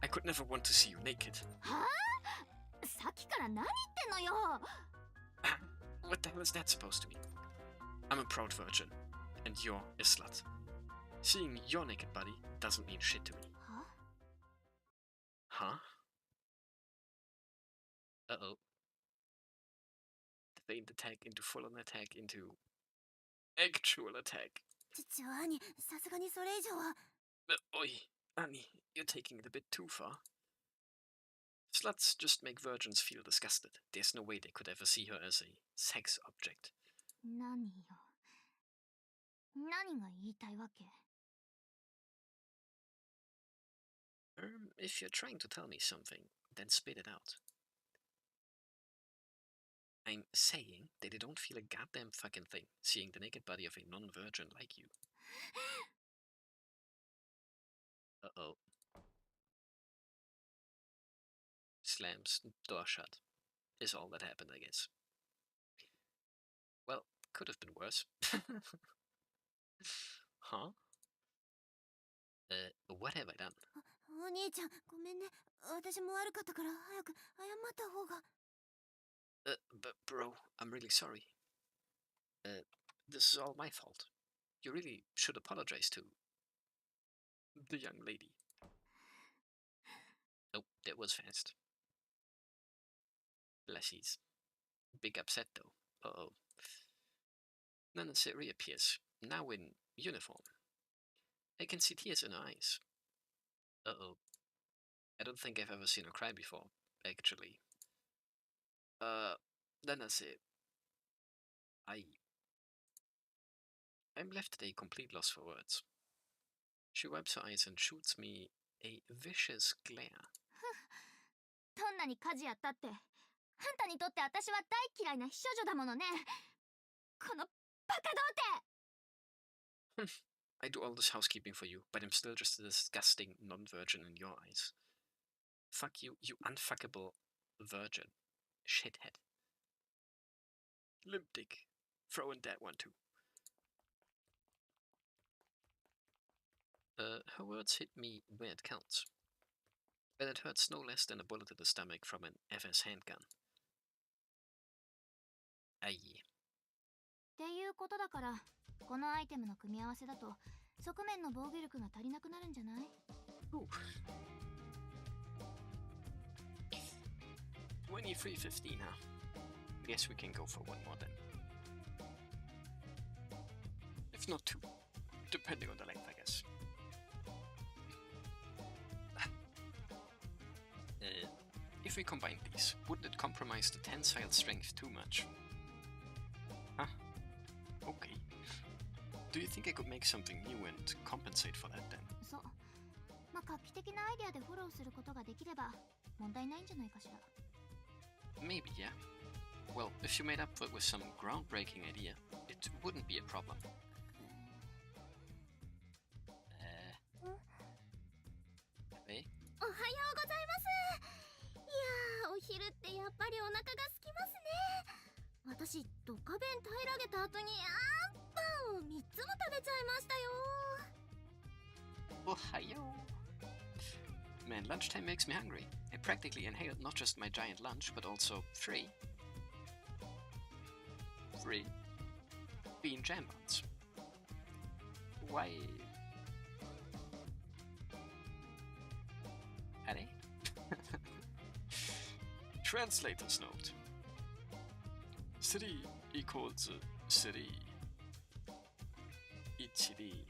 I could never want to see you naked. はあ？さっきから何言ってんのよ。What the hell is that supposed to mean? I'm a proud virgin, and you're a slut. Seeing your naked body doesn't mean shit to me. は？ Huh? Uh-oh. The feigned attack into full-on attack into actual attack. 兄、さすがにそれ以上は。Oi, Annie, you're taking it a bit too far. Sluts just make virgins feel disgusted. There's no way they could ever see her as a sex object. 何よ。何が言いたいわけ？ If you're trying to tell me something, then spit it out. I'm saying that they don't feel a goddamn fucking thing seeing the naked body of a non-virgin like you. Uh-oh. Slams door shut. Is all that happened, I guess. Well, could have been worse. Huh? What have I done? お兄ちゃん、ごめんね。私も悪かったから早く謝った方が。But bro, I'm really sorry. This is all my fault. You really should apologize to the young lady. Oh, that was fast. She's big upset though. Uh-oh. Nanase reappears, now in uniform. I can see tears in her eyes. Uh-oh. I don't think I've ever seen her cry before, actually. Nanase. I'm left at a complete loss for words. She wipes her eyes and shoots me a vicious glare. どんなに火事やったって、あんたにとって私は大嫌いな秘書女だものね。このバカ童貞。 I do all this housekeeping for you, but I'm still just a disgusting non-virgin in your eyes. Fuck you, you unfuckable virgin. Shithead. Limp dick. Throw in that one too. Her words hit me where it counts. And it hurts no less than a bullet to the stomach from an FS handgun. Aye. っていうことだから、このアイテムの組み合わせだと側面の防御力が足りなくなるんじゃない？ 23:15, huh? Guess we can go for one more then. If not two, depending on the length, I guess. If we combine these, wouldn't it compromise the tensile strength too much? Huh? Okay. Do you think I could make something new and compensate for that then? そう。まあ画期的なアイデアでフォローすることができれば問題ないんじゃないかしら。 Maybe, yeah. Well, if you made up for it with some groundbreaking idea, it wouldn't be a problem. Hey? おはようございます。いやー、お昼ってやっぱりお腹が空きますね。私、ドカ弁平らげた後にパンを3つも食べちゃいましたよ。 Ohio. Man, lunchtime makes me hungry. I practically inhaled not just my giant lunch, but also 3 bean jam buns. Why? Addy? Translator's note. City equals city. Ichiri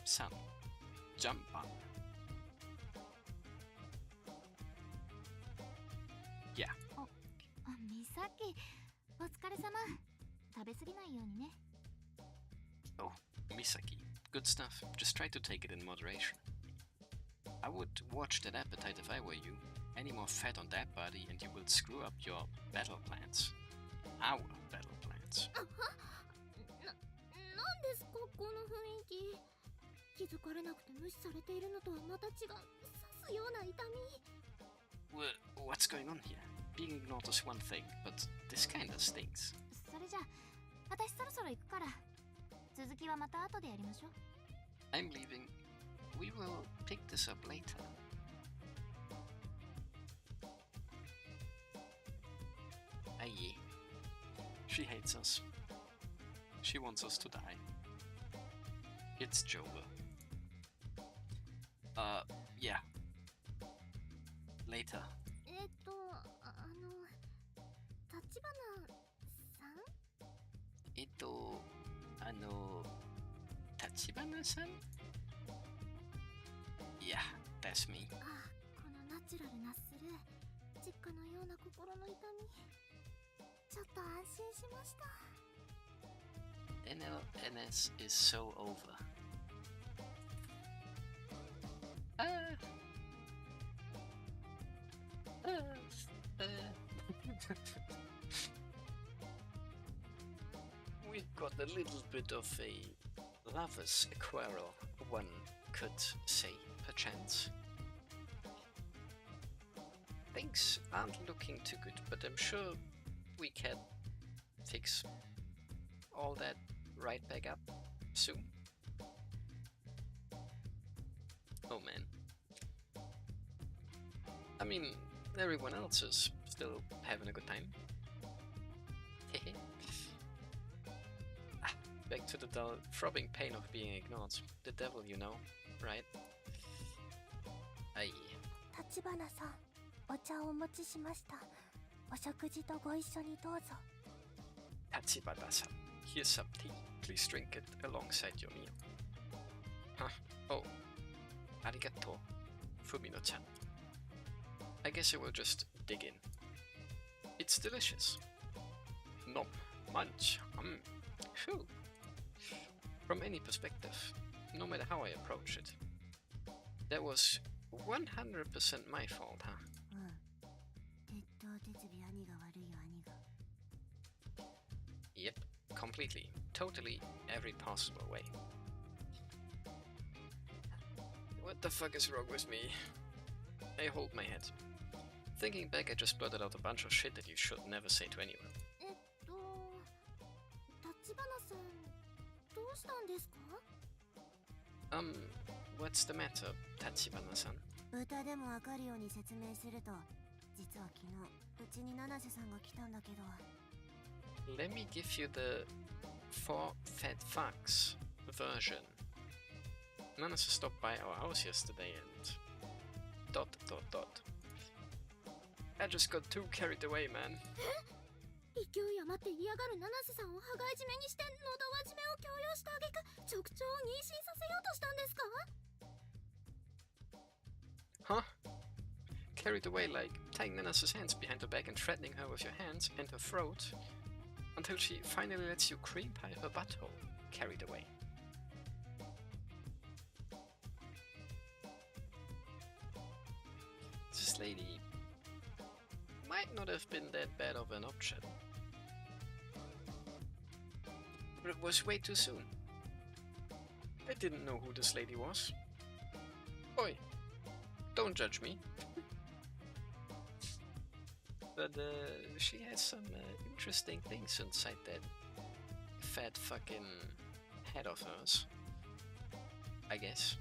san. Jamban. Yeah. 美咲、お疲れ様。食べ過ぎないようにね。 Oh, Misaki. Good stuff. Just try to take it in moderation. I would watch that appetite if I were you. Any more fat on that body and you will screw up your battle plans. Our battle plans. なんですかこの雰囲気。気づかれなくて無視されているのとはまた違う刺すような痛み。What's going on here? Being ignored is one thing, but this kinda stings. それじゃあ、私そろそろ行くから。続きはまた後でやりましょう。 I'm leaving. We will pick this up later. Aye. She hates us. She wants us to die. It's Jover. Yeah. Later. 立花さんTachibana-san? Yeah, that's me. このナチュラルなスルー、実家のような心の痛み、ちょっと安心しました。 NLNS is so over. We've got a little bit of a lover's quarrel, one could say, perchance. Things aren't looking too good, but I'm sure we can fix all that right back up soon. Oh man. I mean, everyone else is still having a good time. Hehe. Back to the dull, throbbing pain of being ignored. The devil, you know, right? Aye. 立花さん、お茶をお持ちしました。お食事とご一緒にどうぞ。 Tachibana-san, here's some tea. Please drink it alongside your meal. Huh? Oh. Arigato, Fumino-chan. I guess I will just dig in. It's delicious. Nom, munch, phew. From any perspective, no matter how I approach it. That was 100% my fault, huh? うん。鉄頭鉄尾兄が悪いよ兄が。 Yep, completely. Totally every possible way. What the fuck is wrong with me? I hold my head. Thinking back, I just blurted out a bunch of shit that you should never say to anyone. 立花さん、どうしたんですか？ What's the matter, Tachibana-san? 歌でもわかるように説明すると、実は昨日うちに七瀬さんが来たんだけど。 Let me give you the 4 fat fucks version. Nanase stopped by our house yesterday and... ... I just got too carried away, man. 勢い余って嫌がる七瀬さんを羽交い締めにして喉輪締めを強要した挙句直腸を妊娠させようとしたんですか？ Huh? Carried away like tying Nanase's hands behind her back and threatening her with your hands and her throat until she finally lets you cream pie her butthole. Carried away. This lady might not have been that bad of an option. But it was way too soon. I didn't know who this lady was. Oi, don't judge me. But she has some interesting things inside that fat fucking head of hers. I guess.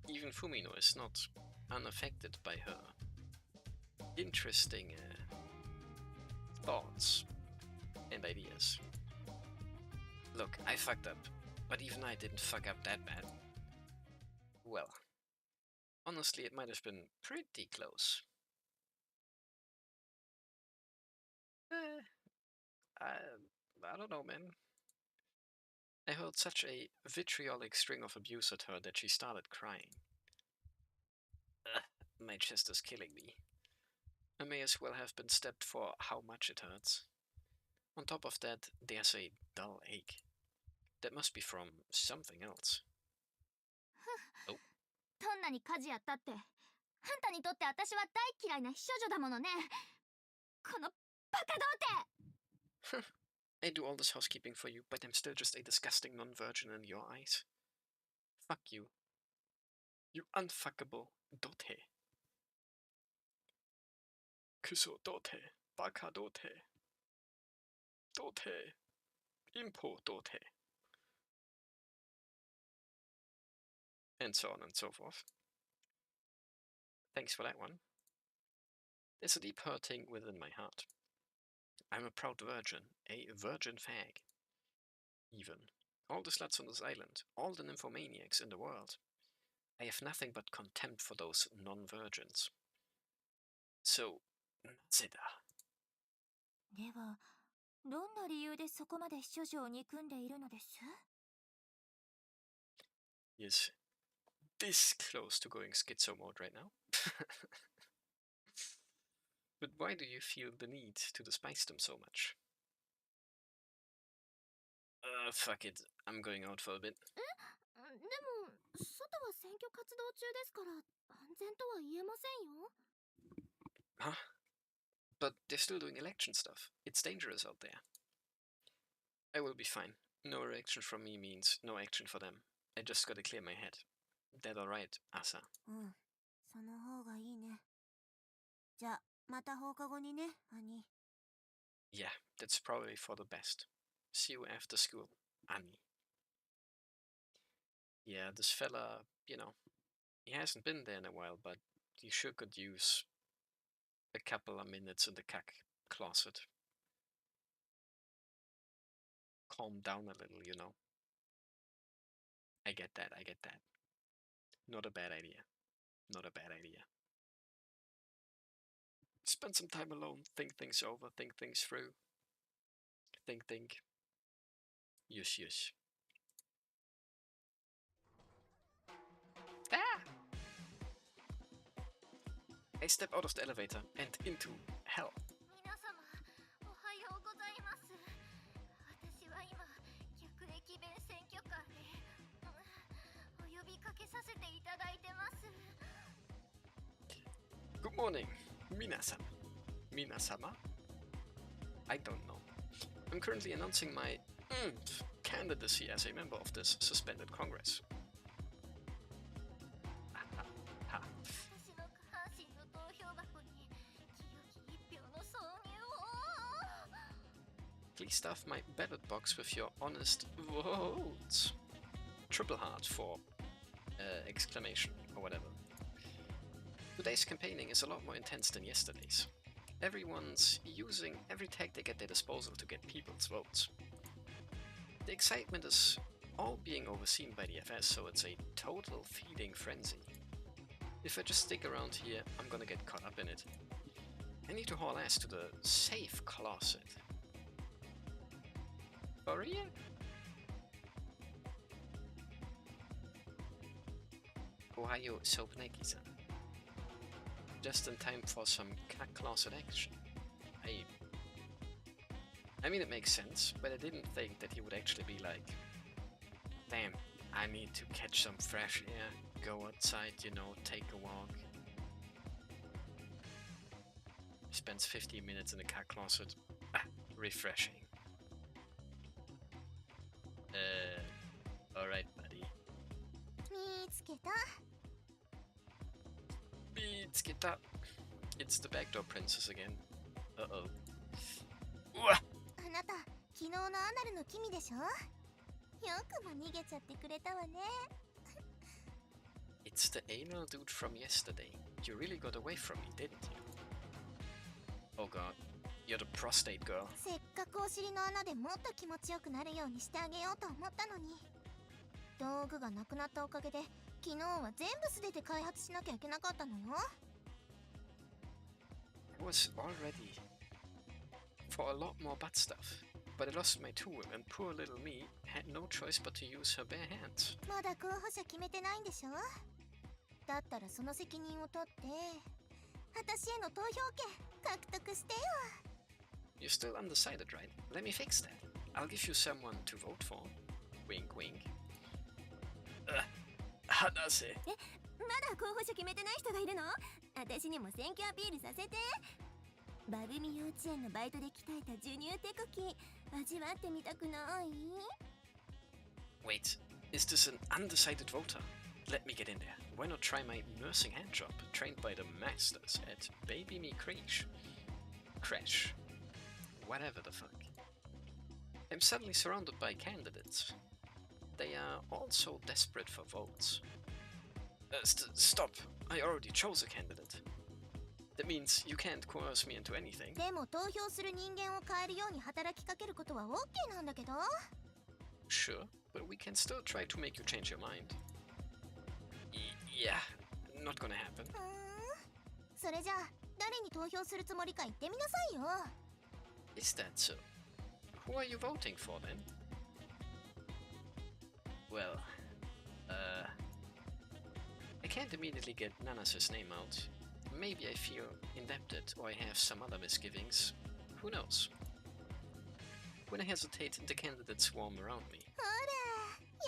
Even Fumino is not unaffected by her interesting thoughts and ideas. Look, I fucked up, but even I didn't fuck up that bad. Well, honestly, it might have been pretty close. I don't know, man. I hurled such a vitriolic string of abuse at her that she started crying. My chest is killing me. I may as well have been stabbed for how much it hurts. On top of that, there's a dull ache. That must be from something else. Oh. どんなに家事やったって、あんたにとって私は大嫌いな秘書女だものね。このバカ童貞。 I do all this housekeeping for you, but I'm still just a disgusting non-virgin in your eyes. Fuck you. You unfuckable dote. Kuso dote. Baka dote. Dote. Impo dote. And so on and so forth. Thanks for that one. There's a deep hurting within my heart. I'm a proud virgin, a virgin fag. Even. All the sluts on this island, all the nymphomaniacs in the world. I have nothing but contempt for those non-virgins. So, Nazeda. では、どんな理由でそこまで秘書女を憎んでいるのです？ He is this close to going schizo mode right now. But why do you feel the need to despise them so much? Fuck it. I'm going out for a bit. でも、外は選挙活動中ですから、安全とは言えませんよ。 Huh? But they're still doing election stuff. It's dangerous out there. I will be fine. No reaction from me means no action for them. I just gotta clear my head. That alright, Asa? うん、その方がいいね。じゃあ、また放課後にね、兄。Yeah, that's probably for the best. See you after school, Annie. Yeah, this fella, you know, he hasn't been there in a while, but he sure could use a couple of minutes in the cack closet. Calm down a little, you know. I get that, I get that. Not a bad idea. Not a bad idea. Spend some time alone, think things over, think things through. Think. Yush. Ah! I step out of the elevator and into hell. 皆様おはようございます。私は今客駅弁選挙カーでお呼びかけさせていただいてます。 Good morning, Minasama. Minasama? I don't know. I'm currently announcing my candidacy as a member of this suspended Congress. 私の下半身の投票箱に清き一票の挿入を。 Please stuff my ballot box with your honest votes. Triple heart for exclamation or whatever. Today's campaigning is a lot more intense than yesterday's. Everyone's using every tactic at their disposal to get people's votes. The excitement is all being overseen by the FS, so it's a total feeding frenzy. If I just stick around here, I'm gonna get caught up in it. I need to haul ass to the safe closet. For real? Ohio Soapneki-san. Just in time for some closet action. I mean, it makes sense, but I didn't think that he would actually be like, damn, I need to catch some fresh air, go outside, you know, take a walk. Spends 15 minutes in the cat closet. Refreshing. Alright, buddy. 見つけた。 Mitsuki-ta. It's the backdoor princess again. Uh-oh. あなた昨日のアナルの君でしょ。よくも逃げちゃってくれたわね。 It's the anal dude from yesterday. You really got away from me, didn't you? Oh god. You're the prostate girl. せっかくお尻の穴でもっと気持ちよくなるようにしてあげようと思ったのに、道具がなくなったおかげで昨日は全部素手で開発しなきゃいけなかったのよ。 I was all ready for a lot more butt stuff, but I lost my tool and poor little me had no choice but to use her bare hands. まだ候補者決めてないんでしょ。だったらその責任を取って私への投票権獲得してよ。 You're still undecided, right? Let me fix that. I'll give you someone to vote for. Wink, wink. Hanase. まだ候補者決めてない人がいるの？私にも選挙アピールさせて。バグミ幼稚園のバイトで鍛えた授乳手こき味わってみたくない？ Wait, is this an undecided voter? Let me get in there. Why not try my nursing hand job, trained by the masters at Baby Me Crash? Whatever the fuck. I'm suddenly surrounded by candidates. They are all so desperate for votes. Stop! I already chose a candidate. That means you can't coerce me into anything. でも投票する人間を変えるように働きかけることは OK なんだけど。 Sure, but we can still try to make you change your mind. Yeah, not gonna happen. それじゃあ誰に投票するつもりか言ってみなさいよ。 Is that so? Who are you voting for then? Well, I can't immediately get Nanas's name out. Maybe I feel indebted or I have some other misgivings. Who knows? When I hesitate, the candidates swarm around me. ほ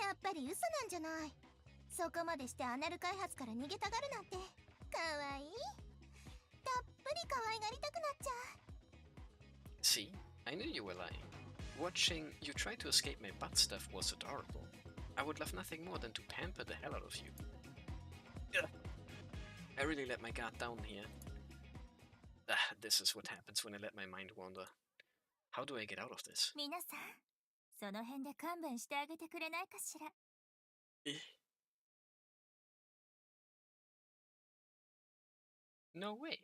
ら、やっぱり嘘なんじゃない。そこまでしてアナル開発から逃げたがるなんてかわいい。たっぷり可愛がりたくなっちゃう。 See? I knew you were lying. Watching you try to escape my butt stuff was adorable. I would love nothing more than to pamper the hell out of you. Ugh. I really let my guard down here. This is what happens when I let my mind wander. How do I get out of this? 皆さん、その辺で勘弁してあげてくれないかしら。No way.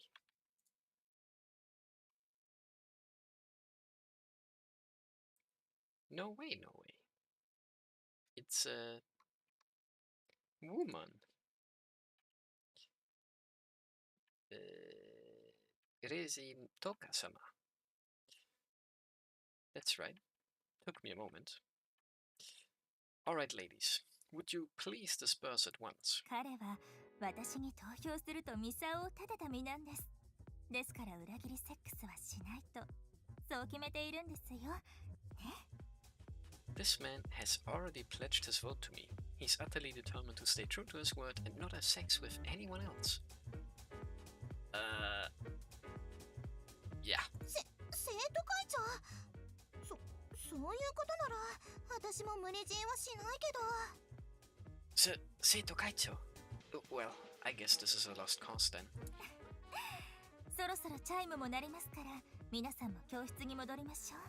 No way, no way. It's a woman. Reizin Toka-sama. That's right. Took me a moment. Alright, ladies. Would you please disperse at once? 彼は私に投票するとミサを立てた身なんです。ですから裏切りセックスはしないと、そう決めているんですよ。ね。This man has already pledged his vote to me. He's utterly determined to stay true to his word and not have sex with anyone else. Yeah. 生徒会長、そういうことなら私も無理強いはしないけど。Seito Kaicho. Well, I guess this is a lost cause then. そろそろチャイムも鳴りますから、皆さんも教室に戻りましょう。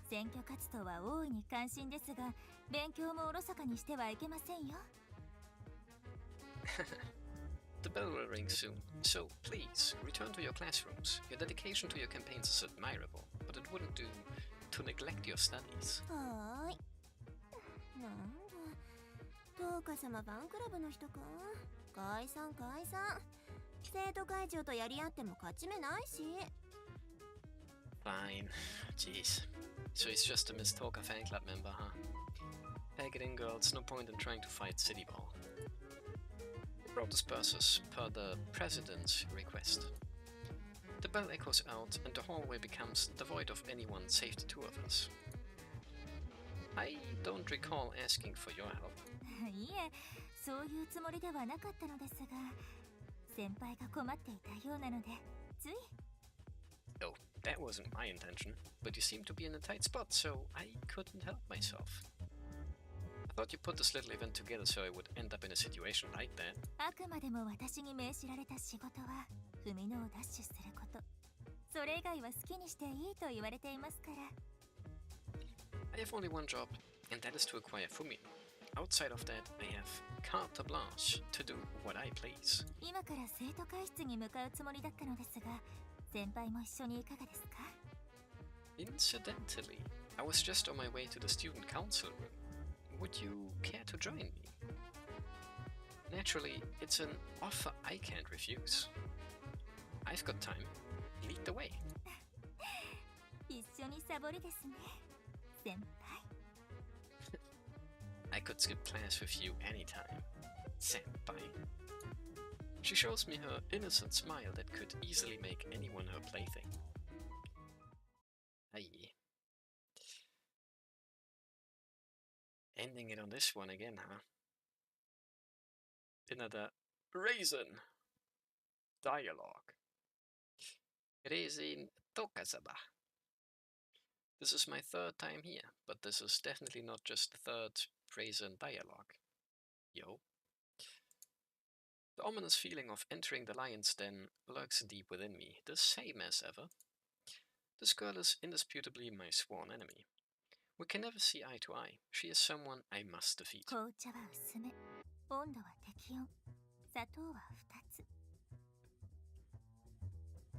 選挙活動は大いに関心ですが、勉強もおろそかにしてはいけませんよ。The bell will ring soon, so please return to your classrooms. Your dedication to your campaigns is admirable, but it wouldn't do to neglect your studies. はーい。なんだ、トーカ様ファンクラブの人か。解散解散。生徒会長とやり合っても勝ち目ないし。Fine. Jeez. So he's just a Miss Toka fan club member, huh? Pack it in, girls. No point in trying to fight City Ball. The crowd disperses per the president's request. The bell echoes out and the hallway becomes devoid of anyone save the two of us. I don't recall asking for your help. いえ、そういうつもりではなかったのですが、先輩が困っていたようなので、つい。Oh, that wasn't my intention, but you seem to be in a tight spot, so I couldn't help myself. I thought you put this little event together so I would end up in a situation like that. あくまでも私に命じられた仕事は、踏みのをダッシュすること。それ以外は好きにしていいと言われていますから。I have only one job, and that is to acquire Fumi. Outside of that, I have carte blanche to do what I please. 今から生徒会室に向かうつもりだったのですが、先輩も一緒にいかがですか？ Incidentally, I was just on my way to the student council room. Would you care to join me? Naturally, it's an offer I can't refuse. I've got time. Lead the way. 一緒にサボりですね、先輩。I could skip class with you anytime, senpai. She shows me her innocent smile that could easily make anyone her plaything. Aye. Ending it on this one again, huh? Another Raisin dialogue. Reizin Toka-sama. This is my third time here, but this is definitely not just the third Raisin dialogue. Yo. The ominous feeling of entering the lion's den lurks deep within me, the same as ever. This girl is indisputably my sworn enemy. We can never see eye to eye. She is someone I must defeat. 紅茶は薄め、温度は適温、砂糖は2つ。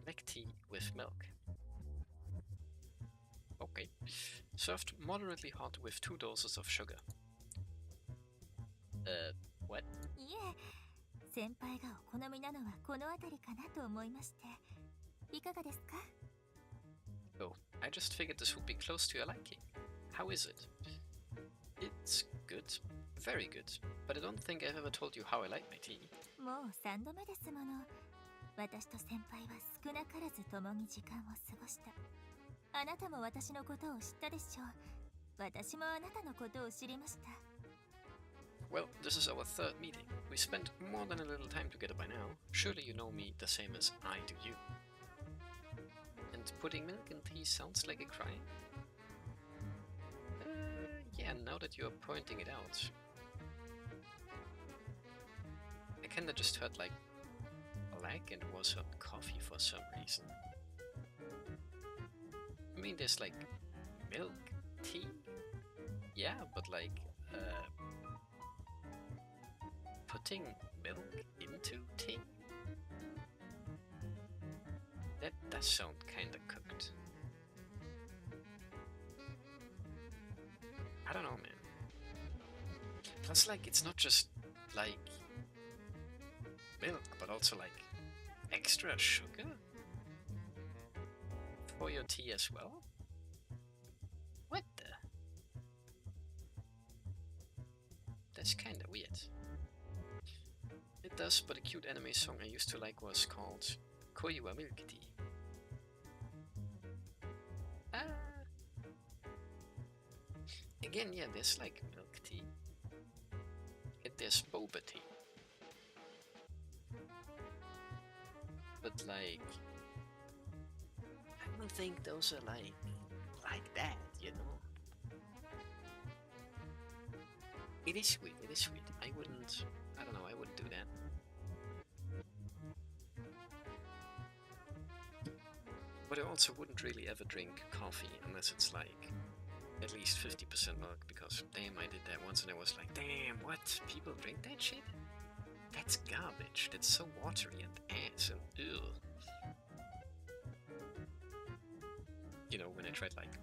Black tea with milk. Okay. Served moderately hot with 2 doses of sugar. What? いえ、先輩がお好みなのはこの辺りかなと思いまして。いかがですか？ Oh, I just figured this would be close to your liking. How is it? It's good. Very good. But I don't think I've ever told you how I like my tea. もう3度目ですもの。私と先輩は少なからず共に時間を過ごした。あなたも私のことを知ったでしょう。私もあなたのことを知りました。Well, this is our third meeting. We spent more than a little time together by now. Surely you know me the same as I do you. And putting milk in tea sounds like a crime? Yeah, now that you're pointing it out. I kinda just heard like black and was hot coffee for some reason. I mean, there's like milk, tea? Yeah, but like, putting milk into tea? That does sound kinda cooked. I don't know, man. Plus, like, it's not just like milk, but also like Extra sugar? For your tea as well? What the? That's kinda weird. It does, but a cute anime song I used to like was called Koi wa Milk Tea. Again, yeah, there's like milk tea. And there's boba tea. But like, I don't think those are like that, you know? It is sweet, it is sweet. I don't know, I wouldn't do that. But I also wouldn't really ever drink coffee unless it's like at least 50% milk, because damn, I did that once and I was like, damn, what? People drink that shit? That's garbage. That's so watery and ass and ugh. You know, when I tried like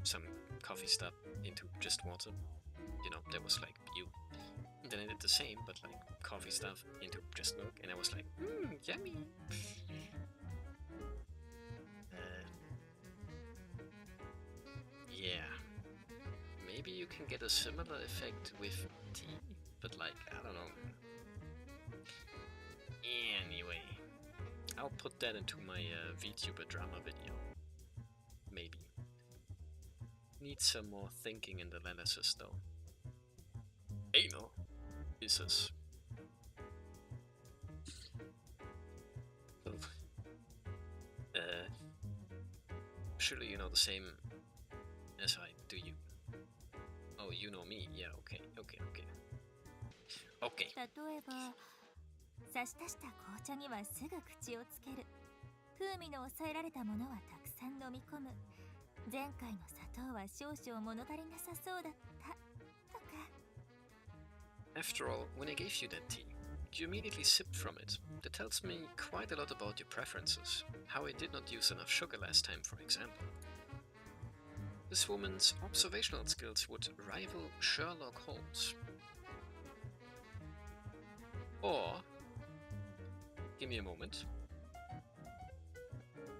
some coffee stuff into just water, you know, that was like ew. And then I did the same, but like coffee stuff into just milk, and I was like, yummy. Yeah. Maybe you can get a similar effect with tea, but like, I don't know. Anyway, I'll put that into my VTuber drama video. Maybe. Need some more thinking in the analysis though. Anal is surely you know the same as I do you. Oh, you know me. Yeah, okay. Okay. 例えば差し足した紅茶にはすぐ口をつける、風味の抑えられたものはたくさん飲み込む、前回の砂糖は少々物足りなさそうだったとか。 After all, when I gave you that tea, you immediately sipped from it. That tells me quite a lot about your preferences. How I did not use enough sugar last time, for example. This woman's observational skills would rival Sherlock Holmes. Or, give me a moment.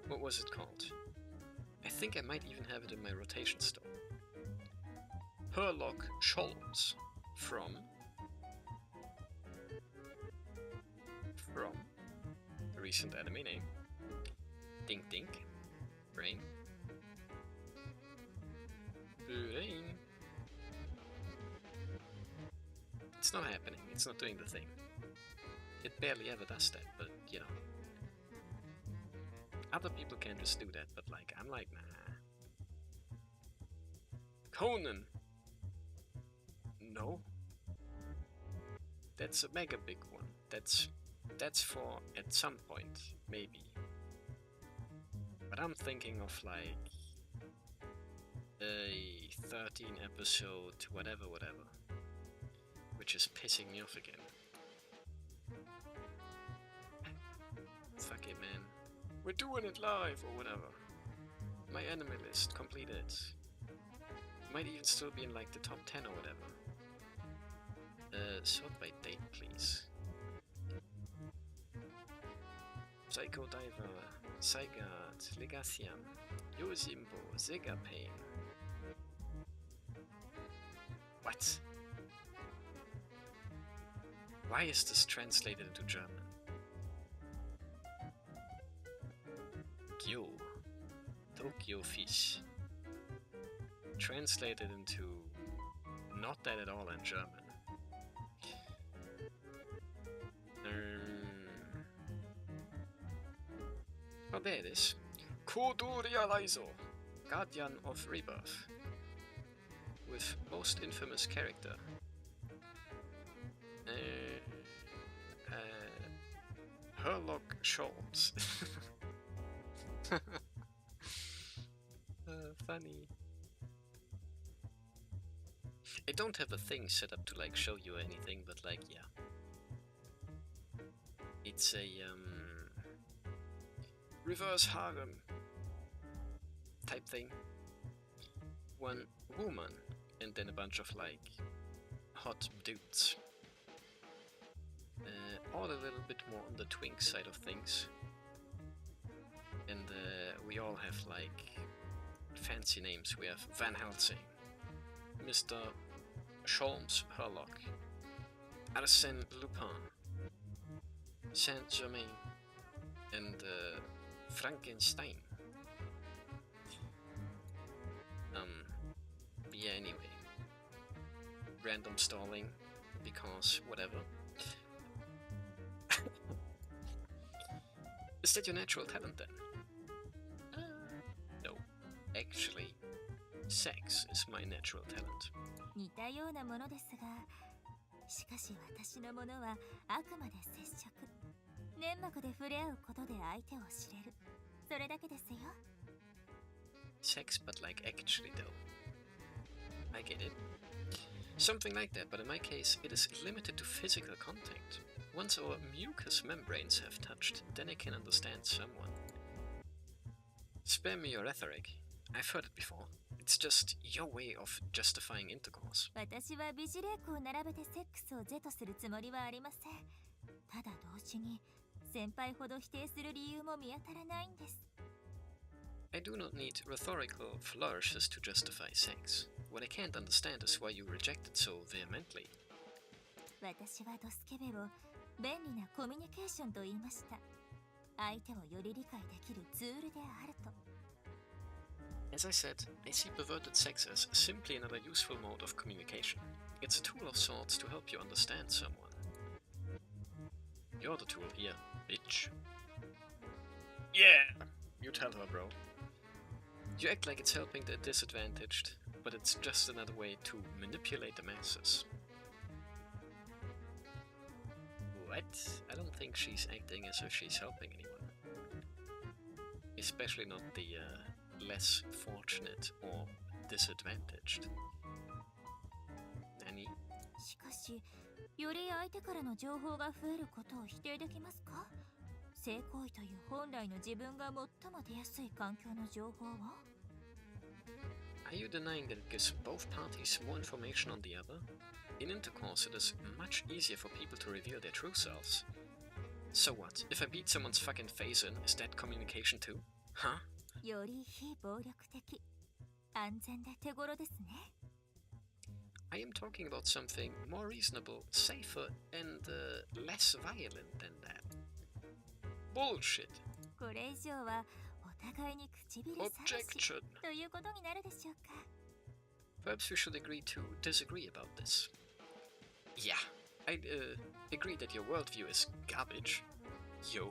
What was it called? I think I might even have it in my rotation store. Sherlock Holmes from a recent anime name. Dink dink. Brain. Brain. It's not happening, it's not doing the thing. It barely ever does that, but you know. Other people can just do that, but like, I'm like, nah. Conan! No. That's a mega big one. That's for at some point, maybe. But I'm thinking of like a 13 episode whatever, which is pissing me off again. Fuck it, man. We're doing it live or whatever. My anime list completed. Might even still be in like the top 10 or whatever. Sort by date, please. Psycho Diver, Saigat, Legacian, Yojimbo, Sega Pain. What? Why is this translated into German? Gyo, Tokyo Fish. Translated into not that at all in German. Oh, there it is. Kodo Realizo, Guardian of Rebirth. With most infamous character. Sherlock Holmes. Funny. I don't have a thing set up to like show you anything, but like, yeah. It's a reverse harem type thing. One woman and then a bunch of like hot dudes. all a little bit more on the twink side of things. And we all have like fancy names. We have Van Helsing, Mr. Sholmes Herlock, Arsène Lupin, Saint-Germain, and Frankenstein. Yeah, anyway. Random stalling, because whatever. Is that your natural talent then? No. Actually, sex is my natural talent. 似たようなものですが、しかし私のものはあくまで接触。粘膜で触れ合うことで相手を知れる。それだけですよ。Sex, but like actually though. I get it. Something like that, but in my case, it is limited to physical contact. Once our mucous membranes have touched, then I can understand someone. Spare me your rhetoric. I've heard it before. It's just your way of justifying intercourse. 私は美辞麗句を並べてセックスを是とするつもりはありません。ただ同時に先輩ほど否定する理由も見当たらないんです。I do not need rhetorical flourishes to justify sex. What I can't understand is why you reject it so vehemently. 私はドスケベを便利なコミュニケーションと言いました。相手をより理解できるツールであると。As I said, I see perverted sex as simply another useful mode of communication. It's a tool of sorts to help you understand someone. You're the tool here, bitch. Yeah! You tell her, bro. You act like it's helping the disadvantaged, but it's just another way to manipulate the masses. What? I don't think she's acting as if she's helping anyone. Especially not the less fortunate or disadvantaged. Nanny? しかし、より相手からの情報が増えることを否定できますか？性行為という本来の自分が最も出やすい環境の情報を Are you denying that it gives both parties more information on the other? In intercourse, it is much easier for people to reveal their true selves. So what? If I beat someone's fucking face in, is that communication too? Huh? より非暴力的、安全で手頃ですね。I am talking about something more reasonable, safer, and less violent than that. Bullshit. これ以上はお互いに唇さらし Objection. ということになるでしょうか。 Perhaps we should agree to disagree about this. Yeah, I agree that your worldview is garbage. Yo.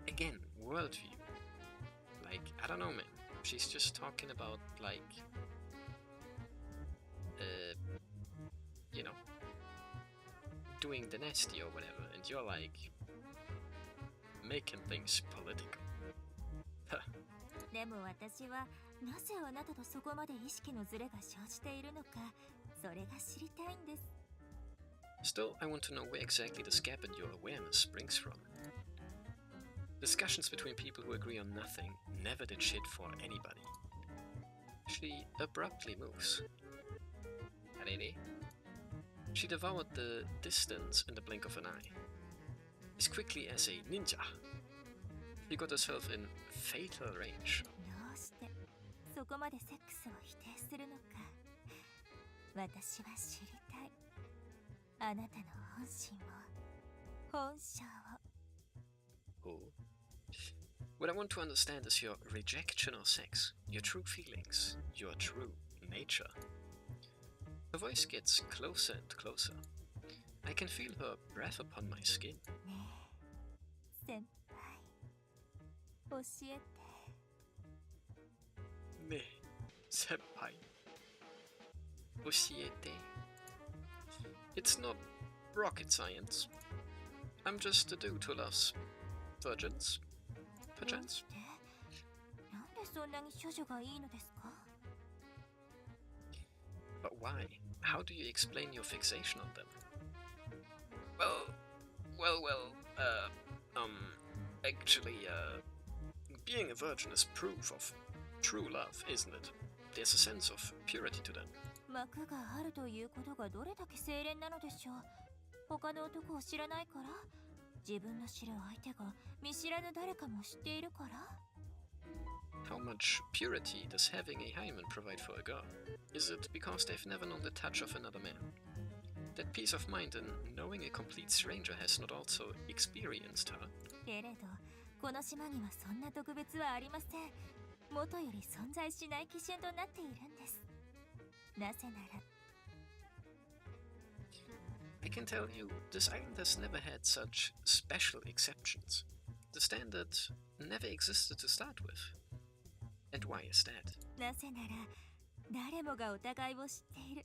Again, worldview. Like, I don't know, man. She's just talking about, like, you know, doing the nasty or whatever, and you're like, making things political. Huh. でも私はなぜあなたとそこまで意識のズレが生じているのか、それが知りたいんです。Still, I want to know where exactly this gap in your awareness springs from. Discussions between people who agree on nothing never did shit for anybody. She abruptly moves. Already? She devoured the distance in the blink of an eye. As quickly as a ninja. She got herself in fatal range. どうしてそこまでセックスを否定するのか、私は知りたい。あなたの本心を、本性を。Oh. What I want to understand is your rejection of sex, your true feelings, your true nature. Her voice gets closer and closer. I can feel her breath upon my skin. ねえ、先輩、教えて。ねえ、先輩。教えて。It's not rocket science. I'm just a dude who loves virgins. Perchance. なんでそんなに処女がいいのですか？ But why? How do you explain your fixation on them? Actually, being a virgin is proof of true love, isn't it? There's a sense of purity to them. 幕があるということがどれだけ清廉なのでしょう。他の男を知らないから？自分の知る相手が見知らぬ誰かも知っているから？ How much purity does having a hymen provide for a girl? Is it because they've never known the touch of another man? That peace of mind in knowing a complete stranger has not also experienced her? けれど、この島にはそんな特別はありません。元より存在しない基準となっているんです。なぜなら、I can tell you, this island has never had such special exceptions. The standard never existed to start with. And why is that? なぜなら、誰もがお互いを知っている。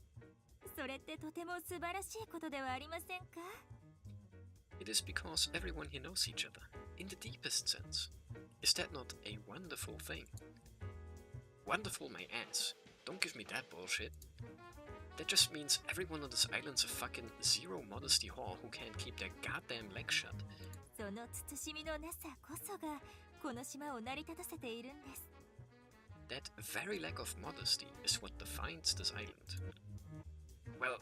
それってとても素晴らしいことではありませんか？ It is because everyone here knows each other, in the deepest sense. Is that not a wonderful thing? Wonderful my ass. Don't give me that bullshit. That just means everyone on this island's a fucking zero modesty whore who can't keep their goddamn legs shut. その慎みのなさこそがこの島を成り立たせているんです。That very lack of modesty is what defines this island. Well,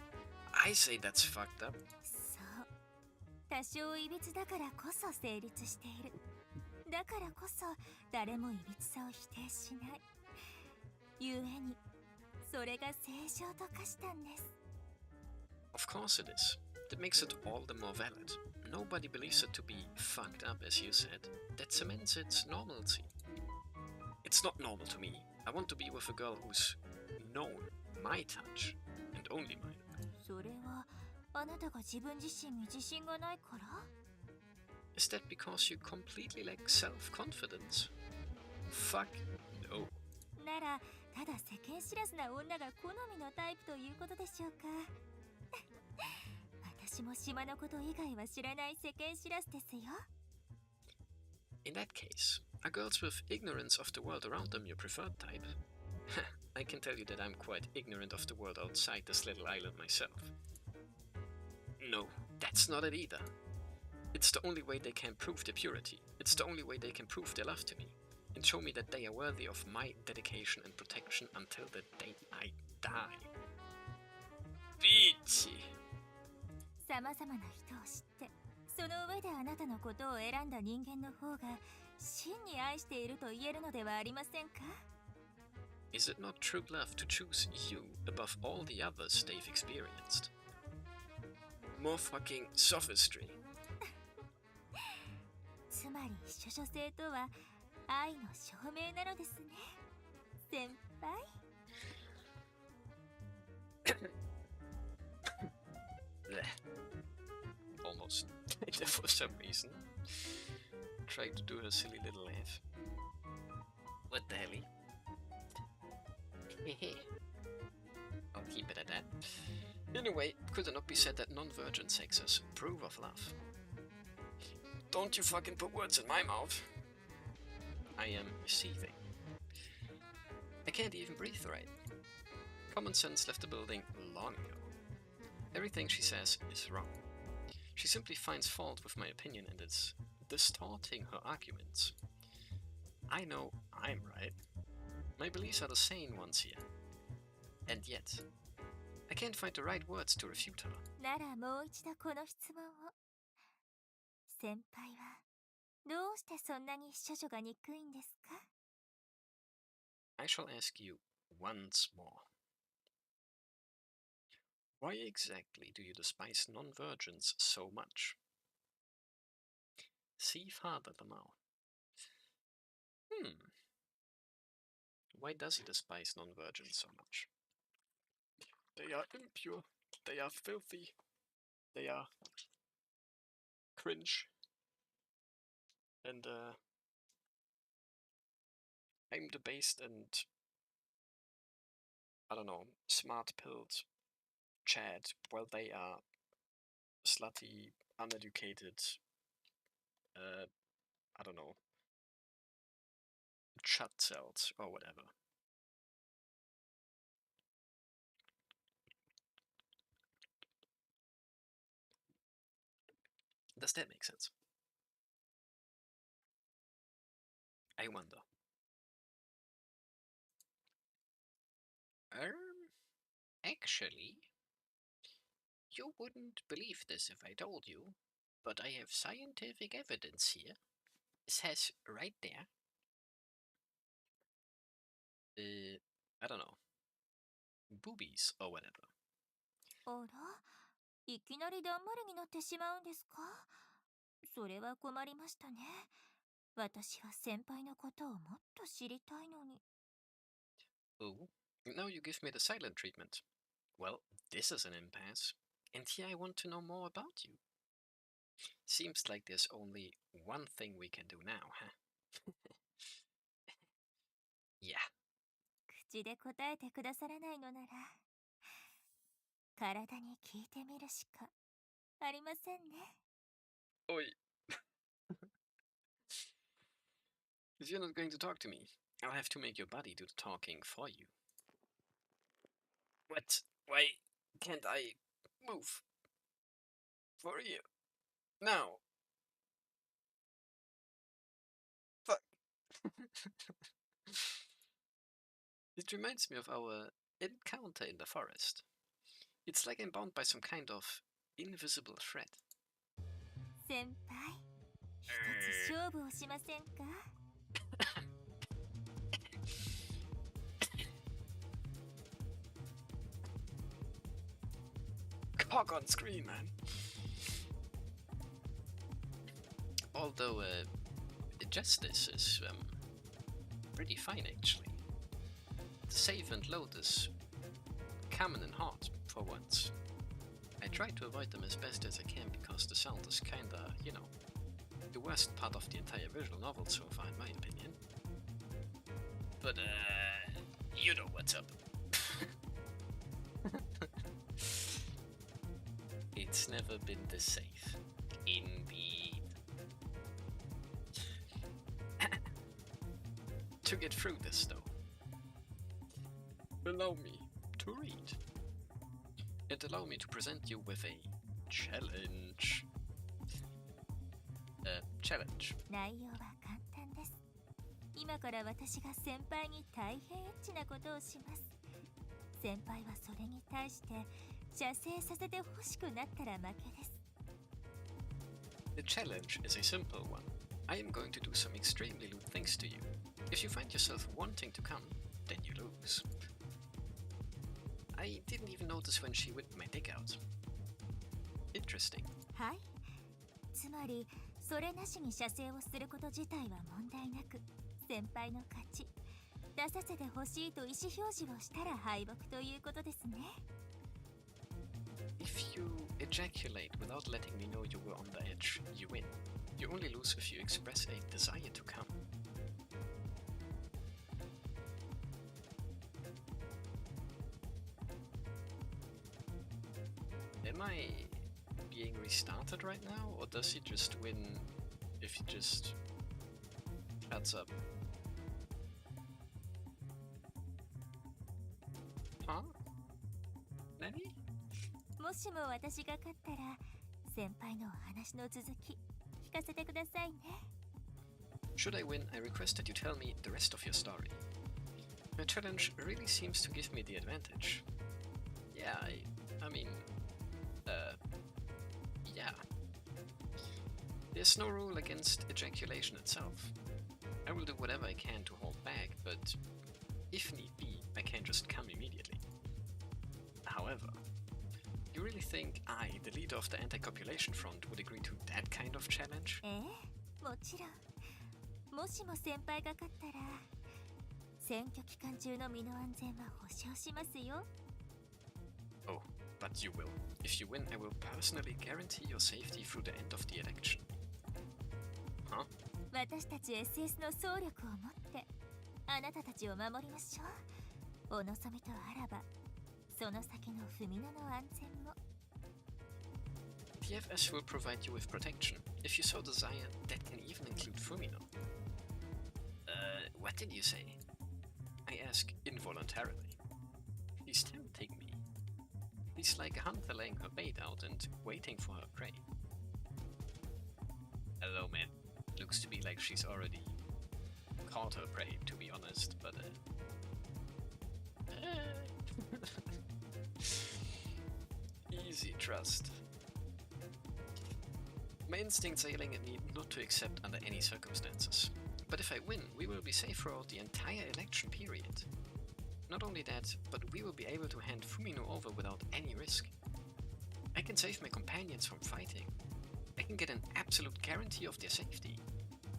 I say that's fucked up. そう。多少いびつだからこそ成立している。だからこそ誰もいびつさを否定しない。ゆえに、それが正常と化したんです。Of course it is. That makes it all the more valid. Nobody believes it to be fucked up, as you said. That cements its normalcy. It's not normal to me. I want to be with a girl who's known my touch, and only mine. それは、あなたが自分自身に自信がないから？ Is that because you completely lack self-confidence? Fuck no. なら、ただ世間知らずな女が好みのタイプということでしょうか。私も島のこと以外は知らない世間知らずですよ。In that case, are girls with ignorance of the world around them your preferred type? I can tell you that I'm quite ignorant of the world outside this little island myself. No, that's not it either. It's the only way they can prove their purity. It's the only way they can prove their love to me. And show me that they are worthy of my dedication and protection until the day I die. Bitchy. さまざまな人を知って、その上であなたのことを選んだ人間の方が真に愛していると言えるのではありませんか？ Is it not true love to choose you above all the others they've experienced? More fucking sophistry. つまり処女性とは愛の証明なのですね、先輩。Almost died there for some reason. Trying to do her silly little laugh. What the hell? I'll keep it at that. Anyway, could it not be said that non-virgin sexes approve of love? Don't you fucking put words in my mouth. I am seething. I can't even breathe right. Common sense left the building long ago. Everything she says is wrong. She simply finds fault with my opinion and is distorting her arguments. I know I'm right. My beliefs are the sane ones here. And yet, I can't find the right words to refute her. ならもう一度この質問を。先輩はどうしてそんなに処女が憎いんですか？ I shall ask you once more. Why exactly do you despise non-virgins so much? See farther than now. Why does he despise non-virgins so much? They are impure. They are filthy. They are cringe. And I'm debased and I don't know, smart-pilled Chad, while they are slutty, uneducated, I don't know, shut cells or whatever. Does that make sense? I wonder. Actually, you wouldn't believe this if I told you, but I have scientific evidence here. It says right there. I don't know. Boobies or whatever. あら、いきなりだんまりになってしまうんですか？それは困りましたね。私は先輩のことをもっと知りたいのに。Oh, now you give me the silent treatment. Well, this is an impasse, and here I want to know more about you. Seems like there's only one thing we can do now, huh? Yeah. 口で答えてくださらないのなら、体に聞いてみるしかありませんね。Oi. If you're not going to talk to me, I'll have to make your body do the talking for you. What? Why can't I move? For you. Now. Fuck. It reminds me of our encounter in the forest. It's like I'm bound by some kind of invisible thread. 先輩、一つ勝負をしませんか？ Cock on screen, man. Although, justice is pretty fine actually. The save and load is common and hard for once. I try to avoid them as best as I can because the sound is kinda, you know, the worst part of the entire visual novel so far in my opinion. But you know what's up. It's never been this safe. Indeed. To get through this though, allow me to read. And allow me to present you with a challenge. Challenge. 内容は簡単です。今から私が先輩に大変エッチなことをします。先輩はそれに対して射精させて欲しくなったら負けです。The challenge is a simple one. I am going to do some extremely lewd things to you. If you find yourself wanting to come, then you lose. I didn't even notice when she whipped my dick out. Interesting. はい。つまり、それなしに射精をすること自体は問題なく、先輩の勝ち。出させてほしいと意思表示をしたら敗北ということですね。If you ejaculate without letting me know you were on the edge, you win. You only lose if you express a desire to come. Am I being restarted right now, or does he just win if he just shuts up? Huh? Nani? もしも私が勝ったら、先輩のお話の続き聞かせてくださいね。Should I win, I request that you tell me the rest of your story. My challenge really seems to give me the advantage. Yeah, I mean, yeah. There's no rule against ejaculation itself. I will do whatever I can to hold back, but if need be, I can't just come immediately. However, you really think I, the leader of the anti-copulation front, would agree to that kind of challenge? もちろん。もしも先輩が勝ったら、選挙期間中の身の安全は保証しますよ。Oh, but you will. If you win, I will personally guarantee your safety through the end of the election. Huh? 私たち SS の総力を持ってあなたたちを守りましょう。お望みとあらば、その先の文野の安全も。The FS will provide you with protection. If you so desire, that can even include Fumino. What did you say? I ask involuntarily. He's tempting me. He's like a hunter laying her bait out and waiting for her prey. Hello, man. Looks to be like she's already caught her prey, to be honest, but Easy trust. My instincts are yelling at me not to accept under any circumstances. But if I win, we will be safe throughout the entire election period. Not only that, but we will be able to hand Fumino over without any risk. I can save my companions from fighting. I can get an absolute guarantee of their safety.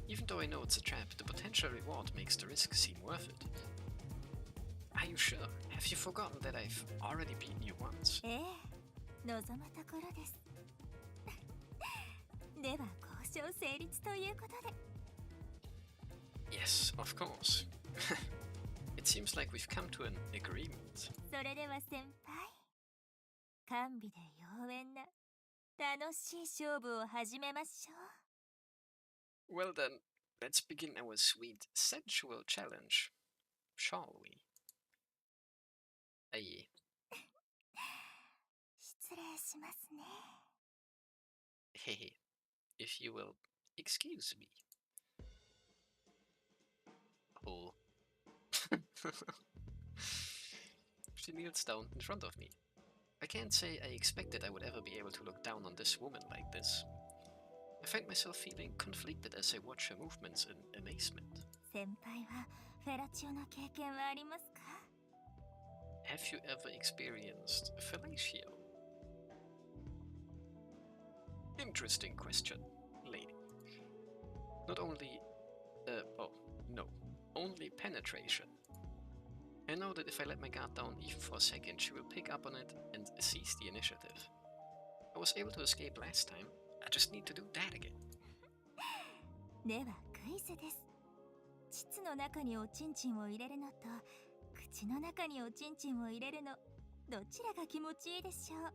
Even though I know it's a trap, the potential reward makes the risk seem worth it. Are you sure? Have you forgotten that I've already beaten you once? ええ、望むところです。では交渉成立ということで。Yes, of course. It seems like we've come to an agreement. それでは先輩、甘美で妖艶な楽しい勝負を始めましょう。Well then, let's begin our sweet sensual challenge, shall we? Aye. 失礼しますね。Hehe. If you will excuse me. Oh. She kneels down in front of me. I can't say I expected I would ever be able to look down on this woman like this. I find myself feeling conflicted as I watch her movements in amazement. 先輩はフェラチオの経験はありますか？ Have you ever experienced fellatio? Interesting question, lady. Not only, only penetration. I know that if I let my guard down even for a second, she will pick up on it and seize the initiative. I was able to escape last time. I just need to do that again. ではクイズです。膣の中におちんちんを入れるのと口の中におちんちんを入れるの、どちらが気持ちいいでしょう？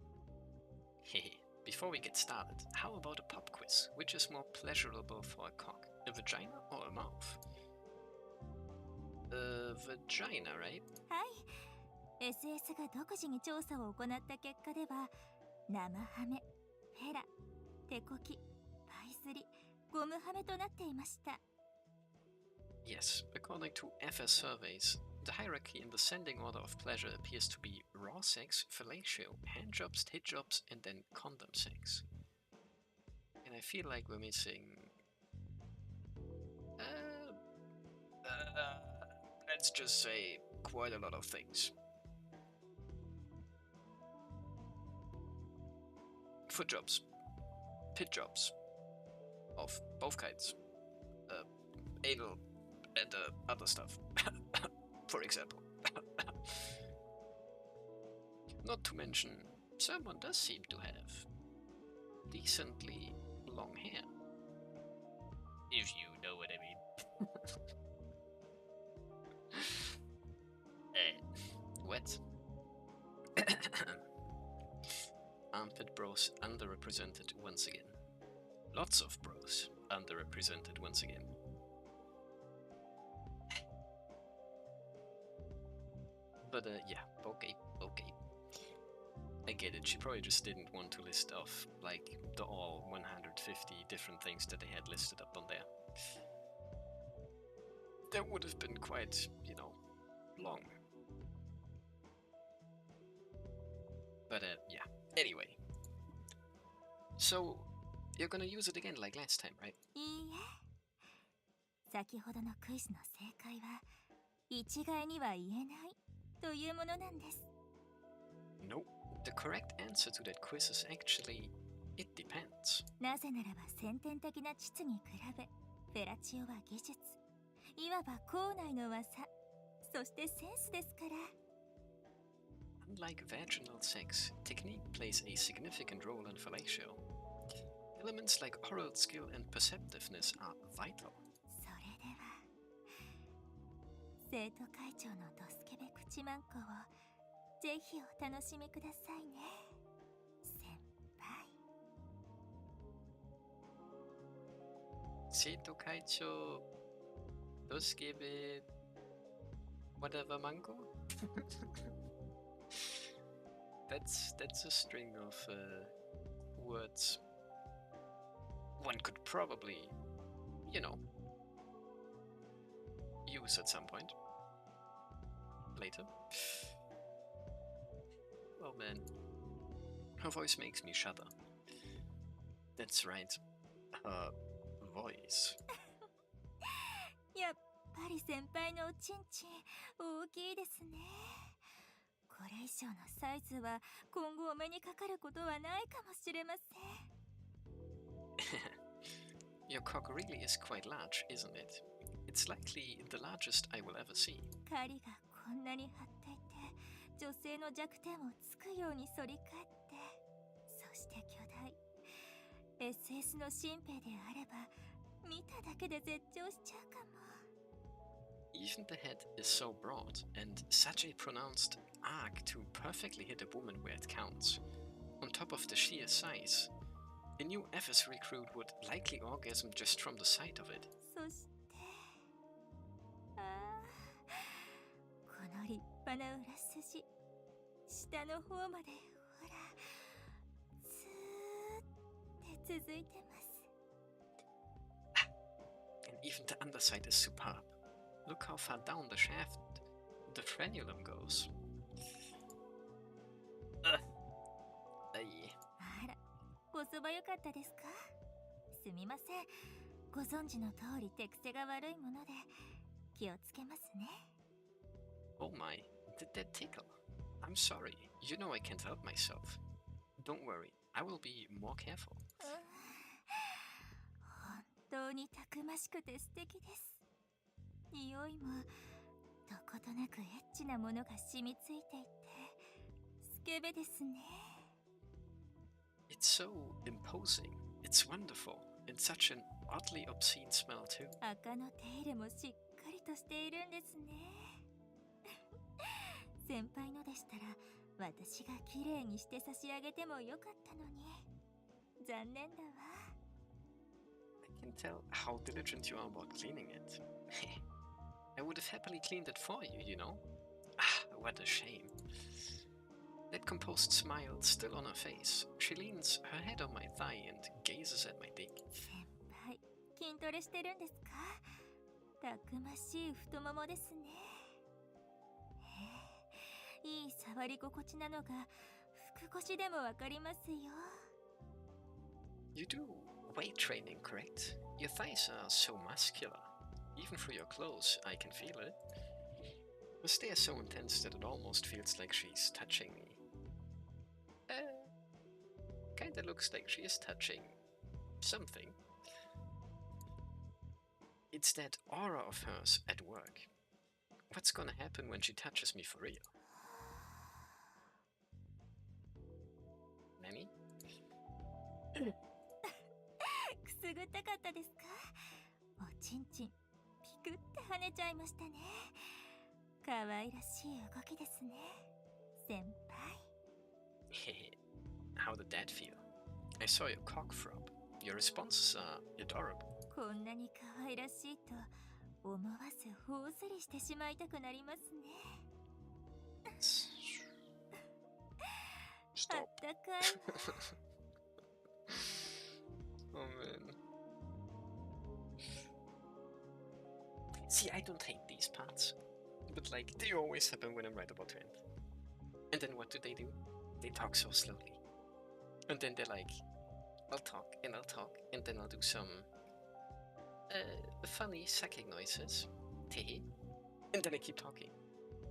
Hey, before we get started, how about a pop quiz? Which is more pleasurable for a cock, a vagina or a mouth? Vagina, right? はい。SS が独自に調査を行った結果では、生ハメ、フェラ、手こき、パイスリ、ゴムハメとなっていました。Yes, according to FS surveys, the hierarchy in the sending order of pleasure appears to be raw sex, fellatio, handjobs, titjobs, and then condom sex. And I feel like we're missing... let's just say quite a lot of things. Foot jobs, pit jobs, of both kinds, anal and other stuff, for example. Not to mention, someone does seem to have decently long hair. If you know what I mean. What? Armpit bros underrepresented once again. Lots of bros underrepresented once again. But yeah, okay. I get it, she probably just didn't want to list off, like, the all 150 different things that they had listed up on there. That would have been quite, long. But yeah, anyway. So, you're gonna use it again like last time, right? いいえ。先ほどのクイズの正解は、一概には言えないというものなんです。No, the correct answer to that quiz is actually, it depends. なぜならば先天的な膣に比べ、フェラチオは技術、いわば口内の技、そしてセンスですから。Unlike vaginal sex, technique plays a significant role in fellatio. Elements like oral skill and perceptiveness are vital. それでは、生徒会長のドスケベ口マンコをぜひお楽しみくださいね、先輩。生徒会長、ドスケベ、whatever mango? That's a string of words one could probably, use at some point later. Oh man. Her voice makes me shudder. That's right. Her voice. やっぱり先輩のおちんちん大きいですね。これ以上のサイズは今後お目にかかることはないかもしれません。Your cock really is quite large, isn't it? It's likely the largest I will ever see. 狩りがこんなに張っていて、女性の弱点をつくように反り返って、そして巨大。SS の新兵であれば、見ただけで絶頂しちゃうかも。Even the head is so broad, and such a pronounced arc to perfectly hit a woman where it counts. On top of the sheer size, a new FS recruit would likely orgasm just from the sight of it. そして、この立派な裏筋、下の方までほら、ずーって続いてます。And even the underside is superb. Look how far down the shaft the frenulum goes. Ay. あら、こそばよかったですか？すみません。ご存知の通り手癖が悪いもので気をつけますね。Oh my, did that tickle? I'm sorry, you know I can't help myself. Don't worry, I will be more careful. 本当にたくましくて素敵です。匂いもどことなくエッチなものが染みついていてスケベですね。It's so imposing. It's wonderful. And such an oddly obscene smell too. 赤の手入れもしっかりとしているんですね。先輩のでしたら私がきれいにして差し上げてもよかったのに。残念だわ。I can tell how diligent you are about cleaning it. I would have happily cleaned it for you, you know? Ah, what a shame. That composed smile still on her face. She leans her head on my thigh and gazes at my dick. 先輩、筋トレしてるんですか？たくましい太ももですね。いい触り心地なのが腹腰でもわかりますよ。You do weight training, correct? Your thighs are so muscular. Even through your clothes, I can feel it. The stare is so intense that it almost feels like she's touching me. Kinda looks like she is touching something. It's that aura of hers at work. What's gonna happen when she touches me for real? Nani? くすぐったかったですか？おちんちんピクって跳ねちゃいましたね。可愛らしい動きですね、先輩。How did that feel? I saw your cock throb. Your responses are adorable. こんなに可愛らしいと思わず頬ずりしてしまいたくなりますね。あったかい。Oh man. See, I don't hate these parts. But like, they always happen when I'm right about to end. And then what do? They talk so slowly. And then they're like, I'll talk, and then I'll do some funny sucking noises. Tehe. And then I keep talking.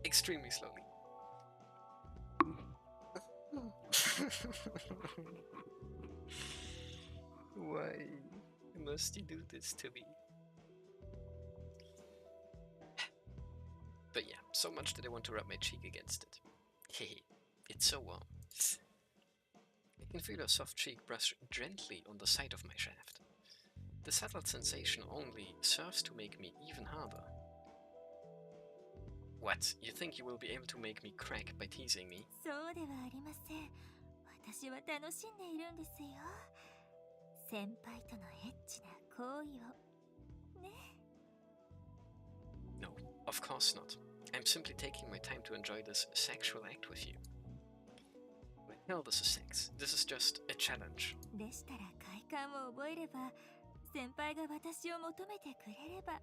Extremely slowly. Why must you do this to me? But yeah, so much that I want to rub my cheek against it. Hehe, it's so warm. I can feel a soft cheek brush gently on the side of my shaft. The subtle sensation only serves to make me even harder. What, you think you will be able to make me crack by teasing me? そうではありません。私は楽しんでいるんですよ。先輩とのエッチな行為を。ね。No, of course not. I'm simply taking my time to enjoy this sexual act with you. What the hell, this is sex. This is just a challenge. でしたら快感を覚えれば、先輩が私を求めてくれれば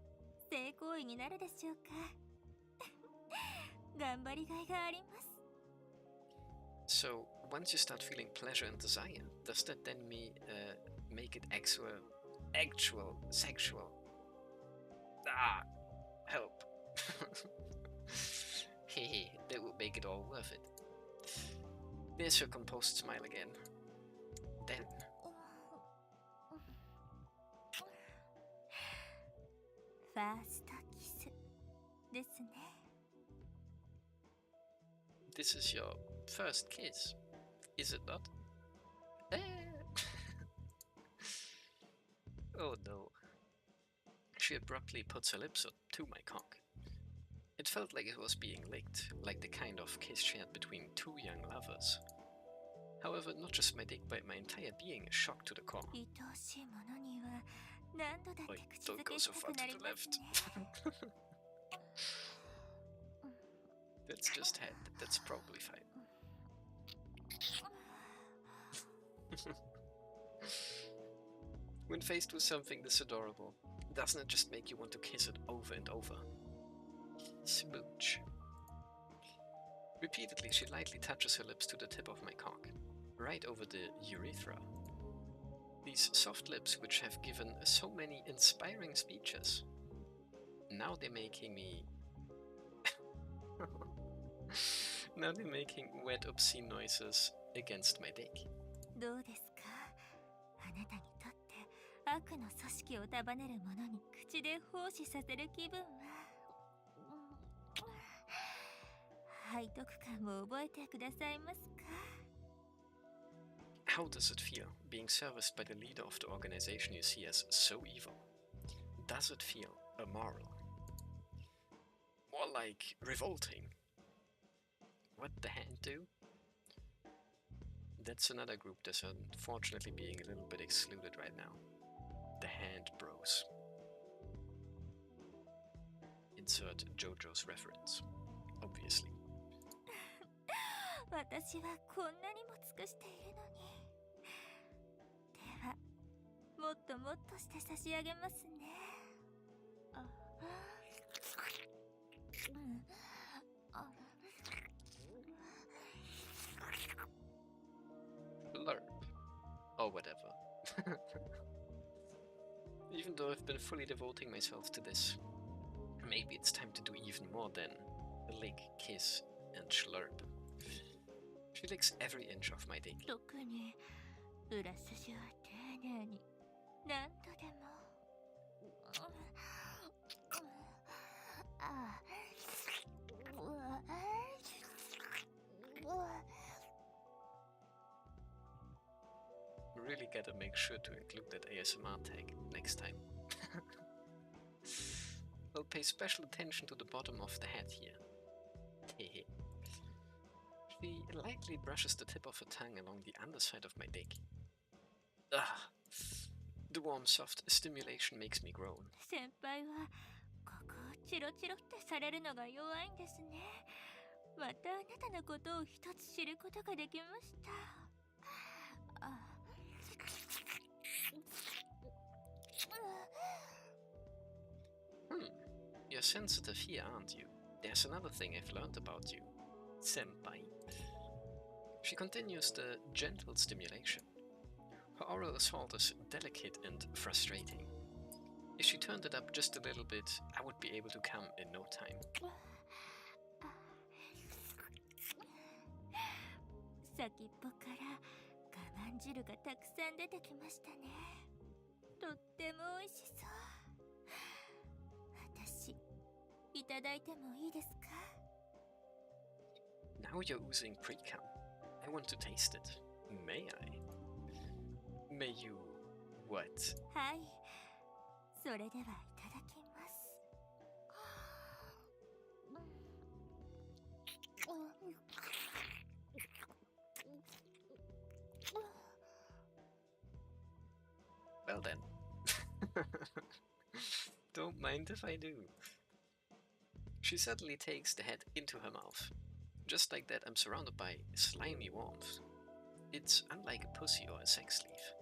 性行為になるでしょうか。頑張りがいがあります。So, once you start feeling pleasure and desire, does that then make it actual sexual? Ah, help. Hehe, that would make it all worth it. There's her composed smile again. Then, First kiss ですね。 this is your first kiss, is it not? Oh no. She abruptly puts her lips up to my cock. It felt like it was being licked, like the kind of kiss shared between two young lovers. However, not just my dick, but my entire being is shocked to the core. 愛おしいものには何度だって Oi, 口 don't づ go け so した far くな to り the ます left. ね。 That's just head, that's probably fine. When faced with something this adorable, doesn't it just make you want to kiss it over and over? Smooch. Repeatedly, she lightly touches her lips to the tip of my cock, right over the urethra. These soft lips which have given so many inspiring speeches. Now they're making me... now they're making wet obscene noises against my dick. どうですか？あなたにとって悪の組織を束ねる者に口で奉仕させる気分は背徳感を覚えてくださいますか？ How does it feel being serviced by the leader of the organization you see as so evil? Does it feel immoral? More like revolting. What the hand do? That's another group that's unfortunately being a little bit excluded right now. The Hand Bros. Insert JoJo's reference, obviously. 私はこんなにも尽くしているのに。では、もっともっとして差し上げますね。あ、Blurb. Or whatever. Even though I've been fully devoting myself to this, maybe it's time to do even more than lick, kiss, and schlurp. She licks every inch of my dick. 特に裏筋は丁寧に何度でも。Really gotta make sure to include that ASMR tag next time. I'll pay special attention to the bottom of the head here. She lightly brushes the tip of her tongue along the underside of my dick. Ah, the warm, soft stimulation makes me groan. 先輩はここをチロチロってされるのが弱いんですね。またあなたのことを一つ知ることができました。You're sensitive here, aren't you? There's another thing I've learned about you, senpai. She continues the gentle stimulation. Her oral assault is delicate and frustrating. If she turned it up just a little bit, I would be able to come in no time. 先っぽから我慢汁がたくさん出てきましたね。とっても美味しそう。私、いただいてもいいですか？ Now you're oozing pre-cum. I want to taste it. May I? May you... what? はい。それではいただきます。Well then. Don't mind if I do. She suddenly takes the head into her mouth. Just like that, I'm surrounded by slimy warmth. It's unlike a pussy or a sex sleeve.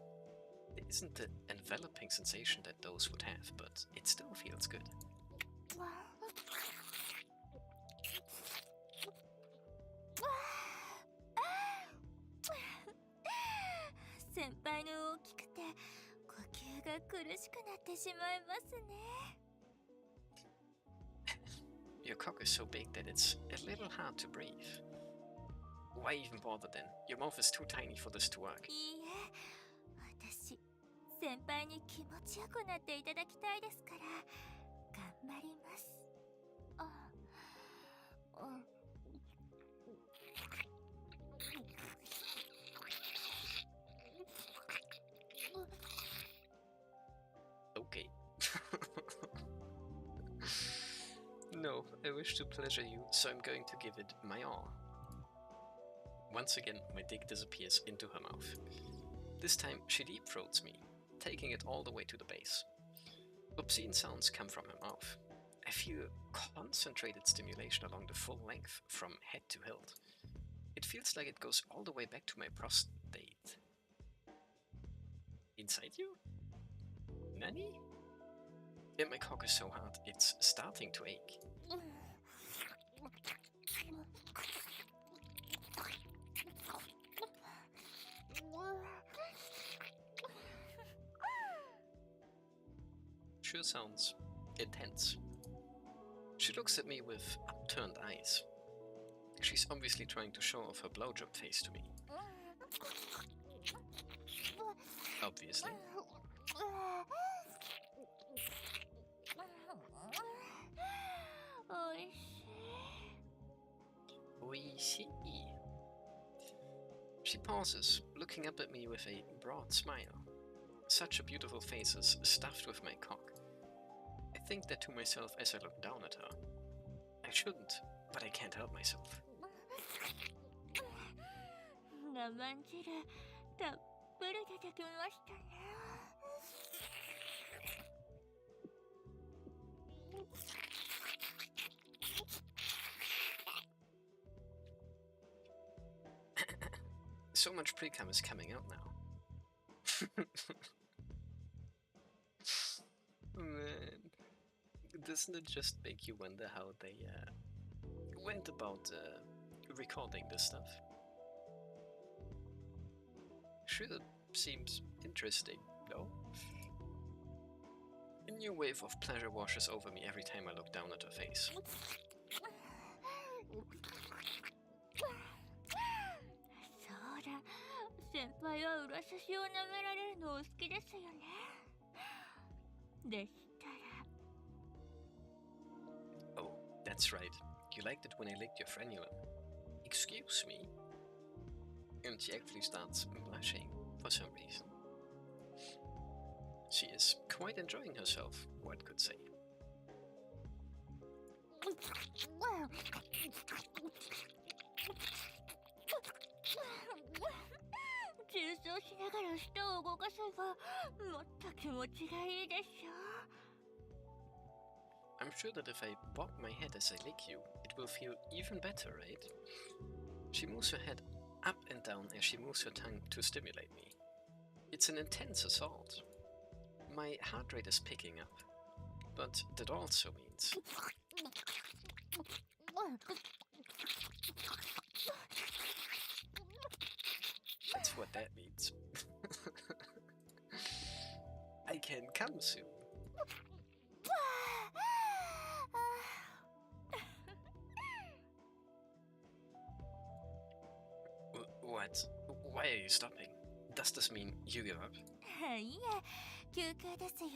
It isn't the enveloping sensation that those would have, but it still feels good. 先輩の大きくて呼吸が苦しくなってしまいますね。 Your cock is so big that it's a little hard to breathe. Why even bother then? Your mouth is too tiny for this to work. いいえ、私先輩に気持ちよくなっていただきたいですから頑張ります。Okay. No, I wish to pleasure you, so I'm going to give it my all. Once again, my dick disappears into her mouth. This time, she deep-throats me, taking it all the way to the base. Obscene sounds come from her mouth. I feel concentrated stimulation along the full length, from head to hilt. It feels like it goes all the way back to my prostate. Inside you? Nani? And my cock is so hard, it's starting to ache. Sure sounds intense. She looks at me with upturned eyes. She's obviously trying to show off her blowjob face to me. Obviously. Oishii. She pauses, looking up at me with a broad smile. Such a beautiful face is stuffed with my cock. I think that to myself as I look down at her. I shouldn't, but I can't help myself. 我慢汁たっぷり出てきましたね。So much pre-cum is coming out now. Man, doesn't it just make you wonder how they went about recording this stuff? Sure, seems interesting, no? A new wave of pleasure washes over me every time I look down at her face. そうだ、先輩は裏差しを舐められるのお好きですよね。でしたら。 Oh, that's right. You liked it when I licked your frenulum. Excuse me? And she actually starts blushing for some reason. She is quite enjoying herself, one could say. 重奏しながら舌を動かせばもっと気持ちがいいでしょう。 I'm sure that if I bob my head as I lick you, it will feel even better, right? She moves her head up and down as she moves her tongue to stimulate me. It's an intense assault. My heart rate is picking up, but that also means... That's what that means. I can come soon. What? Why are you stopping? Does this mean you give up? いえ、休憩ですよ。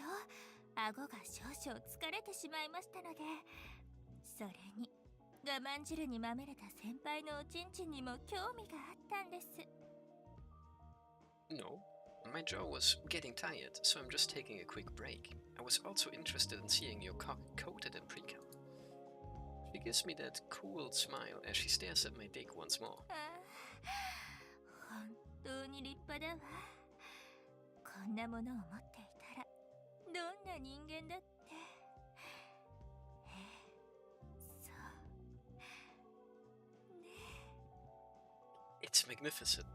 顎が少々疲れてしまいましたので。それに、我慢汁にまみれた先輩のおちんちんにも興味があったんです。No. My jaw was getting tired, so I'm just taking a quick break. I was also interested in seeing your cock coated in pre-cum. She gives me that cool smile as she stares at my dick once more. 本当に立派だわ。こんなものを持っていたらどんな人間だって。そうね。It's magnificent.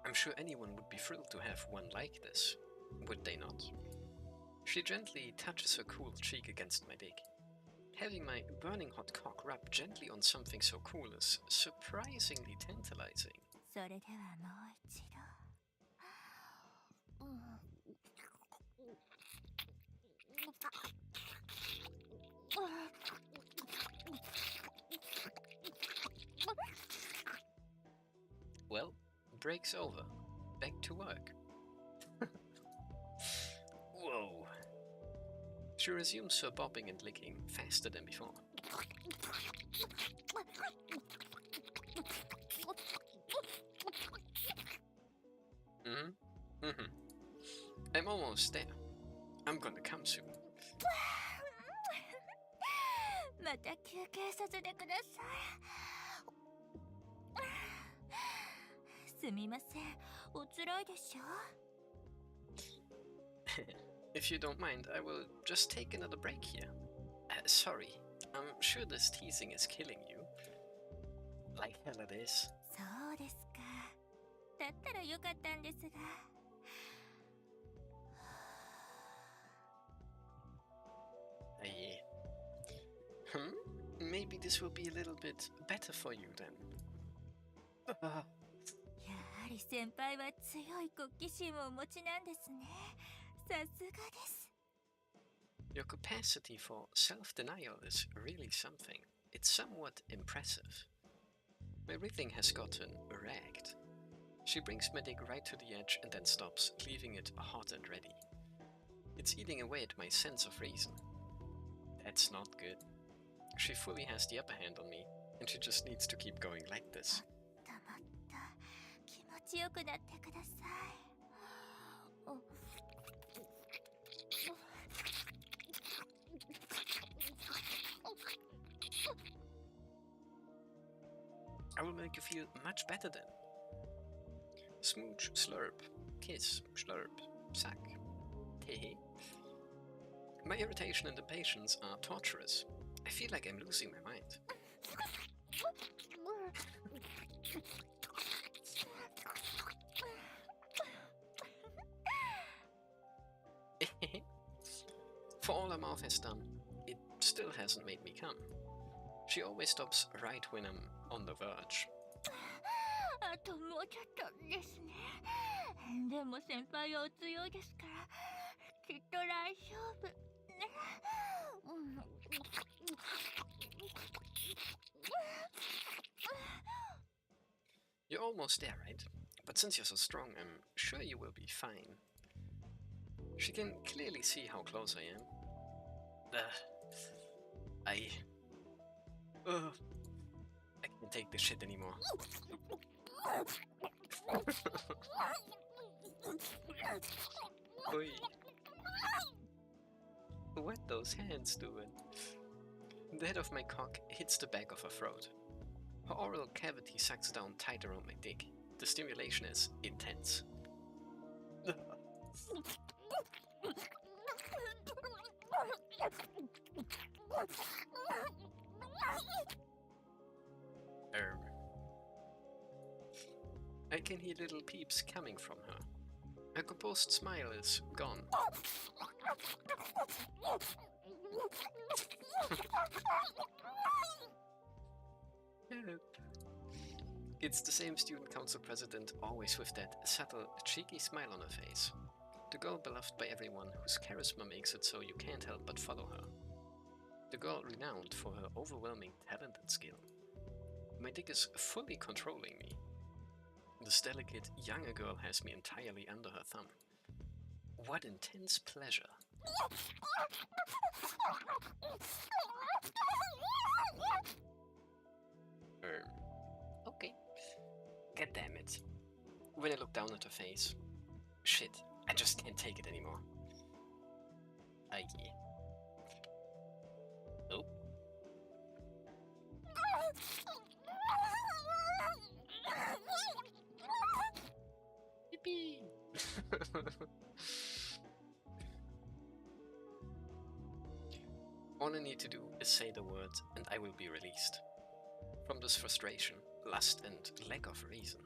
I'm sure anyone would be thrilled to have one like this, would they not? She gently touches her cool cheek against my dick. Having my burning hot cock rub gently on something so cool is surprisingly tantalizing. それではもう一度。Well, break's over. Back to work. Whoa. She resumes her bobbing and licking faster than before. I'm almost there. I'm gonna come soon. また休憩させてください。すみません、おつらいでしょ? If you don't mind, I will just take another break here. Sorry, I'm sure this teasing is killing you. Like hell it is. そうですか。だったらよかったんですが。Maybe this will be a little bit better for you then. やはり先輩は強い好奇心をお持ちなんですね。さすがです。 Your capacity for self-denial is really something. It's somewhat impressive. My wriggling has gotten ragged. She brings my dick right to the edge and then stops, leaving it hot and ready. It's eating away at my sense of reason. That's not good. She fully has the upper hand on me, and she just needs to keep going like this. もっと気持ちよくなってください。I will make you feel much better then. Smooch, slurp, kiss, slurp, suck. Hehe. My irritation and impatience are torturous. I feel like I'm losing my mind. For all her mouth has done, it still hasn't made me come. She always stops right when I'm on the verge. あともうちょっとですね。でも先輩はお強いですから、きっと大丈夫。You're almost there, right? But since you're so strong, I'm sure you will be fine. She can clearly see how close I am. I can't take this shit anymore. Oi. What those hands doing? The head of my cock hits the back of her throat. Her oral cavity sucks down tight around my dick. The stimulation is intense. I can hear little peeps coming from her. Her composed smile is gone. Help. It's the same student council president, always with that subtle, cheeky smile on her face. The girl beloved by everyone, whose charisma makes it so you can't help but follow her. The girl renowned for her overwhelming talent and skill. My dick is fully controlling me. This delicate, younger girl has me entirely under her thumb. What intense pleasure. Okay. God damn it. When I look down at her face, shit, I just can't take it anymore. Aye. Oh. Yippee! All I need to do is say the word and I will be released. From this frustration, lust and lack of reason.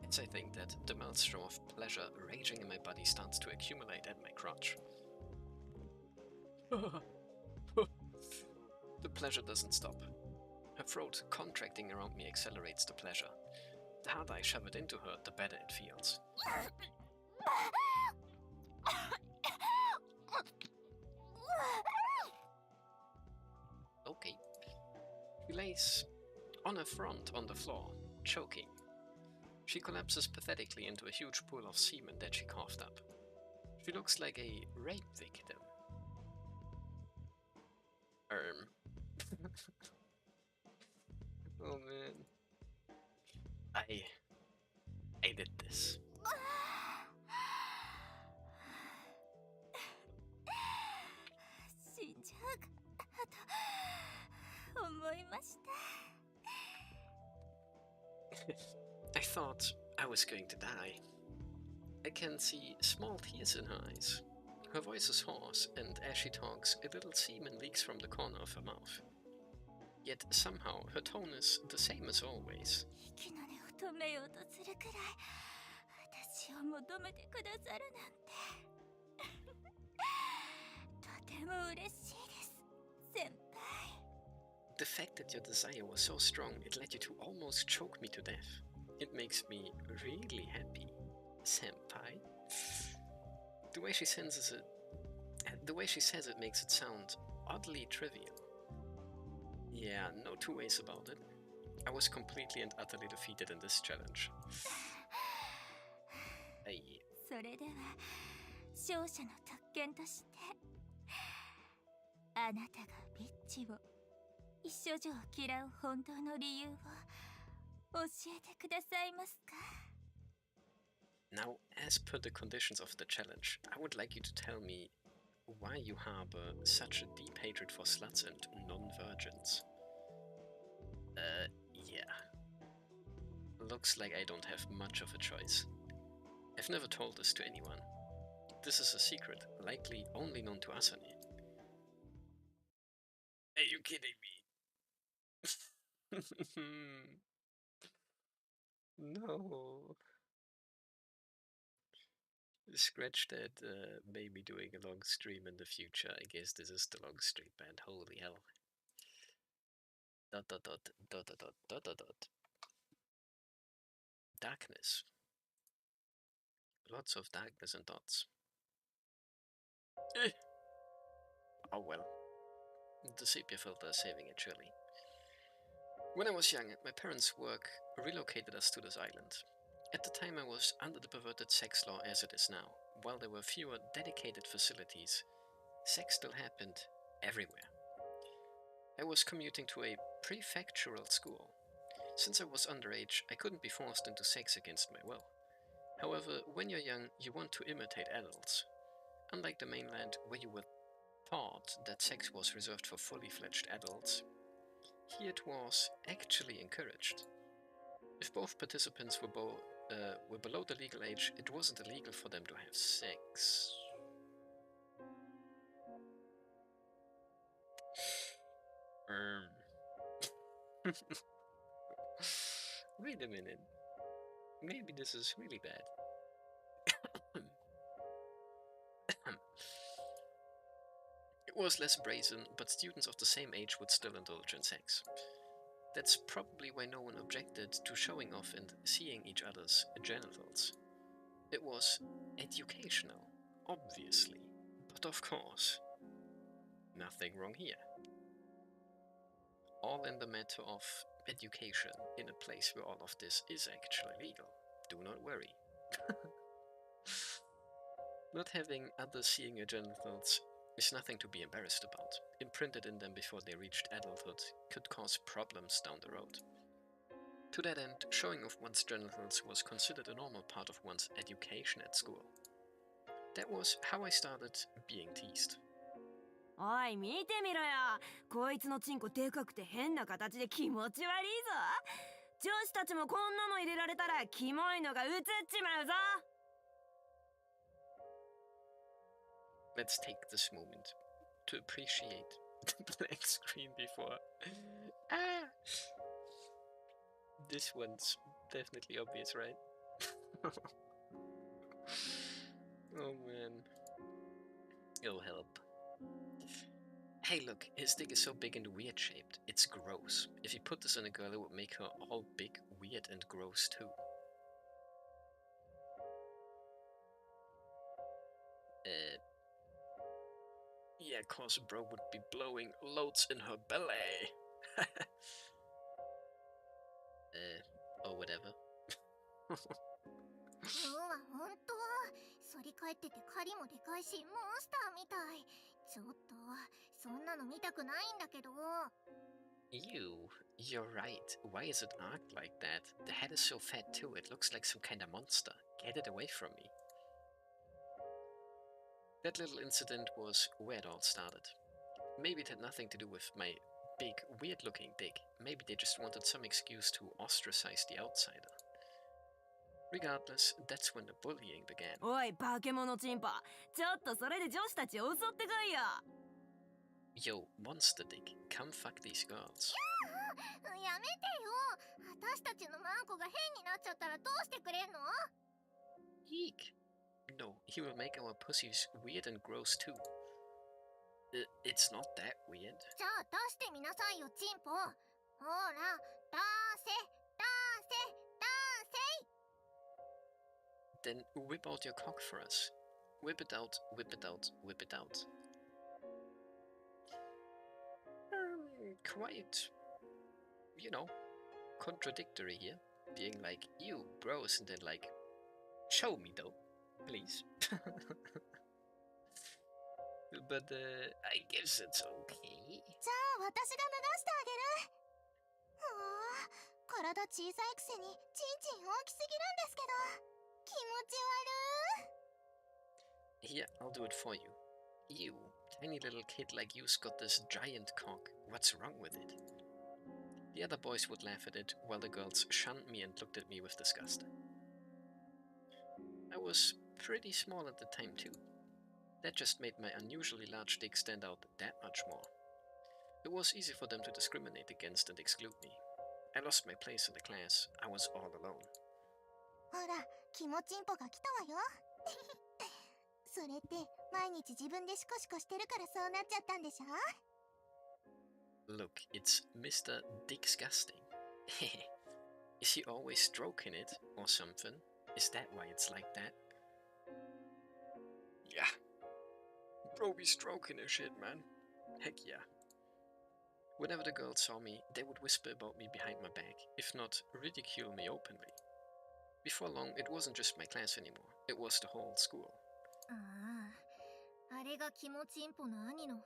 As I think that the maelstrom of pleasure raging in my body starts to accumulate at my crotch. The pleasure doesn't stop. Her throat contracting around me accelerates the pleasure. The harder I shove it into her, the better it feels. Okay. She lays on her front on the floor, choking. She collapses pathetically into a huge pool of semen that she coughed up. She looks like a rape victim. Oh man. I did this. 死んじゃうかと思いました。 I thought I was going to die. I can see small tears in her eyes. Her voice is hoarse, and as she talks, a little semen leaks from the corner of her mouth. Yet somehow her tone is the same as always. 息の根を止めようとするくらい私を求めてくださるなんてとても嬉しいです、先輩。 The fact that your desire was so strong, it led you to almost choke me to death. It makes me really happy, senpai. The way she says it makes it sound oddly trivial. Yeah, no two ways about it. I was completely and utterly defeated in this challenge. それでは勝者の特権としてあなたがビッチを一処女を嫌う本当の理由を教えてくださいますか？ Now, as per the conditions of the challenge, I would like you to tell me why you harbor such a deep hatred for sluts and non-virgins. Yeah. Looks like I don't have much of a choice. I've never told this to anyone. This is a secret, likely only known to Asane. Are you kidding me? No. Scratch that, maybe doing a long stream in the future. I guess this is the long stream, man. Holy hell. ... Darkness. Lots of darkness and dots. Oh well. The sepia filter is saving it, surely. When I was young, my parents' work relocated us to this island. At the time, I was under the perverted sex law as it is now. While there were fewer dedicated facilities, sex still happened everywhere. I was commuting to a prefectural school. Since I was underage, I couldn't be forced into sex against my will. However, when you're young, you want to imitate adults. Unlike the mainland, where you were taught that sex was reserved for fully fledged adults, here it was actually encouraged. If both participants were below the legal age, it wasn't illegal for them to have sex. Wait a minute. Maybe this is really bad. It was less brazen, but students of the same age would still indulge in sex. That's probably why no one objected to showing off and seeing each other's genitals. It was educational, obviously, but of course, nothing wrong here. All in the matter of education in a place where all of this is actually legal. Do not worry. Not having others seeing your genitals is nothing to be embarrassed about. Imprinted in them before they reached adulthood could cause problems down the road. To that end, showing off one's genitals was considered a normal part of one's education at school. That was how I started being teased. おい見てみろよ、こいつのチンコでかくて変な形で気持ち悪いぞ。女子たちもこんなの入れられたらキモいのが映っちまうぞ。 Let's take this moment to appreciate the black screen before. Ah! This one's definitely obvious, right? Oh man. Oh help. Hey look, his dick is so big and weird shaped. It's gross. If you put this in a girl, it would make her all big, weird and gross too. Yeah, cause bro would be blowing loads in her belly. Or whatever. ほんと反り返ってて狩りもでかいしモンスターみたい。ちょっとそんなの見たくないんだけど。 Ew, you're right. Why is it arched like that? The head is so fat too, it looks like some kind of monster. Get it away from me. That little incident was where it all started. Maybe it had nothing to do with my big, weird-looking dick. Maybe they just wanted some excuse to ostracize the outsider. Regardless, that's when the bullying began. おい化け物チンポ、ちょっとそれで女子たちを襲ってこいよ。 Yo, monster dick, come fuck these girls. やめてよ。私たちのマンコが変になっちゃったらどうしてくれんの？ Eek. No, he will make our pussies weird and gross too. It's not that weird. じゃあ出してみなさいよチンポ。ほら出せ出せ出せ。 Then whip out your cock for us. Whip it out, whip it out, whip it out. Quite, you know, contradictory here. Being like, you bros, and then like, show me though, please. But I guess it's okay. じゃあ私が流してあげる。体小さいくせにチンチン大きすぎるんですけど。気持ち悪い。 Here, I'll do it for you. You, tiny little kid like you's got this giant cock. What's wrong with it? The other boys would laugh at it, while the girls shunned me and looked at me with disgust. I was pretty small at the time too. That just made my unusually large dick stand out that much more. It was easy for them to discriminate against and exclude me. I lost my place in the class. I was all alone. ほら、気持ちんぽが来たわよ。それって毎日自分でシコシコしてるからそうなっちゃったんでしょ？ Look, it's Mr. Disgusting. Is he always stroking it or something? Is that why it's like that? Yeah. Bro be stroking his shit, man. Heck yeah. Whenever the girls saw me, they would whisper about me behind my back, if not ridicule me openly. Before long, it wasn't just my class anymore. It was the whole school. あれが気持ちんぽの兄の方。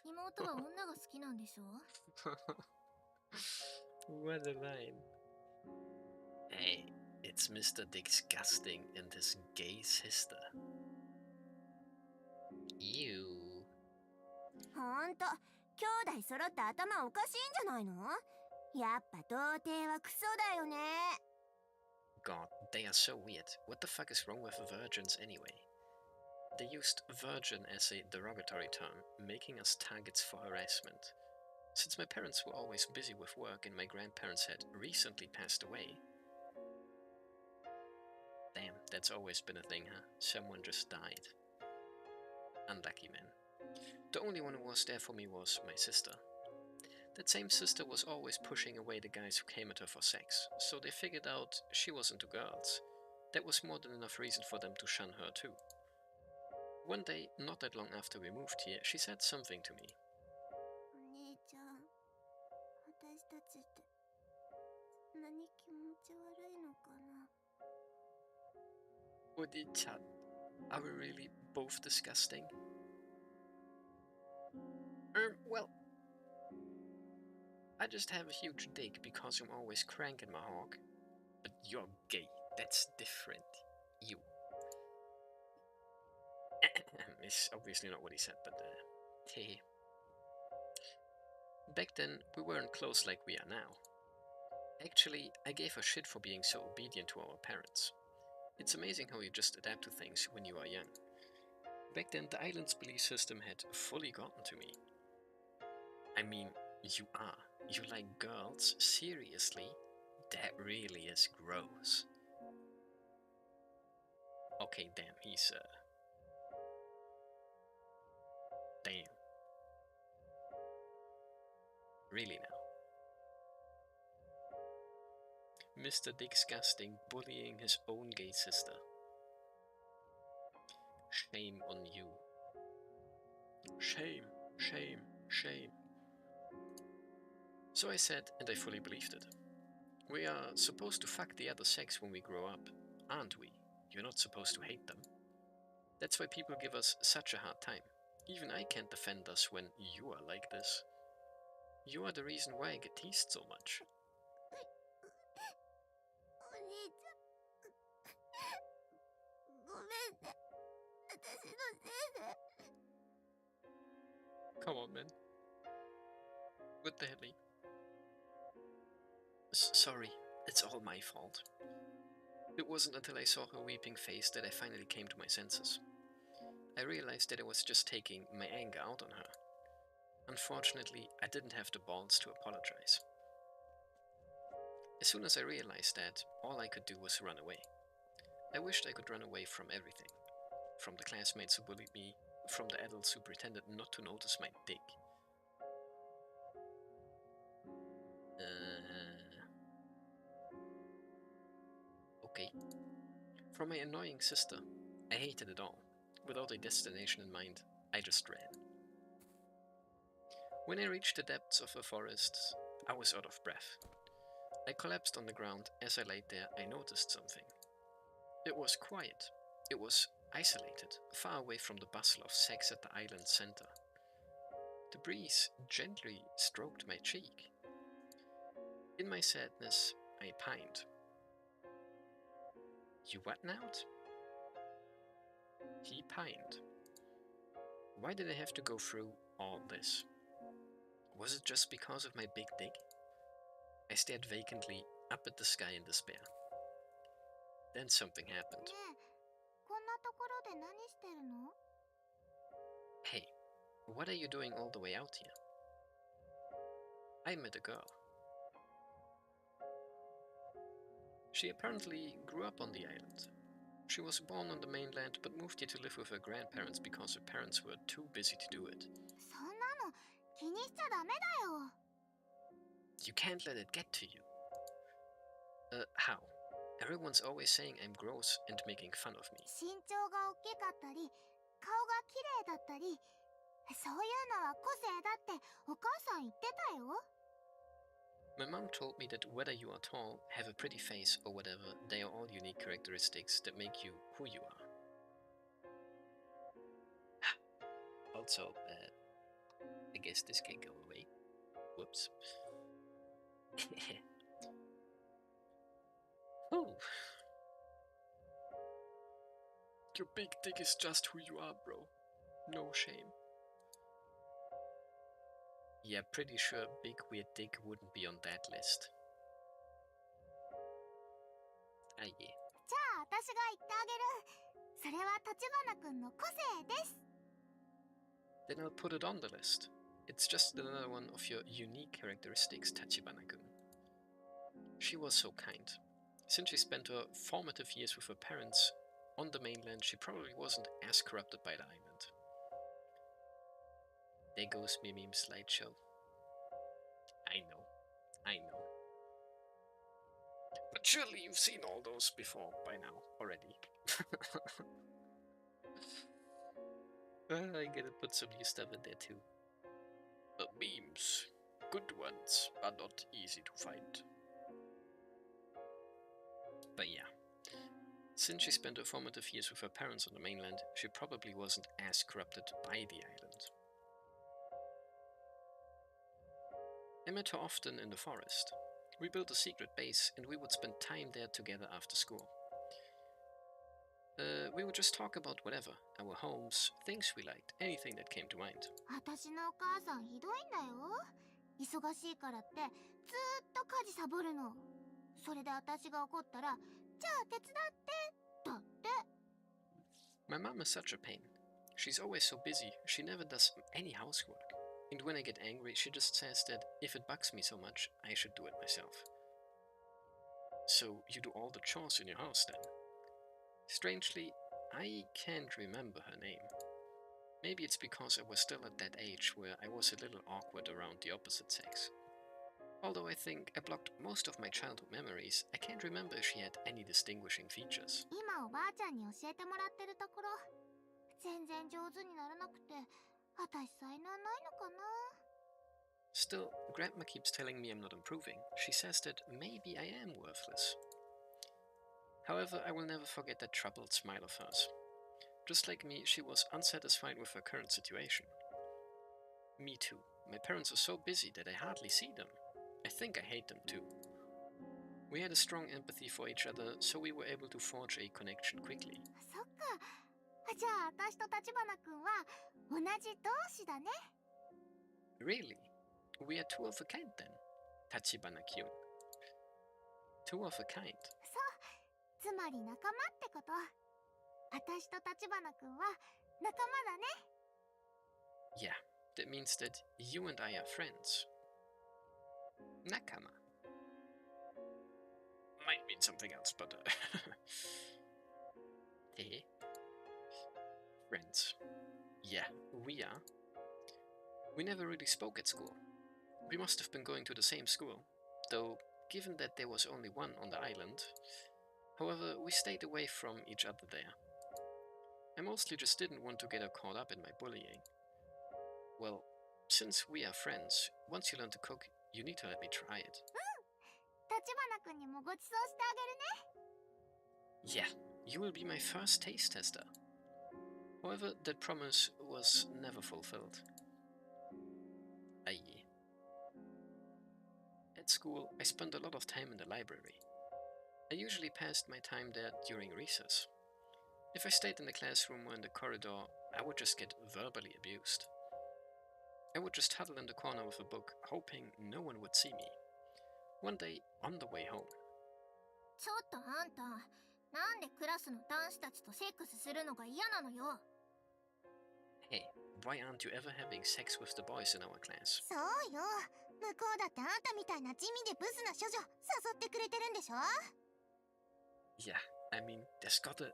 妹は女が好きなんでしょ？ What a line. Hey, it's Mr. Disgusting and his gay sister. You. ほんと、兄弟揃って頭おかしいんじゃないの？やっぱ童貞はクソだよね。 God, they are so weird. What the fuck is wrong with virgins anyway? They used virgin as a derogatory term, making us targets for harassment. Since my parents were always busy with work and my grandparents had recently passed away. Damn, that's always been a thing, huh? Someone just died. Unlucky man. The only one who was there for me was my sister. That same sister was always pushing away the guys who came at her for sex, so they figured out she was into girls. That was more than enough reason for them to shun her too. One day, not that long after we moved here, she said something to me. お姉ちゃん、私たちってそんなに気持ち悪いのかな？ Odi-chan, are we really both disgusting? Well, I just have a huge dick because I'm always cranking my hog. But you're gay, that's different. You. It's obviously not what he said, but hey. Back then, we weren't close like we are now. Actually, I gave her shit for being so obedient to our parents. It's amazing how you just adapt to things when you are young. Back then, the island's belief system had fully gotten to me. I mean, you are. You like girls? Seriously? That really is gross. Okay, damn, he's damn. Really now. Mr. Disgusting bullying his own gay sister. Shame on you. Shame, shame, shame. So I said, and I fully believed it. We are supposed to fuck the other sex when we grow up, aren't we? You're not supposed to hate them. That's why people give us such a hard time. Even I can't defend us when you are like this. You are the reason why I get teased so much. お兄ちゃん、ごめんね。私のせいで。 Come on, man. What the hell? Sorry, it's all my fault. It wasn't until I saw her weeping face that I finally came to my senses. I realized that I was just taking my anger out on her. Unfortunately, I didn't have the balls to apologize. As soon as I realized that, all I could do was run away. I wished I could run away from everything. From the classmates who bullied me, from the adults who pretended not to notice my dick. Okay. From my annoying sister. I hated it all. Without a destination in mind, I just ran. When I reached the depths of a forest, I was out of breath. I collapsed on the ground. As I laid there, I noticed something. It was quiet. It was isolated, far away from the bustle of sex at the island's center. The breeze gently stroked my cheek. In my sadness, I pined. You what now? He pined. Why did I have to go through all this? Was it just because of my big dick? I stared vacantly up at the sky in despair. Then something happened. ねえ、こんなところで何してるの? Hey, what are you doing all the way out here? I met a girl. She apparently grew up on the island. She was born on the mainland but moved here to live with her grandparents because her parents were too busy to do it. そんなの気にしちゃダメだよ。 You can't let it get to you. How? Everyone's always saying I'm gross and making fun of me. 身長が大きかったり、顔が綺麗だったり、そういうのは個性だってお母さん言ってたよ。 My mom told me that whether you are tall, have a pretty face or whatever, they are all unique characteristics that make you who you are. Also, I guess this can go away. Whoops. Oh. Your big dick is just who you are, bro. No shame. Yeah, pretty sure big weird dick wouldn't be on that list. Ah, yeah. じゃあ私が言ってあげる。それは橘くんの個性です。 Then I'll put it on the list. It's just another one of your unique characteristics, Tachibana-kun. She was so kind. Since she spent her formative years with her parents on the mainland, she probably wasn't as corrupted by the island. There goes my meme slideshow. I know. But surely you've seen all those before by now already. I gotta put some new stuff in there too. Memes. Good ones are not easy to find. But yeah. Since she spent her formative years with her parents on the mainland, she probably wasn't as corrupted by the island. I met her often in the forest. We built a secret base and we would spend time there together after school. We would just talk about whatever, our homes, things we liked, anything that came to mind. 私のお母さんひどいんだよ。忙しいからってずーっと家事サボるの。それで私が怒ったら、じゃあ手伝ってだって。 My mom is such a pain. She's always so busy, she never does any housework. And when I get angry, she just says that if it bugs me so much, I should do it myself. So you do all the chores in your house then? Strangely, I can't remember her name. Maybe it's because I was still at that age where I was a little awkward around the opposite sex. Although I think I blocked most of my childhood memories, I can't remember if she had any distinguishing features. 今おばあちゃんに教えてもらってるところ。全然上手にならなくて、私才能ないのかな。 Still, Grandma keeps telling me I'm not improving. She says that maybe I am worthless. However, I will never forget that troubled smile of hers. Just like me, she was unsatisfied with her current situation. Me too. My parents are so busy that I hardly see them. I think I hate them too. We had a strong empathy for each other, so we were able to forge a connection quickly. そっか。じゃあ私と立花くんは同じ同士だね。 Really? We are two of a kind then, Tachibana-kyun. Two of a kind? そう。つまり仲間ってこと。私と立花くんは仲間だね。 Yeah, that means that you and I are friends. Nakama. Might mean something else, but hey. Friends. Yeah, we are. We never really spoke at school. We must have been going to the same school, though given that there was only one on the island. However, we stayed away from each other there. I mostly just didn't want to get her caught up in my bullying. Well, since we are friends, once you learn to cook, you need to let me try it. 立花くんにもごちそうしてあげるね。 Yeah, you will be my first taste tester. However, that promise was never fulfilled. Aye. At school, I spent a lot of time in the library. I usually passed my time there during recess. If I stayed in the classroom or in the corridor, I would just get verbally abused. I would just huddle in the corner with a book, hoping no one would see me. One day, on the way home. ちょっとあんた、なんでクラスの男子たちとセックスするのが嫌なのよ。 Hey, why aren't you ever having sex with the boys in our class? そうよ。向こうだってあんたみたいな地味でブスな処女誘ってくれてるんでしょ。 Yeah, I mean, there's gotta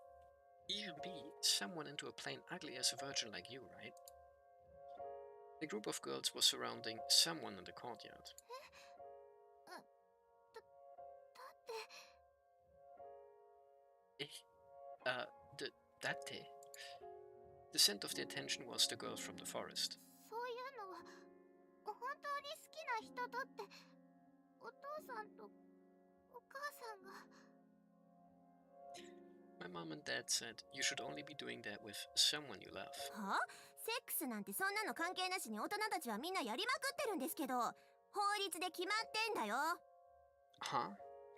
even be someone into a plain ugly as a virgin like you, right? A group of girls was surrounding someone in the courtyard. だって Datte. The center of the attention was the girl from the forest. そういうのは本当に好きな人とってお父さんとお母さんが。 My mom and dad said you should only be doing that with someone you love. はセックスなんてそんなの関係なしに大人たちはみんなやりまくってるんですけど、法律で決まってんだよ。 Huh?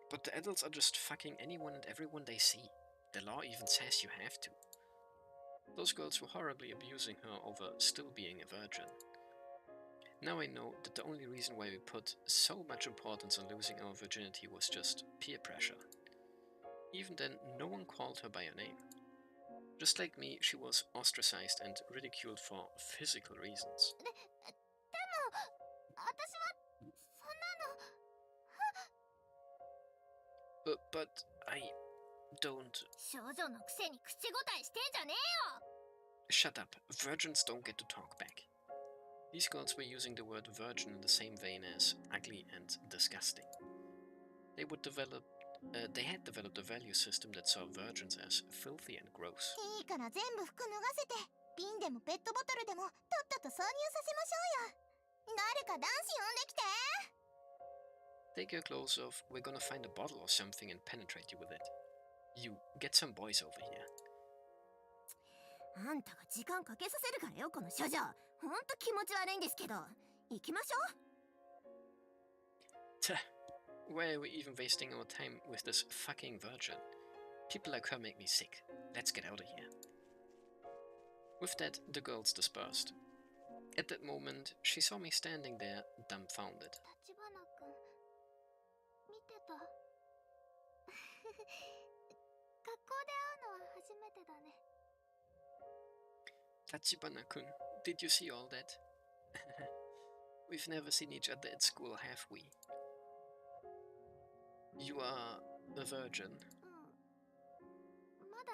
But the adults are just fucking anyone and everyone they see. The law even says you have to. Those girls were horribly abusing her over still being a virgin. Now I know that the only reason why we put so much importance on losing our virginity was just peer pressure. Even then, no one called her by her name. Just like me, she was ostracized and ridiculed for physical reasons. でも私はそんなの。 But I don't... 少女のくせに口答えしてんじゃねえよ。 Shut up. Virgins don't get to talk back. These girls were using the word virgin in the same vein as ugly and disgusting. They had developed a value system that saw virgins as filthy and gross. いいから全部服脱がせて、瓶でもペットボトルでもとっとと挿入させましょうよ。誰か男子呼んできて。 Take your clothes off, we're gonna find a bottle or something and penetrate you with it. You, get some boys over here. あんたが時間かけさせるからよ、この処女。ほんと気持ち悪いんですけど。行きましょう。 Tch, why are we even wasting our time with this fucking virgin? People like her make me sick. Let's get out of here. With that, the girls dispersed. At that moment, she saw me standing there, dumbfounded. 立花くん、見てた。学校で会うのは初めてだね。 Tachibana-kun, did you see all that? We've never seen each other at school, have we? You are a virgin. まだ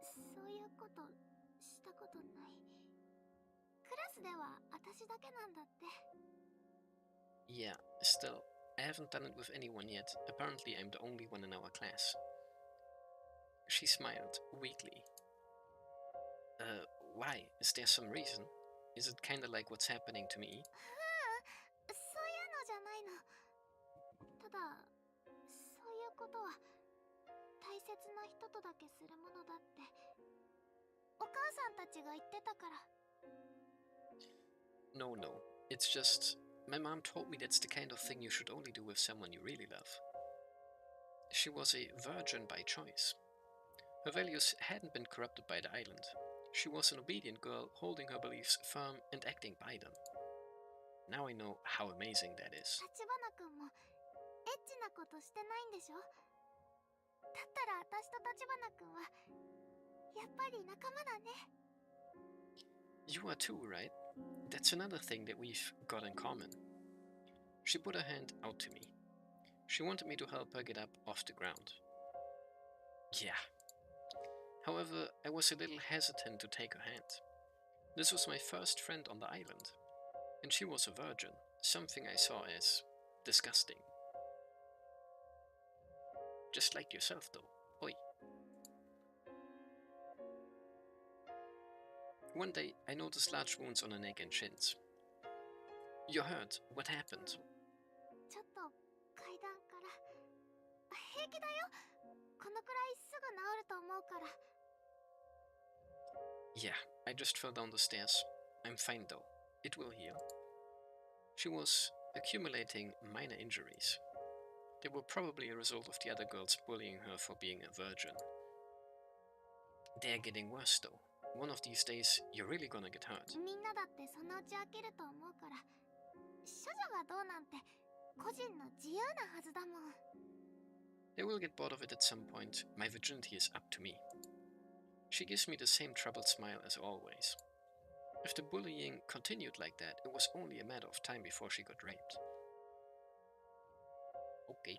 そういうことしたことない。クラスでは私だけなんだって。 Yeah, still, I haven't done it with anyone yet. Apparently, I'm the only one in our class. She smiled, weakly. Why? Is there some reason? Is it kinda like what's happening to me? そういうのじゃないの。ただそういうことは大切な人とだけするものだってお母さんたちが言ってたから。 No, no. It's just my mom told me that's the kind of thing you should only do with someone you really love. She was a virgin by choice. Her values hadn't been corrupted by the island. She was an obedient girl, holding her beliefs firm and acting by them. Now I know how amazing that is. 立花君もエッチなことしてないんでしょ。だったら私と立花君はやっぱり仲間だね。 You are too, right? That's another thing that we've got in common. She put her hand out to me. She wanted me to help her get up off the ground. Yeah. However, I was a little hesitant to take her hand. This was my first friend on the island, and she was a virgin, something I saw as disgusting. Just like yourself, though. Oi. One day, I noticed large wounds on her neck and shins. You're hurt. What happened? ちょっと階段から。平気だよ。このくらいすぐ治ると思うから。 Yeah, I just fell down the stairs. I'm fine though. It will heal. She was accumulating minor injuries. They were probably a result of the other girls bullying her for being a virgin. They're getting worse though. One of these days, you're really gonna get hurt. みんなだってそのうち飽きると思うから。処女がどうなんて個人の自由なはずだもん。 They will get bored of it at some point. My virginity is up to me. She gives me the same troubled smile as always. If the bullying continued like that, it was only a matter of time before she got raped. Okay.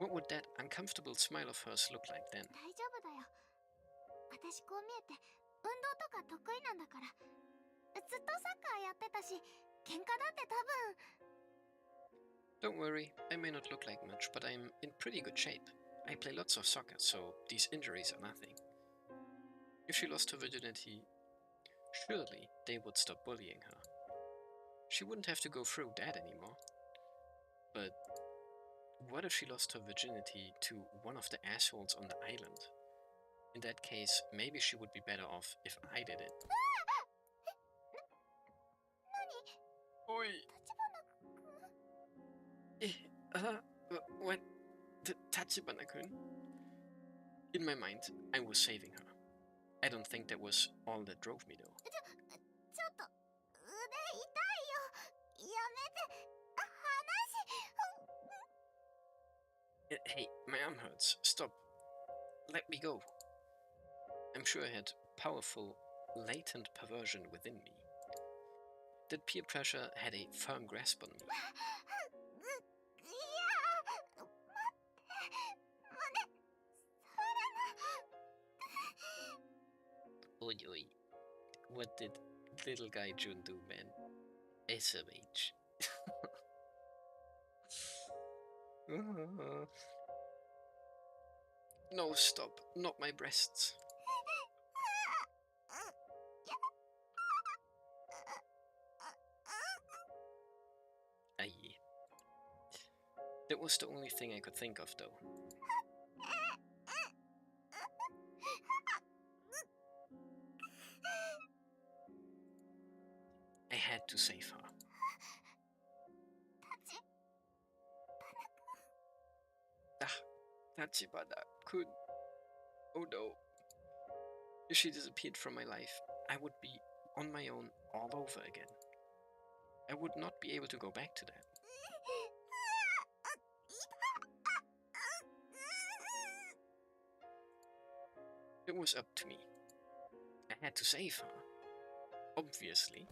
What would that uncomfortable smile of hers look like then? 大丈夫だよ。私こう見えて運動とか得意なんだから。ずっとサッカーやってたし、喧嘩だって多分。 Don't worry, I may not look like much, but I'm in pretty good shape. I play lots of soccer, so these injuries are nothing. If she lost her virginity, surely they would stop bullying her. She wouldn't have to go through that anymore. But what if she lost her virginity to one of the assholes on the island? In that case, maybe she would be better off if I did it. 何？ Oi! 立花君？ What? Tachibana-kun? In my mind, I was saving her. I don't think that was all that drove me though. ちょっと腕痛いよ。やめて。話。 Hey, my arm hurts. Stop. Let me go. I'm sure I had powerful, latent perversion within me. That peer pressure had a firm grasp on me. いや、待って。胸、触らな。 Oi oi. What did little guy Jun do, man? SMH. No, stop. Not my breasts. Aye. That was the only thing I could think of, though. I had to save her. Tachibana-kun. Oh no. If she disappeared from my life, I would be on my own all over again. I would not be able to go back to that. It was up to me. I had to save her. Obviously.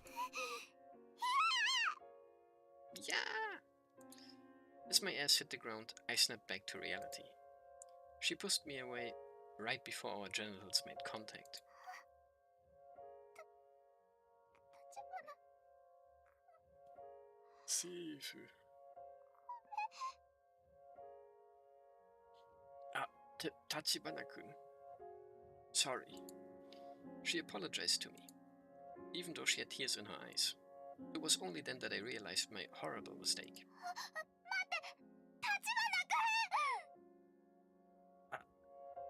Yeah! As my ass hit the ground, I snapped back to reality. She pushed me away right before our genitals made contact. Save. Tachibana-kun. Sorry. She apologized to me, even though she had tears in her eyes. It was only then that I realized my horrible mistake.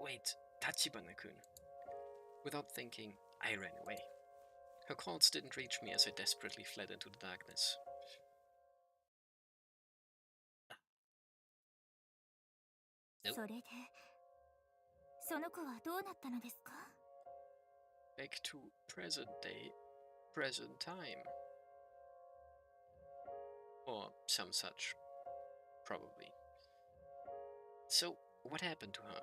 Wait, Tachibana-kun. Without thinking, I ran away. Her calls didn't reach me as I desperately fled into the darkness. Nope. それでその子はどうなったのですか？ Back to present day, present time. Or some such. Probably. So, what happened to her?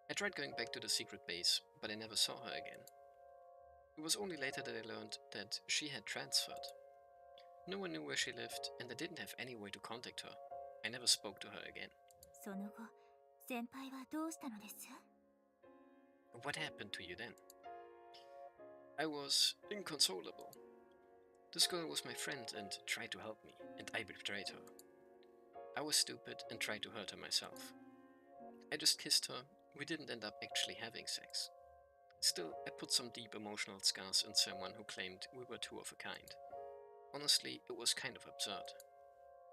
I tried going back to the secret base, but I never saw her again. It was only later that I learned that she had transferred. No one knew where she lived, and I didn't have any way to contact her. I never spoke to her again. その後、先輩はどうしたのです？ What happened to you then? I was inconsolable. This girl was my friend and tried to help me, and I betrayed her. I was stupid and tried to hurt her myself. I just kissed her. We didn't end up actually having sex. Still, I put some deep emotional scars in someone who claimed we were two of a kind. Honestly, it was kind of absurd.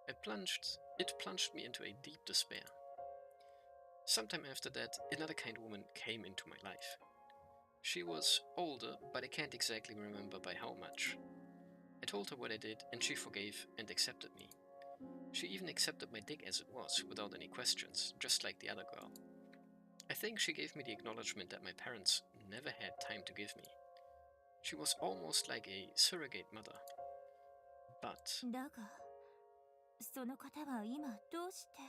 It plunged me into a deep despair. Sometime after that, another kind woman came into my life. She was older, but I can't exactly remember by how much. I told her what I did, and she forgave and accepted me. She even accepted my dick as it was, without any questions, just like the other girl. I think she gave me the acknowledgement that my parents never had time to give me. She was almost like a surrogate mother. But... だが、その方は今どうして？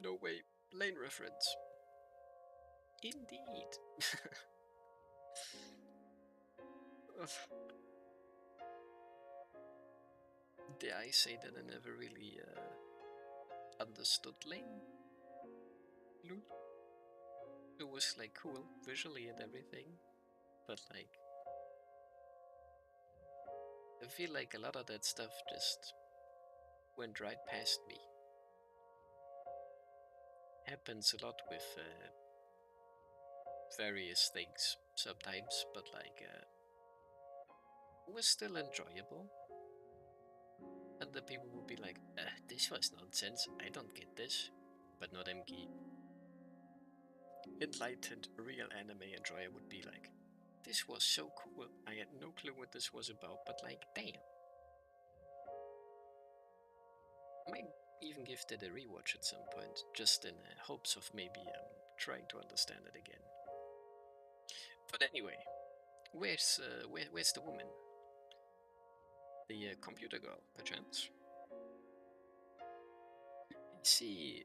No way, Lane reference. Indeed. Dare I say that I never really understood Lane? Lul? It was like cool visually and everything, but like I feel like a lot of that stuff just went right past me. Happens a lot with various things sometimes, but like it was still enjoyable. And the people would be like, this was nonsense, I don't get this. But not Emke. Enlightened, real anime enjoyer would be like, this was so cool, I had no clue what this was about, but like, damn. I might even give that a rewatch at some point, just in hopes of maybe trying to understand it again. But anyway, where's the woman? The computer girl, perchance? She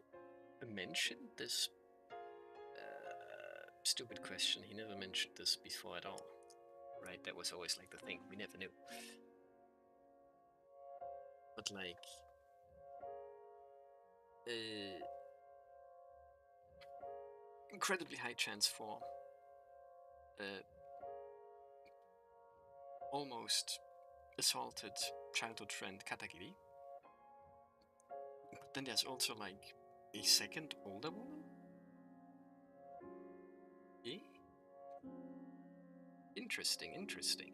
mentioned this stupid question. He never mentioned this before at all. Right, that was always like the thing, we never knew. But like... incredibly high chance for almost assaulted childhood friend Katakiri. But then there's also like a second older woman? Eh? Interesting, interesting.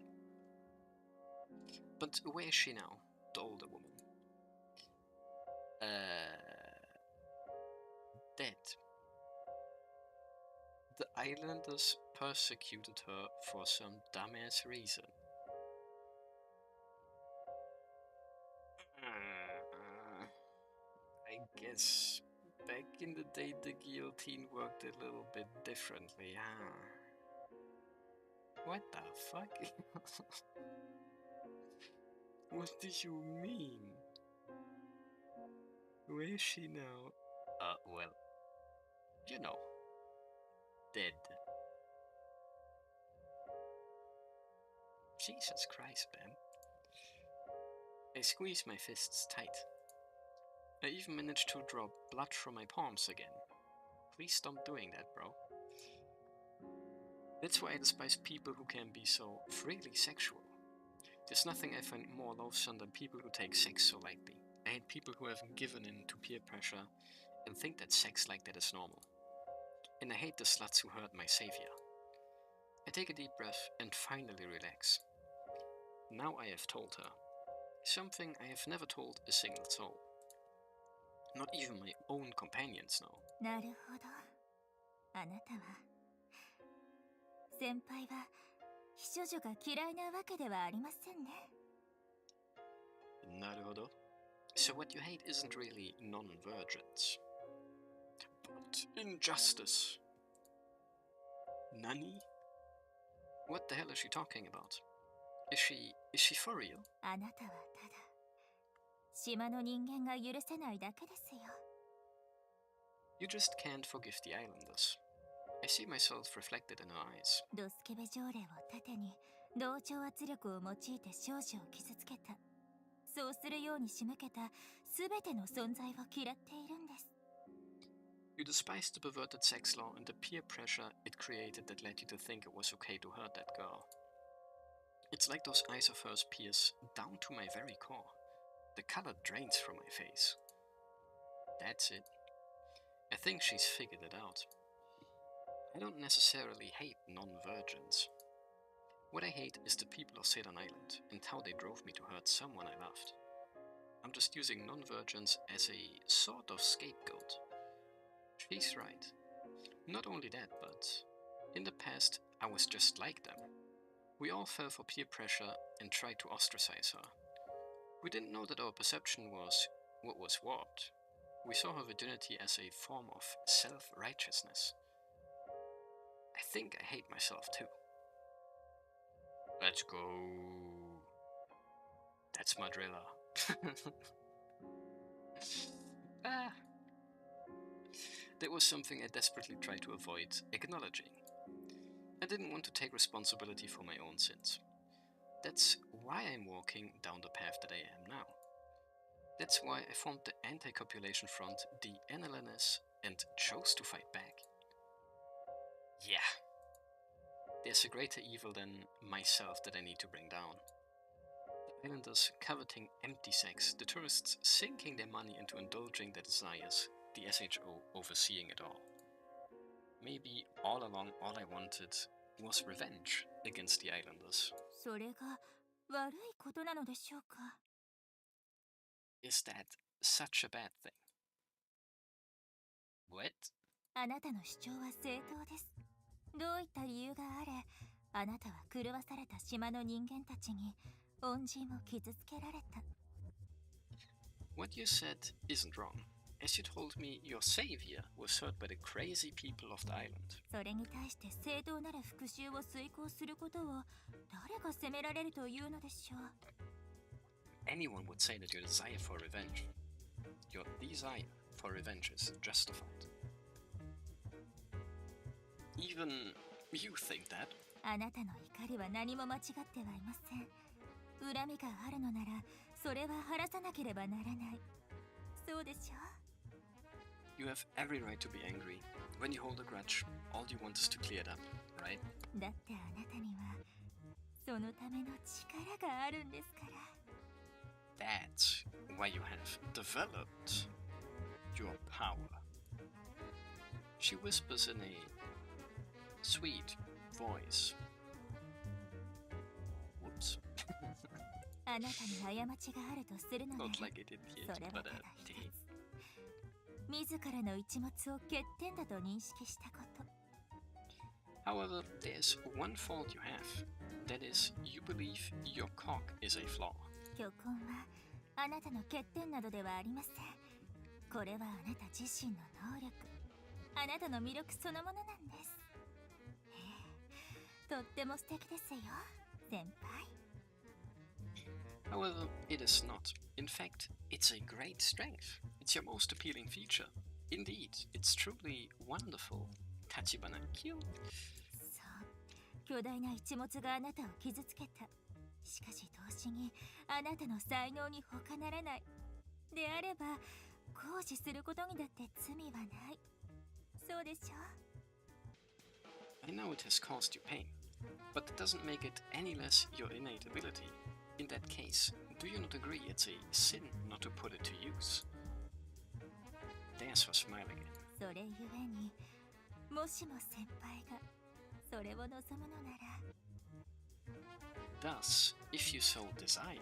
But where is she now, the older woman? Dead. The islanders persecuted her for some dumbass reason. I guess back in the day the guillotine worked a little bit differently, huh? What the fuck? What do you mean? Where is she now? Well, you know, dead. Jesus Christ, man. I squeezed my fists tight. I even managed to draw blood from my palms again. Please stop doing that, bro. That's why I despise people who can be so freely sexual. There's nothing I find more loathsome than people who take sex so lightly. I hate people who have given in to peer pressure and think that sex like that is normal. And I hate the sluts who hurt my savior. I take a deep breath and finally relax. Now I have told her something I have never told a single soul. Not even my own companions know. なるほど。あなたは先輩は秘書女が嫌いなわけではありませんね。なるほど. So what you hate isn't really non-virgins, but injustice. Nani? What the hell is she talking about? Is she for real? あなたはただ島の人間が許せないだけですよ。You just can't forgive the islanders. I see myself reflected in her eyes. ドスケベ条例を盾に同調圧力を用いて少女を傷つけた。そうするように仕向けた全ての存在を嫌っているんです。You despise the perverted sex law and the peer pressure it created that led you to think it was okay to hurt that girl. It's like those eyes of hers pierce down to my very core. The color drains from my face. That's it. I think she's figured it out. I don't necessarily hate non-virgins. What I hate is the people of Ceylon Island and how they drove me to hurt someone I loved. I'm just using non-virgins as a sort of scapegoat. She's right. Not only that, but in the past I was just like them. We all fell for peer pressure and tried to ostracize her. We didn't know that our perception was what was warped. We saw her virginity as a form of self-righteousness. I think I hate myself too. Let's go. That's my driller. That was something I desperately tried to avoid acknowledging. I didn't want to take responsibility for my own sins. That's why I'm walking down the path that I am now. That's why I formed the Anti-Copulation Front, the NLNS, and chose to fight back. Yeah. There's a greater evil than myself that I need to bring down. The islanders coveting empty sex, the tourists sinking their money into indulging their desires, the SHO overseeing it all. Maybe all along all I wanted was revenge against the islanders. それが悪いことなのでしょうか。Is that such a bad thing? What? あなたの主張は正当です。どういった理由があれ、あなたは狂わされた島の人間たちに恩人を傷つけられた。What you said isn't wrong. As you told me, your savior was hurt by the crazy people of the island. それに対して正当なる復讐を遂行することを誰が責められるというのでしょう。Anyone would say that your desire for revenge, your desire for revenge is justified. Even you think that? あなたの怒りは何も間違ってはいません。恨みがあるのなら、それは晴らさなければならない。そうでしょう。You have every right to be angry. When you hold a grudge, all you want is to clear it up, right? だってあなたにはそのための力があるんですから。That's why you have developed your power. She whispers in a sweet voice. Whoops. あなたに過ちがあるとするのなら、 Not like it did そ yet, れは but ただ T. 一つ。自らの一物を欠点だと認識したこと。However, there's one fault you have. That is, you believe your cock is a flaw. 虚婚はあなたの欠点などではありません。これはあなた自身の能力、あなたの魅力そのものなんです。とっても素敵ですよ、先輩。However, it is not. In fact, it's a great strength. It's your most appealing feature. Indeed, it's truly wonderful. Tachibana Kyo. そう、巨大な一物があなたを傷つけた。しかし同時にあなたの才能に他ならない。であれば、行使することにだって罪はない。そうでしょう。 I know it has caused you pain, but that doesn't make it any less your innate ability. In that case, do you not agree it's a sin not to put it to use? There's her smile again. それゆえに、もしも先輩がそれを望むのなら Thus, if you so desire,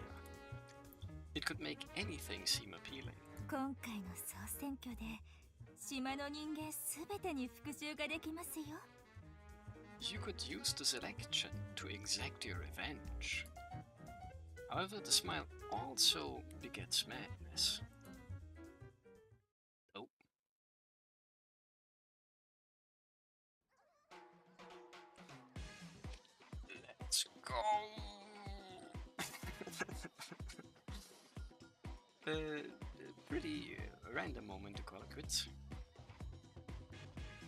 it could make anything seem appealing. 今回の総選挙で島の人間すべてに復讐ができますよ。 You could use this election to exact your revenge. However, the smile also begets madness. Oh. Let's go! Pretty random moment to call it quits.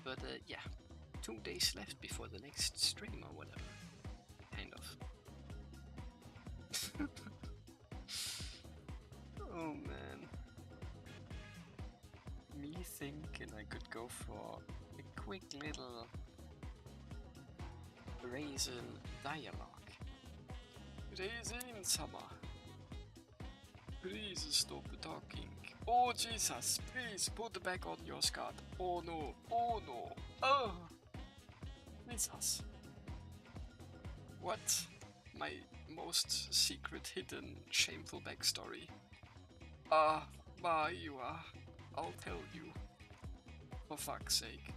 But yeah, 2 days left before the next stream or whatever. Kind of. Oh man. Me thinking I could go for a quick little raisin dialogue. Raisin-sama. Please stop talking. Oh Jesus, please put back on your skirt. Oh no, oh no. Oh! Jesus. What? My most secret, hidden, shameful backstory. You are. I'll tell you. For fuck's sake.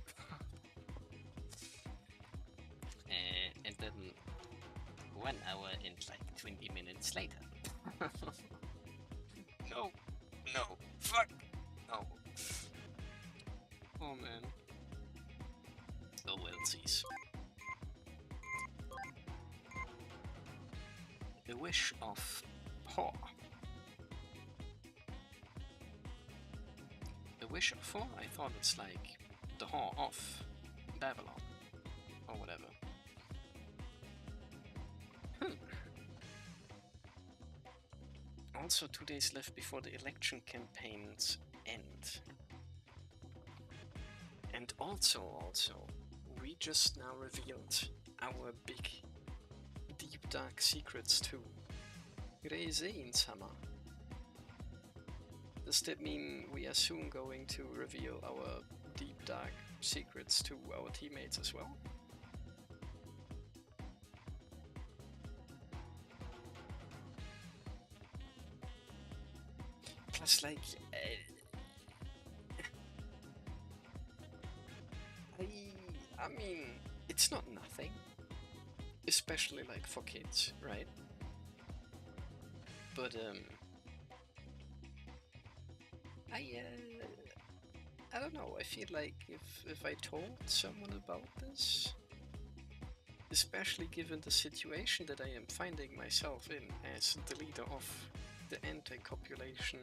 And then 1 hour and like 20 minutes later. No, no, fuck, no. Oh man. Oh well, sees. The wish of Paw. The wish of Paw? I thought it's like the Whore of Babylon. Or whatever. Also 2 days left before the election campaigns end. And also, we just now revealed our big, deep dark secrets too. Raisin-sama. Does that mean we are soon going to reveal our deep dark secrets to our teammates as well? Plus, like, I mean, it's not nothing, especially like for kids, right? But I don't know. I feel like if I told someone about this, especially given the situation that I am finding myself in as the leader of the anti-copulation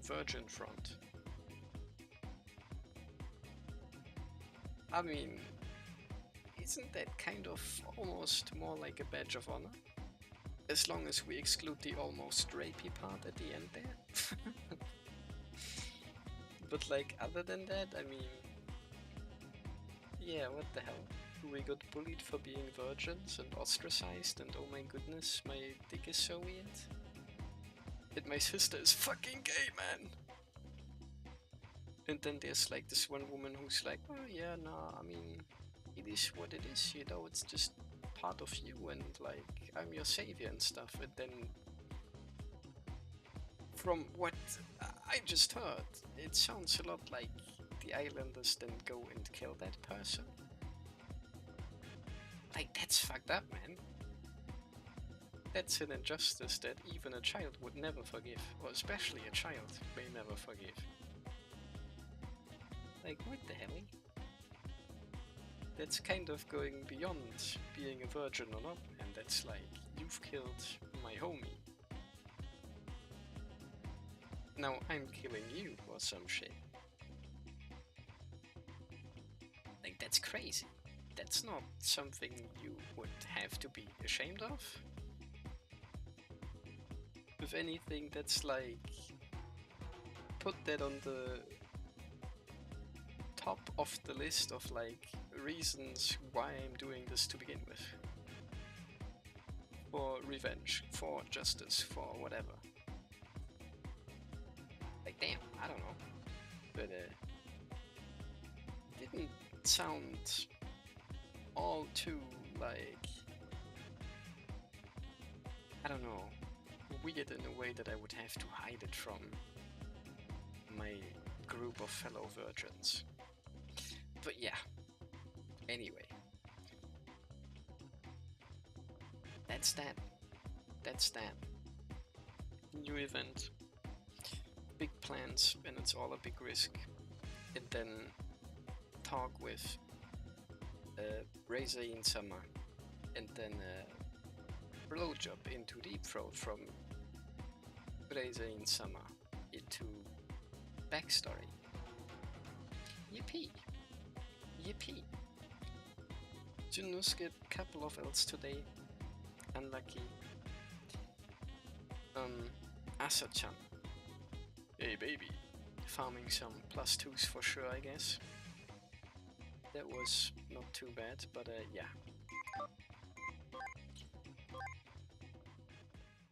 Virgin Front. I mean, isn't that kind of almost more like a badge of honor? As long as we exclude the almost rapey part at the end there. But like, other than that, I mean, yeah, what the hell? We got bullied for being virgins and ostracized, and oh my goodness, my dick is so weird. And my sister is fucking gay, man! And then there's like this one woman who's like, oh yeah, nah, I mean, it is what it is, you know, it's just part of you, and like, I'm your savior and stuff. And then, from what I just heard, it sounds a lot like the Islanders then go and kill that person. Like, that's fucked up, man. That's an injustice that even a child would never forgive, or especially a child may never forgive. Like, what the hell? That's kind of going beyond being a virgin or not, and that's like, you've killed my homie. Now I'm killing you or some shit. Like, that's crazy. That's not something you would have to be ashamed of. If anything, that's like, put that on the top of the list of like reasons why I'm doing this to begin with. For revenge, for justice, for whatever. Like, damn, I don't know. But didn't sound all too like, I don't know, weird in a way that I would have to hide it from my group of fellow virgins. But yeah, anyway. That's that. That's that. New event. Big plans, and it's all a big risk. And then talk with Razor in summer. And then blowjob into deep throat from Razor in summer into backstory. Yippee! Yippee! Junnosukay, couple of L's today. Unlucky. Asa-chan. Hey baby. Farming some +2s for sure, I guess. That was not too bad, but yeah.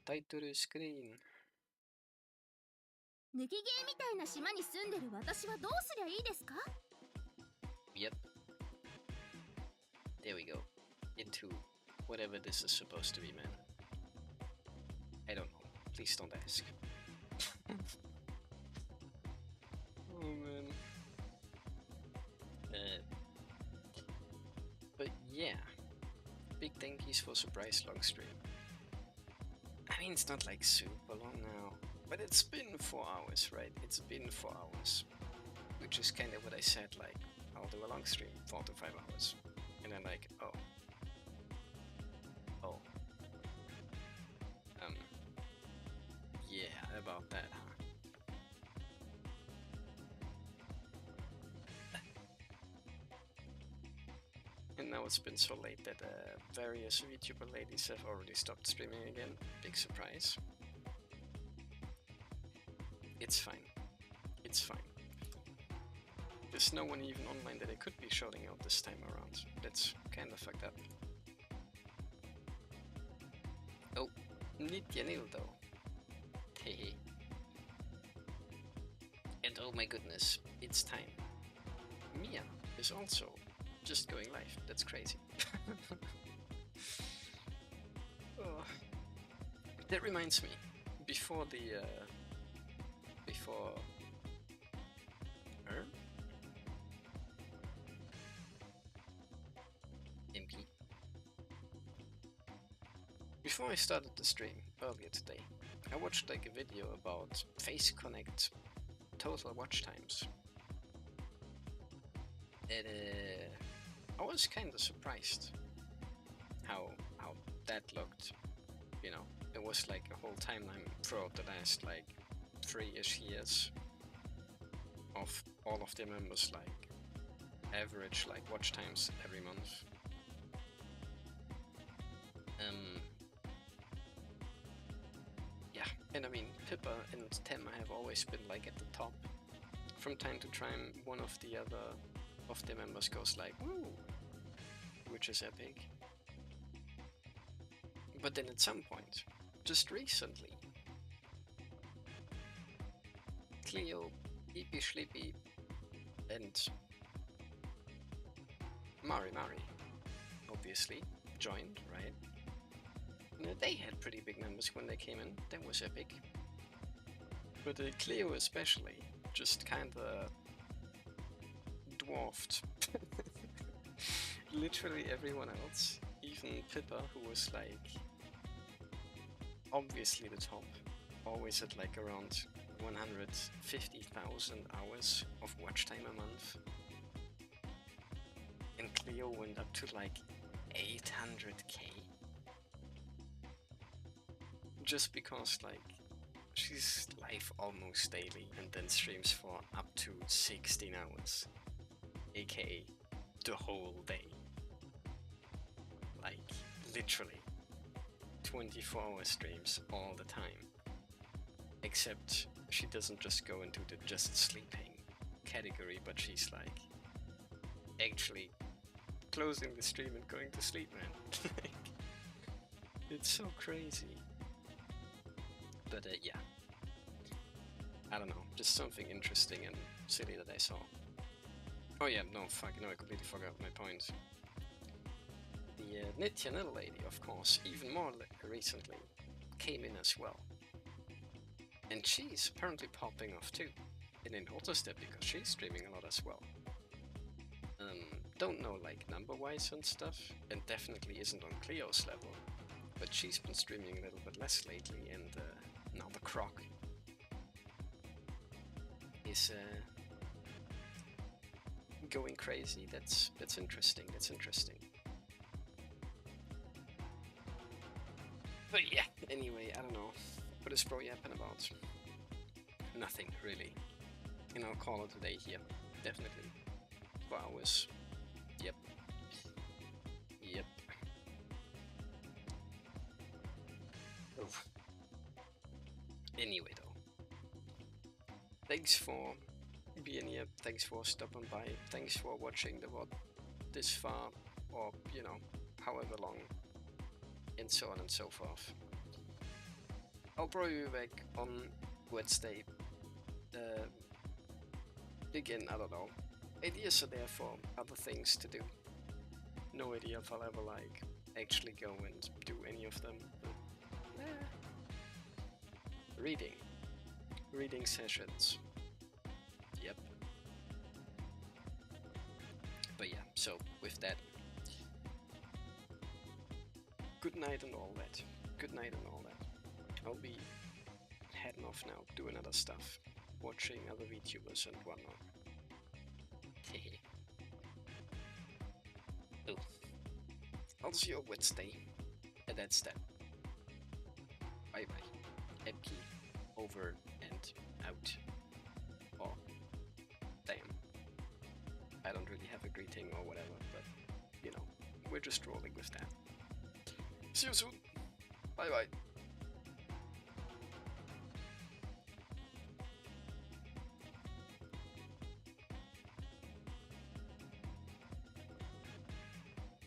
Title screen. 抜きゲーみたいな島に住んでる私はどうすりゃいいですか？ Yep. There we go. Into whatever this is supposed to be, man. I don't know. Please don't ask. Oh man. But yeah. Big thankies for surprise long stream. I mean, it's not like super long now, but it's been 4 hours, right? It's been 4 hours. Which is kind of what I said, like, I'll do a long stream, 4 to 5 hours. And then like, oh. Yeah, about that, huh? And now it's been so late that various YouTuber ladies have already stopped streaming again. Big surprise. It's fine. It's fine. There's no one even online that I could be shouting out this time around. That's kinda fucked up. Oh, Nityanil though. Hehe. And oh my goodness, it's time. Mia is also just going live. That's crazy. Oh. That reminds me, before the Emke. Before I started the stream earlier today, I watched like a video about Face Connect total watch times. And I was kinda surprised how that looked. You know, it was like a whole timeline throughout the last like 3-ish years of all of their members, like average like watch times every month. Yeah, and I mean Pippa and Temma have always been like at the top. From time to time, one of the other of their members goes like, woo, which is epic. But then at some point, just recently, Cleo, Eepy Schlippy, and Mari obviously joined, right? And they had pretty big numbers when they came in. That was epic. But Cleo especially just kinda dwarfed literally everyone else. Even Pippa, who was like obviously the top, always at like around 150,000 hours of watch time a month. And Cleo went up to like 800k. Just because like she's live almost daily and then streams for up to 16 hours. AKA the whole day. Like literally 24-hour streams all the time. Except she doesn't just go into the just sleeping category, but she's like actually closing the stream and going to sleep, man. Like, it's so crazy. But yeah, I don't know, just something interesting and silly that I saw. Oh yeah, no, fuck, no, I completely forgot my point. The the Nityanil lady, of course, even more recently, came in as well. And she's apparently popping off too. And in Autostep because she's streaming a lot as well. Don't know like number-wise and stuff, and definitely isn't on Cleo's level. But she's been streaming a little bit less lately, and now the Croc is going crazy. That's interesting. That's interesting. But yeah, anyway, I don't know. What is bro yapping about? Nothing really. And I'll call it a day here. Definitely. 4 hours. Yep. Yep. Oof. Anyway though. Thanks for being here. Thanks for stopping by. Thanks for watching the VOD this far. Or, you know, however long. And so on and so forth. I'll probably be back on Wednesday. Again, I don't know. Ideas are there for other things to do. No idea if I'll ever like actually go and do any of them. But, reading sessions. Yep. But yeah, so with that, good night and all that. Good night and all that. I'll be heading off now, doing other stuff, watching other VTubers and whatnot. Oh. I'll see you on Wednesday. And that's that. Bye bye. Emke over and out. Oh, damn. I don't really have a greeting or whatever, but you know, we're just rolling with that. See you soon. Bye bye.